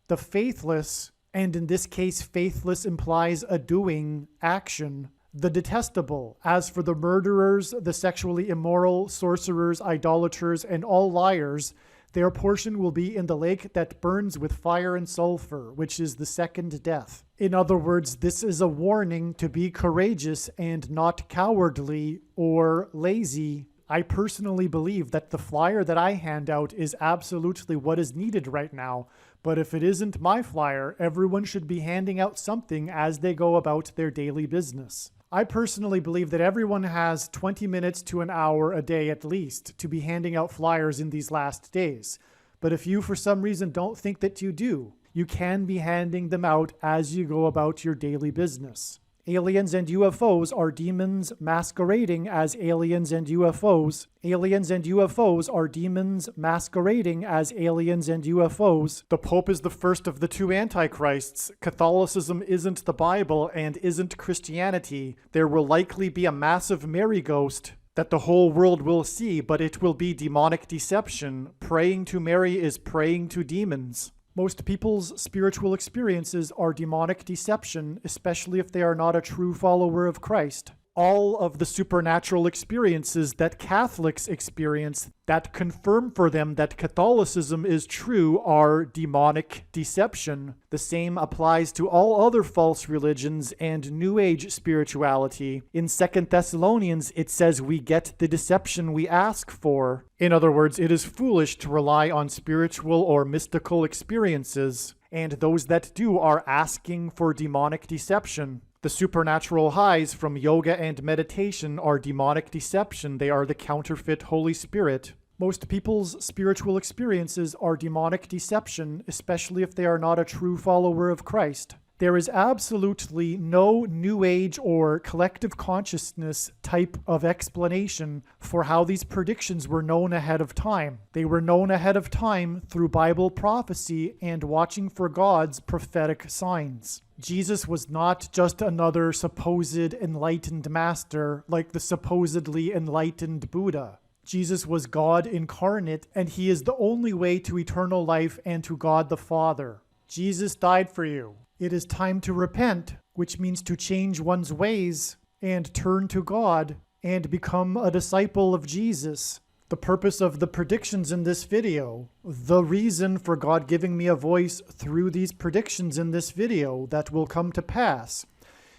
the faithless, and in this case faithless implies a doing action, the detestable, as for the murderers, the sexually immoral, sorcerers, idolaters, and all liars, their portion will be in the lake that burns with fire and sulfur, which is the second death. In other words, this is a warning to be courageous and not cowardly or lazy. I personally believe that the flyer that I hand out is absolutely what is needed right now. But if it isn't my flyer, everyone should be handing out something as they go about their daily business. I personally believe that everyone has 20 minutes to an hour a day at least to be handing out flyers in these last days. But if you for some reason don't think that you do, you can be handing them out as you go about your daily business. Aliens and UFOs are demons masquerading as aliens and UFOs. Aliens and UFOs are demons masquerading as aliens and UFOs. The Pope is the first of the two antichrists. Catholicism isn't the Bible and isn't Christianity. There will likely be a massive Mary ghost that the whole world will see, but it will be demonic deception. Praying to Mary is praying to demons. Most people's spiritual experiences are demonic deception, especially if they are not a true follower of Christ. All of the supernatural experiences that Catholics experience that confirm for them that Catholicism is true are demonic deception. The same applies to all other false religions and New Age spirituality. In 2 Thessalonians, it says we get the deception we ask for. In other words, it is foolish to rely on spiritual or mystical experiences, and those that do are asking for demonic deception. The supernatural highs from yoga and meditation are demonic deception. They are the counterfeit Holy Spirit. Most people's spiritual experiences are demonic deception, especially if they are not a true follower of Christ. There is absolutely no New Age or collective consciousness type of explanation for how these predictions were known ahead of time. They were known ahead of time through Bible prophecy and watching for God's prophetic signs. Jesus was not just another supposed enlightened master like the supposedly enlightened Buddha. Jesus was God incarnate, and he is the only way to eternal life and to God the Father. Jesus died for you. It is time to repent, which means to change one's ways and turn to God and become a disciple of Jesus. The purpose of the predictions in this video, the reason for God giving me a voice through these predictions in this video that will come to pass,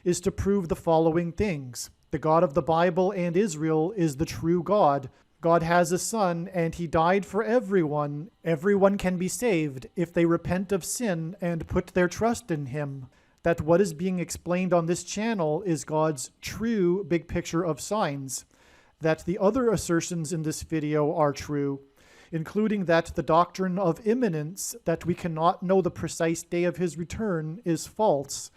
is to prove the following things. The God of the Bible and Israel is the true God. God has a son, and he died for everyone. Everyone can be saved if they repent of sin and put their trust in him. That what is being explained on this channel is God's true big picture of signs. That the other assertions in this video are true, including that the doctrine of imminence, that we cannot know the precise day of his return, is false.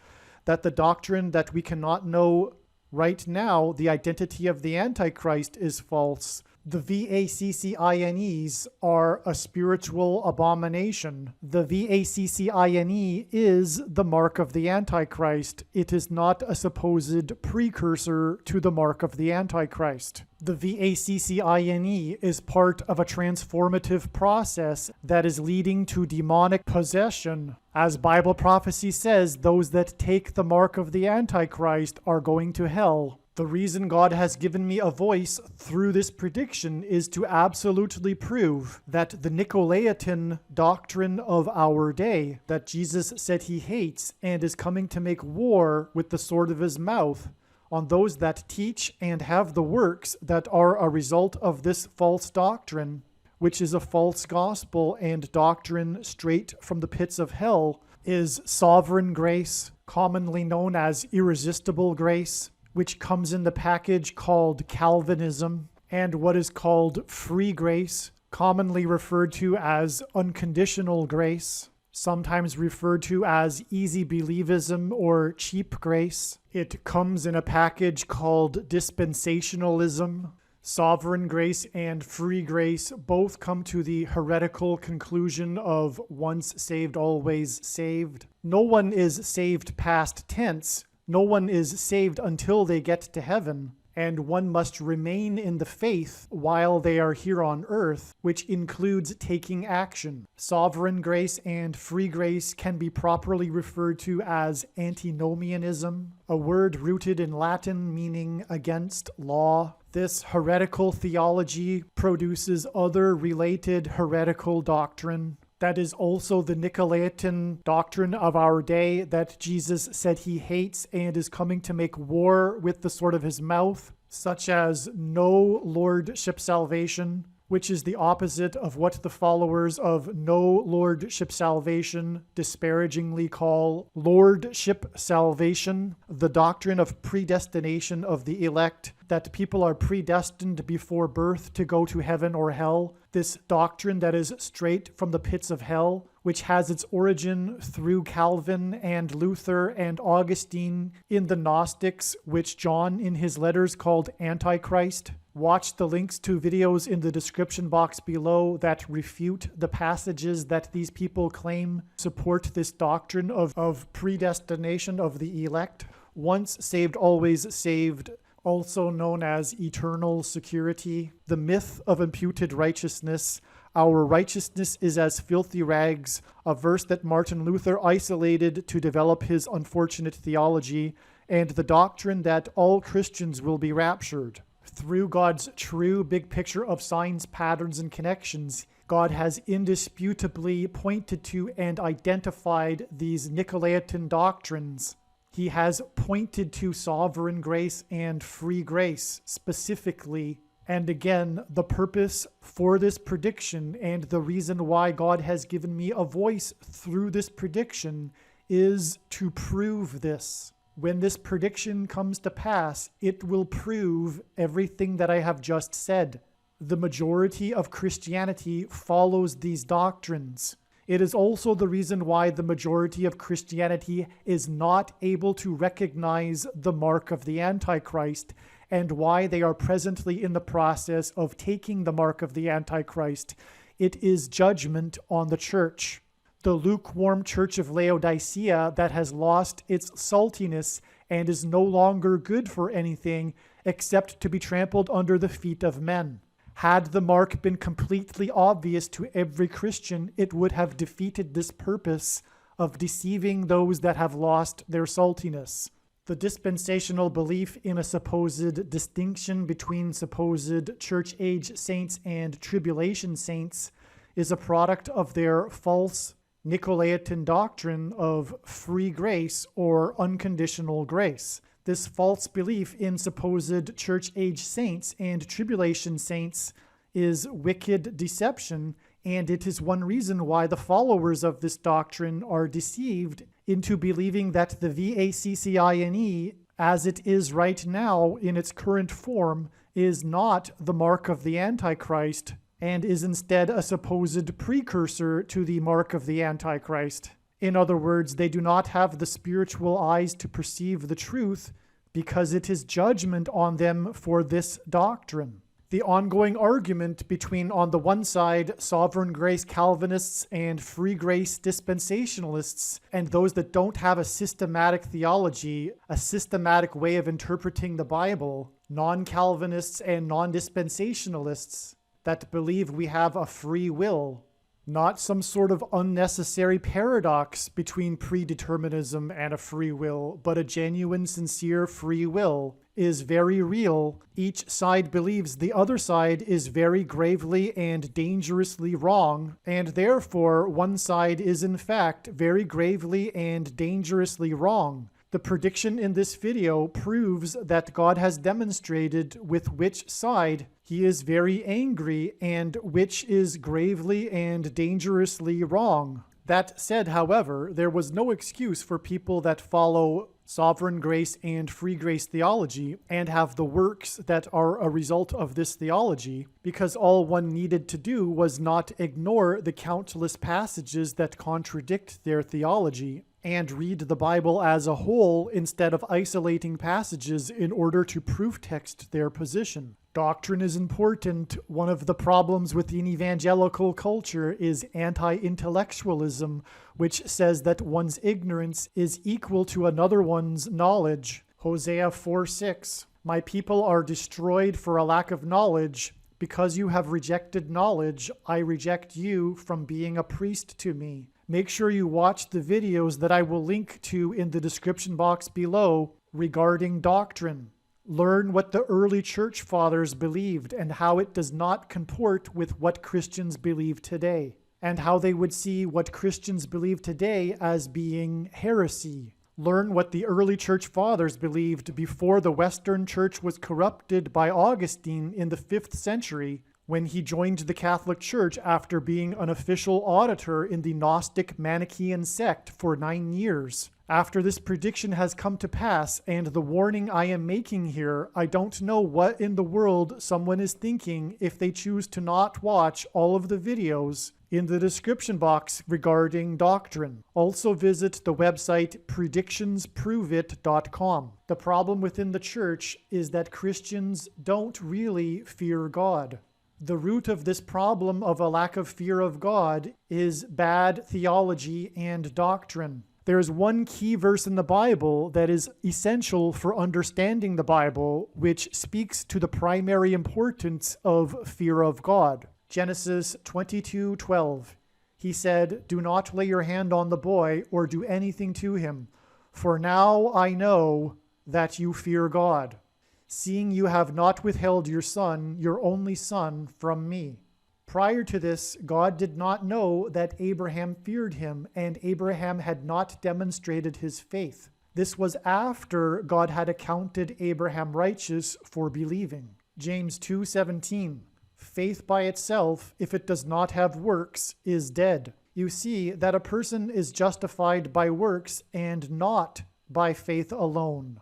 That the doctrine that we cannot know right now the identity of the Antichrist is false. The VACCINEs are a spiritual abomination. The VACCINE is the mark of the Antichrist. It is not a supposed precursor to the mark of the Antichrist. The VACCINE is part of a transformative process that is leading to demonic possession. As Bible prophecy says, those that take the mark of the Antichrist are going to hell. The reason God has given me a voice through this prediction is to absolutely prove that the Nicolaitan doctrine of our day, that Jesus said he hates and is coming to make war with the sword of his mouth on those that teach and have the works that are a result of this false doctrine, which is a false gospel and doctrine straight from the pits of hell, is sovereign grace, commonly known as irresistible grace, which comes in the package called Calvinism, and what is called free grace, commonly referred to as unconditional grace, sometimes referred to as easy believism or cheap grace. It comes in a package called dispensationalism. Sovereign grace and free grace both come to the heretical conclusion of once saved, always saved. No one is saved past tense. No one is saved until they get to heaven, and one must remain in the faith while they are here on earth, which includes taking action. Sovereign grace and free grace can be properly referred to as antinomianism, a word rooted in Latin meaning against law. This heretical theology produces other related heretical doctrine. That is also the Nicolaitan doctrine of our day that Jesus said he hates and is coming to make war with the sword of his mouth, such as no lordship salvation, which is the opposite of what the followers of no lordship salvation disparagingly call lordship salvation, the doctrine of predestination of the elect, that people are predestined before birth to go to heaven or hell. This doctrine that is straight from the pits of hell, which has its origin through Calvin and Luther and Augustine in the Gnostics, which John in his letters called Antichrist. Watch the links to videos in the description box below that refute the passages that these people claim support this doctrine of predestination of the elect. Once saved, always saved, also known as eternal security. The myth of imputed righteousness. Our righteousness is as filthy rags, a verse that Martin Luther isolated to develop his unfortunate theology, and the doctrine that all Christians will be raptured. Through God's true big picture of signs, patterns, and connections, God has indisputably pointed to and identified these Nicolaitan doctrines. He has pointed to sovereign grace and free grace specifically. And again, the purpose for this prediction and the reason why God has given me a voice through this prediction is to prove this. When this prediction comes to pass, it will prove everything that I have just said. The majority of Christianity follows these doctrines. It is also the reason why the majority of Christianity is not able to recognize the mark of the Antichrist, and why they are presently in the process of taking the mark of the Antichrist. It is judgment on the church. The lukewarm church of Laodicea that has lost its saltiness and is no longer good for anything except to be trampled under the feet of men. Had the mark been completely obvious to every Christian, it would have defeated this purpose of deceiving those that have lost their saltiness. The dispensational belief in a supposed distinction between supposed church age saints and tribulation saints is a product of their false Nicolaitan doctrine of free grace or unconditional grace. This false belief in supposed church age saints and tribulation saints is wicked deception, and it is one reason why the followers of this doctrine are deceived into believing that the VACCINE, as it is right now in its current form, is not the mark of the Antichrist, and is instead a supposed precursor to the mark of the Antichrist. In other words, they do not have the spiritual eyes to perceive the truth because it is judgment on them for this doctrine. The ongoing argument between, on the one side, sovereign grace Calvinists and free grace dispensationalists, and those that don't have a systematic theology, a systematic way of interpreting the Bible, non-Calvinists and non-dispensationalists that believe we have a free will, not some sort of unnecessary paradox between predeterminism and a free will, but a genuine, sincere free will, is very real. Each side believes the other side is very gravely and dangerously wrong, and therefore one side is in fact very gravely and dangerously wrong. The prediction in this video proves that God has demonstrated with which side he is very angry and which is gravely and dangerously wrong. That said, however, there was no excuse for people that follow sovereign grace and free grace theology and have the works that are a result of this theology, because all one needed to do was not ignore the countless passages that contradict their theology and read the Bible as a whole instead of isolating passages in order to proof text their position. Doctrine is important. One of the problems within evangelical culture is anti-intellectualism, which says that one's ignorance is equal to another one's knowledge. Hosea 4:6. My people are destroyed for a lack of knowledge. Because you have rejected knowledge, I reject you from being a priest to me. Make sure you watch the videos that I will link to in the description box below regarding doctrine. Learn what the early church fathers believed and how it does not comport with what Christians believe today, and how they would see what Christians believe today as being heresy. Learn what the early church fathers believed before the Western church was corrupted by Augustine in the 5th century, when he joined the Catholic Church after being an official auditor in the Gnostic Manichaean sect for 9 years. After this prediction has come to pass, and the warning I am making here, I don't know what in the world someone is thinking if they choose to not watch all of the videos in the description box regarding doctrine. Also visit the website predictionsproveit.com. The problem within the church is that Christians don't really fear God. The root of this problem of a lack of fear of God is bad theology and doctrine. There is one key verse in the Bible that is essential for understanding the Bible, which speaks to the primary importance of fear of God. Genesis 22:12. He said, "Do not lay your hand on the boy or do anything to him, for now I know that you fear God, seeing you have not withheld your son, your only son, from me." Prior to this, God did not know that Abraham feared him, and Abraham had not demonstrated his faith. This was after God had accounted Abraham righteous for believing. James 2:17. Faith by itself, if it does not have works, is dead. You see that a person is justified by works and not by faith alone.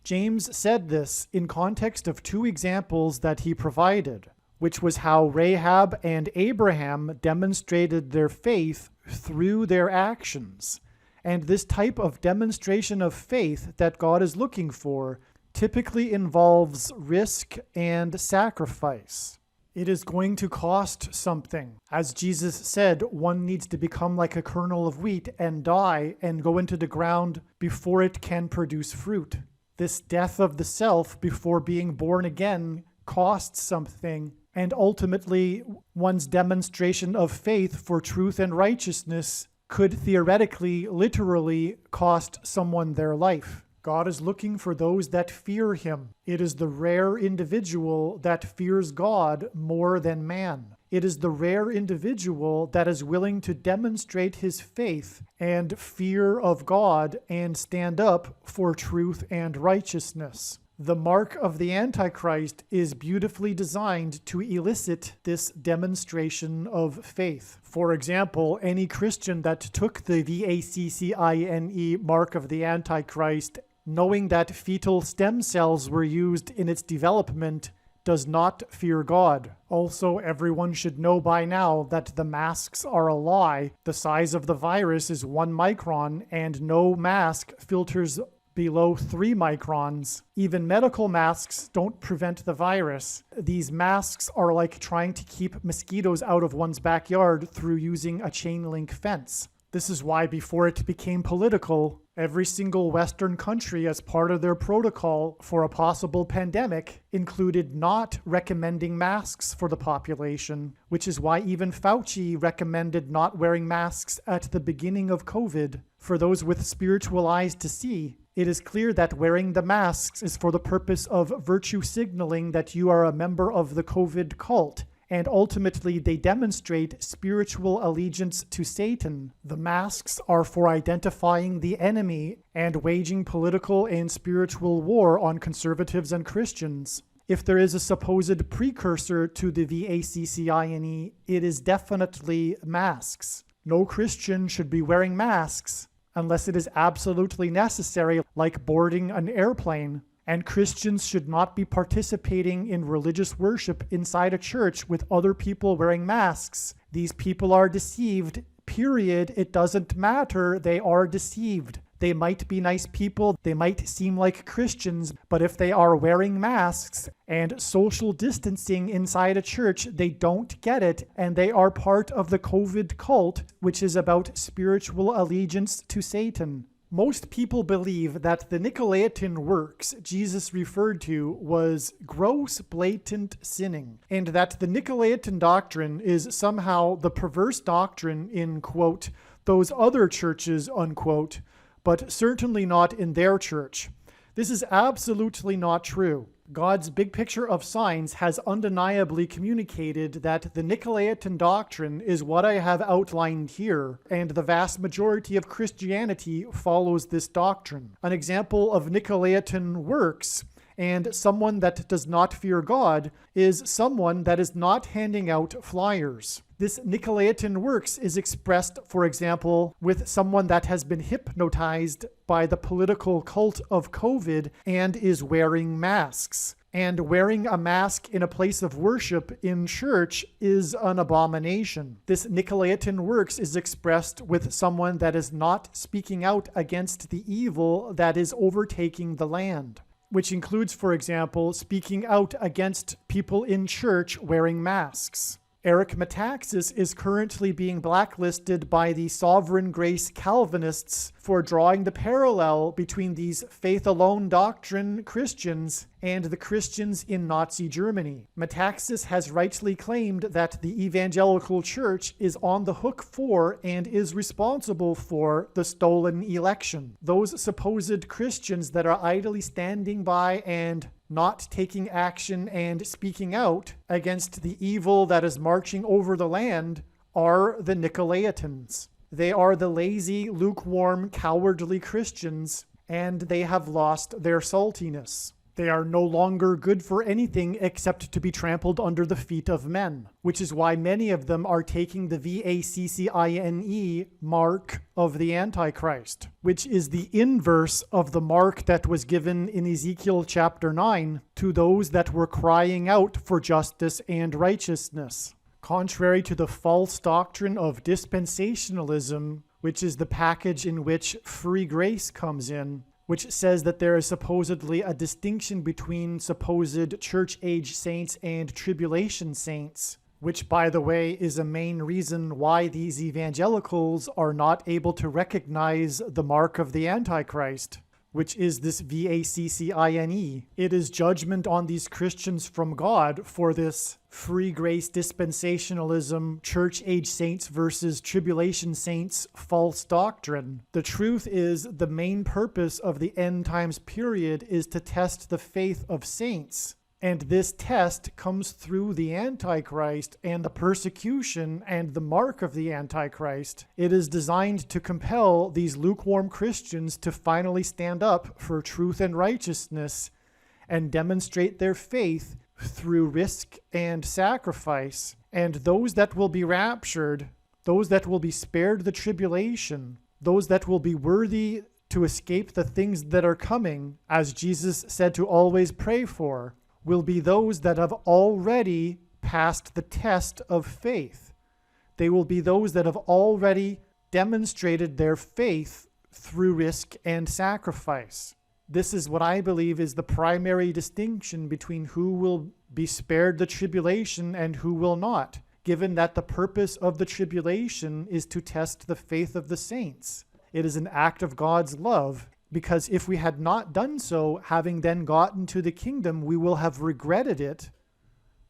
James said this in context of two examples that he provided, which was how Rahab and Abraham demonstrated their faith through their actions. And this type of demonstration of faith that God is looking for typically involves risk and sacrifice. It is going to cost something. As Jesus said, one needs to become like a kernel of wheat and die and go into the ground before it can produce fruit. This death of the self before being born again costs something, and ultimately one's demonstration of faith for truth and righteousness could theoretically, literally cost someone their life. God is looking for those that fear him. It is the rare individual that fears God more than man. It is the rare individual that is willing to demonstrate his faith and fear of God and stand up for truth and righteousness. The mark of the Antichrist is beautifully designed to elicit this demonstration of faith. For example, any Christian that took the VACCINE mark of the Antichrist, knowing that fetal stem cells were used in its development, does not fear God. Also, everyone should know by now that the masks are a lie. The size of the virus is 1 micron, and no mask filters below 3 microns. Even medical masks don't prevent the virus. These masks are like trying to keep mosquitoes out of one's backyard through using a chain link fence. This is why before it became political, every single Western country, as part of their protocol for a possible pandemic, included not recommending masks for the population, which is why even Fauci recommended not wearing masks at the beginning of COVID. For those with spiritual eyes to see, it is clear that wearing the masks is for the purpose of virtue signaling that you are a member of the COVID cult. And ultimately, they demonstrate spiritual allegiance to Satan. The masks are for identifying the enemy and waging political and spiritual war on conservatives and Christians. If there is a supposed precursor to the VACCINE, it is definitely masks. No Christian should be wearing masks unless it is absolutely necessary, like boarding an airplane. And Christians should not be participating in religious worship inside a church with other people wearing masks. These people are deceived, period. It doesn't matter. They are deceived. They might be nice people. They might seem like Christians, but if they are wearing masks and social distancing inside a church, they don't get it, and they are part of the COVID cult, which is about spiritual allegiance to Satan. Most people believe that the Nicolaitan works Jesus referred to was gross, blatant sinning, and that the Nicolaitan doctrine is somehow the perverse doctrine in, quote, those other churches, unquote, but certainly not in their church. This is absolutely not true. God's big picture of signs has undeniably communicated that the Nicolaitan doctrine is what I have outlined here, and the vast majority of Christianity follows this doctrine. An example of Nicolaitan works and someone that does not fear God is someone that is not handing out flyers. This Nicolaitan works is expressed, for example, with someone that has been hypnotized by the political cult of COVID and is wearing masks. And wearing a mask in a place of worship in church is an abomination. This Nicolaitan works is expressed with someone that is not speaking out against the evil that is overtaking the land, which includes, for example, speaking out against people in church wearing masks. Eric Metaxas is currently being blacklisted by the Sovereign Grace Calvinists for drawing the parallel between these faith alone doctrine Christians and the Christians in Nazi Germany. Metaxas has rightly claimed that the evangelical church is on the hook for and is responsible for the stolen election. Those supposed Christians that are idly standing by and not taking action and speaking out against the evil that is marching over the land are the Nicolaitans. They are the lazy, lukewarm, cowardly Christians, and they have lost their saltiness. They are no longer good for anything except to be trampled under the feet of men, which is why many of them are taking the VACCINE mark of the Antichrist, which is the inverse of the mark that was given in Ezekiel chapter 9 to those that were crying out for justice and righteousness. Contrary to the false doctrine of dispensationalism, which is the package in which free grace comes in, which says that there is supposedly a distinction between supposed church-age saints and tribulation saints, which, by the way, is a main reason why these evangelicals are not able to recognize the mark of the Antichrist, which is this VACCINE. It is judgment on these Christians from God for this free grace dispensationalism, church age saints versus tribulation saints false doctrine. The truth is, the main purpose of the end times period is to test the faith of saints. And this test comes through the Antichrist and the persecution and the mark of the Antichrist. It is designed to compel these lukewarm Christians to finally stand up for truth and righteousness and demonstrate their faith through risk and sacrifice. And those that will be raptured, those that will be spared the tribulation, those that will be worthy to escape the things that are coming, as Jesus said to always pray for, will be those that have already passed the test of faith. They will be those that have already demonstrated their faith through risk and sacrifice. This is what I believe is the primary distinction between who will be spared the tribulation and who will not, given that the purpose of the tribulation is to test the faith of the saints. It is an act of God's love, because if we had not done so, having then gotten to the kingdom, we will have regretted it,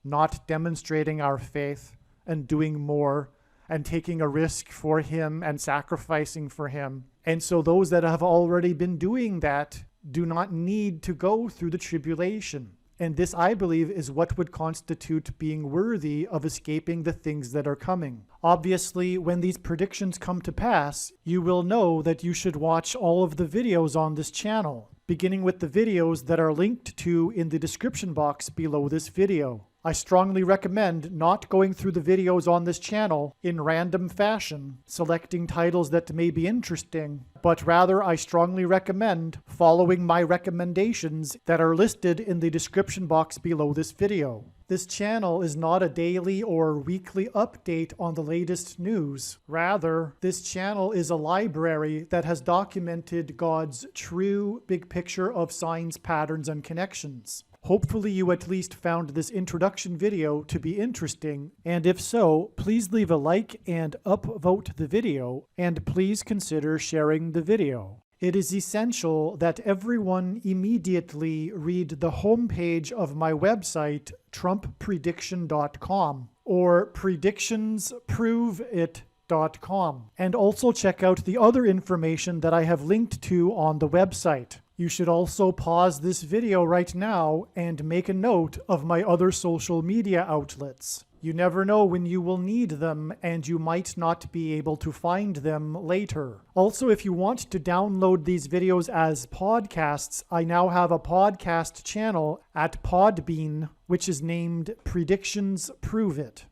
not demonstrating our faith and doing more and taking a risk for him and sacrificing for him. And so those that have already been doing that do not need to go through the tribulation. And this, I believe, is what would constitute being worthy of escaping the things that are coming. Obviously, when these predictions come to pass, you will know that you should watch all of the videos on this channel, beginning with the videos that are linked to in the description box below this video. I strongly recommend not going through the videos on this channel in random fashion, selecting titles that may be interesting, but rather I strongly recommend following my recommendations that are listed in the description box below this video. This channel is not a daily or weekly update on the latest news. Rather, this channel is a library that has documented God's true big picture of signs, patterns, and connections. Hopefully you at least found this introduction video to be interesting, and if so, please leave a like and upvote the video, and please consider sharing the video. It is essential that everyone immediately read the homepage of my website, TrumpPrediction.com, or PredictionsProveIt.com, and also check out the other information that I have linked to on the website. You should also pause this video right now and make a note of my other social media outlets. You never know when you will need them, and you might not be able to find them later. Also, if you want to download these videos as podcasts, I now have a podcast channel at Podbean, which is named Predictions Prove It.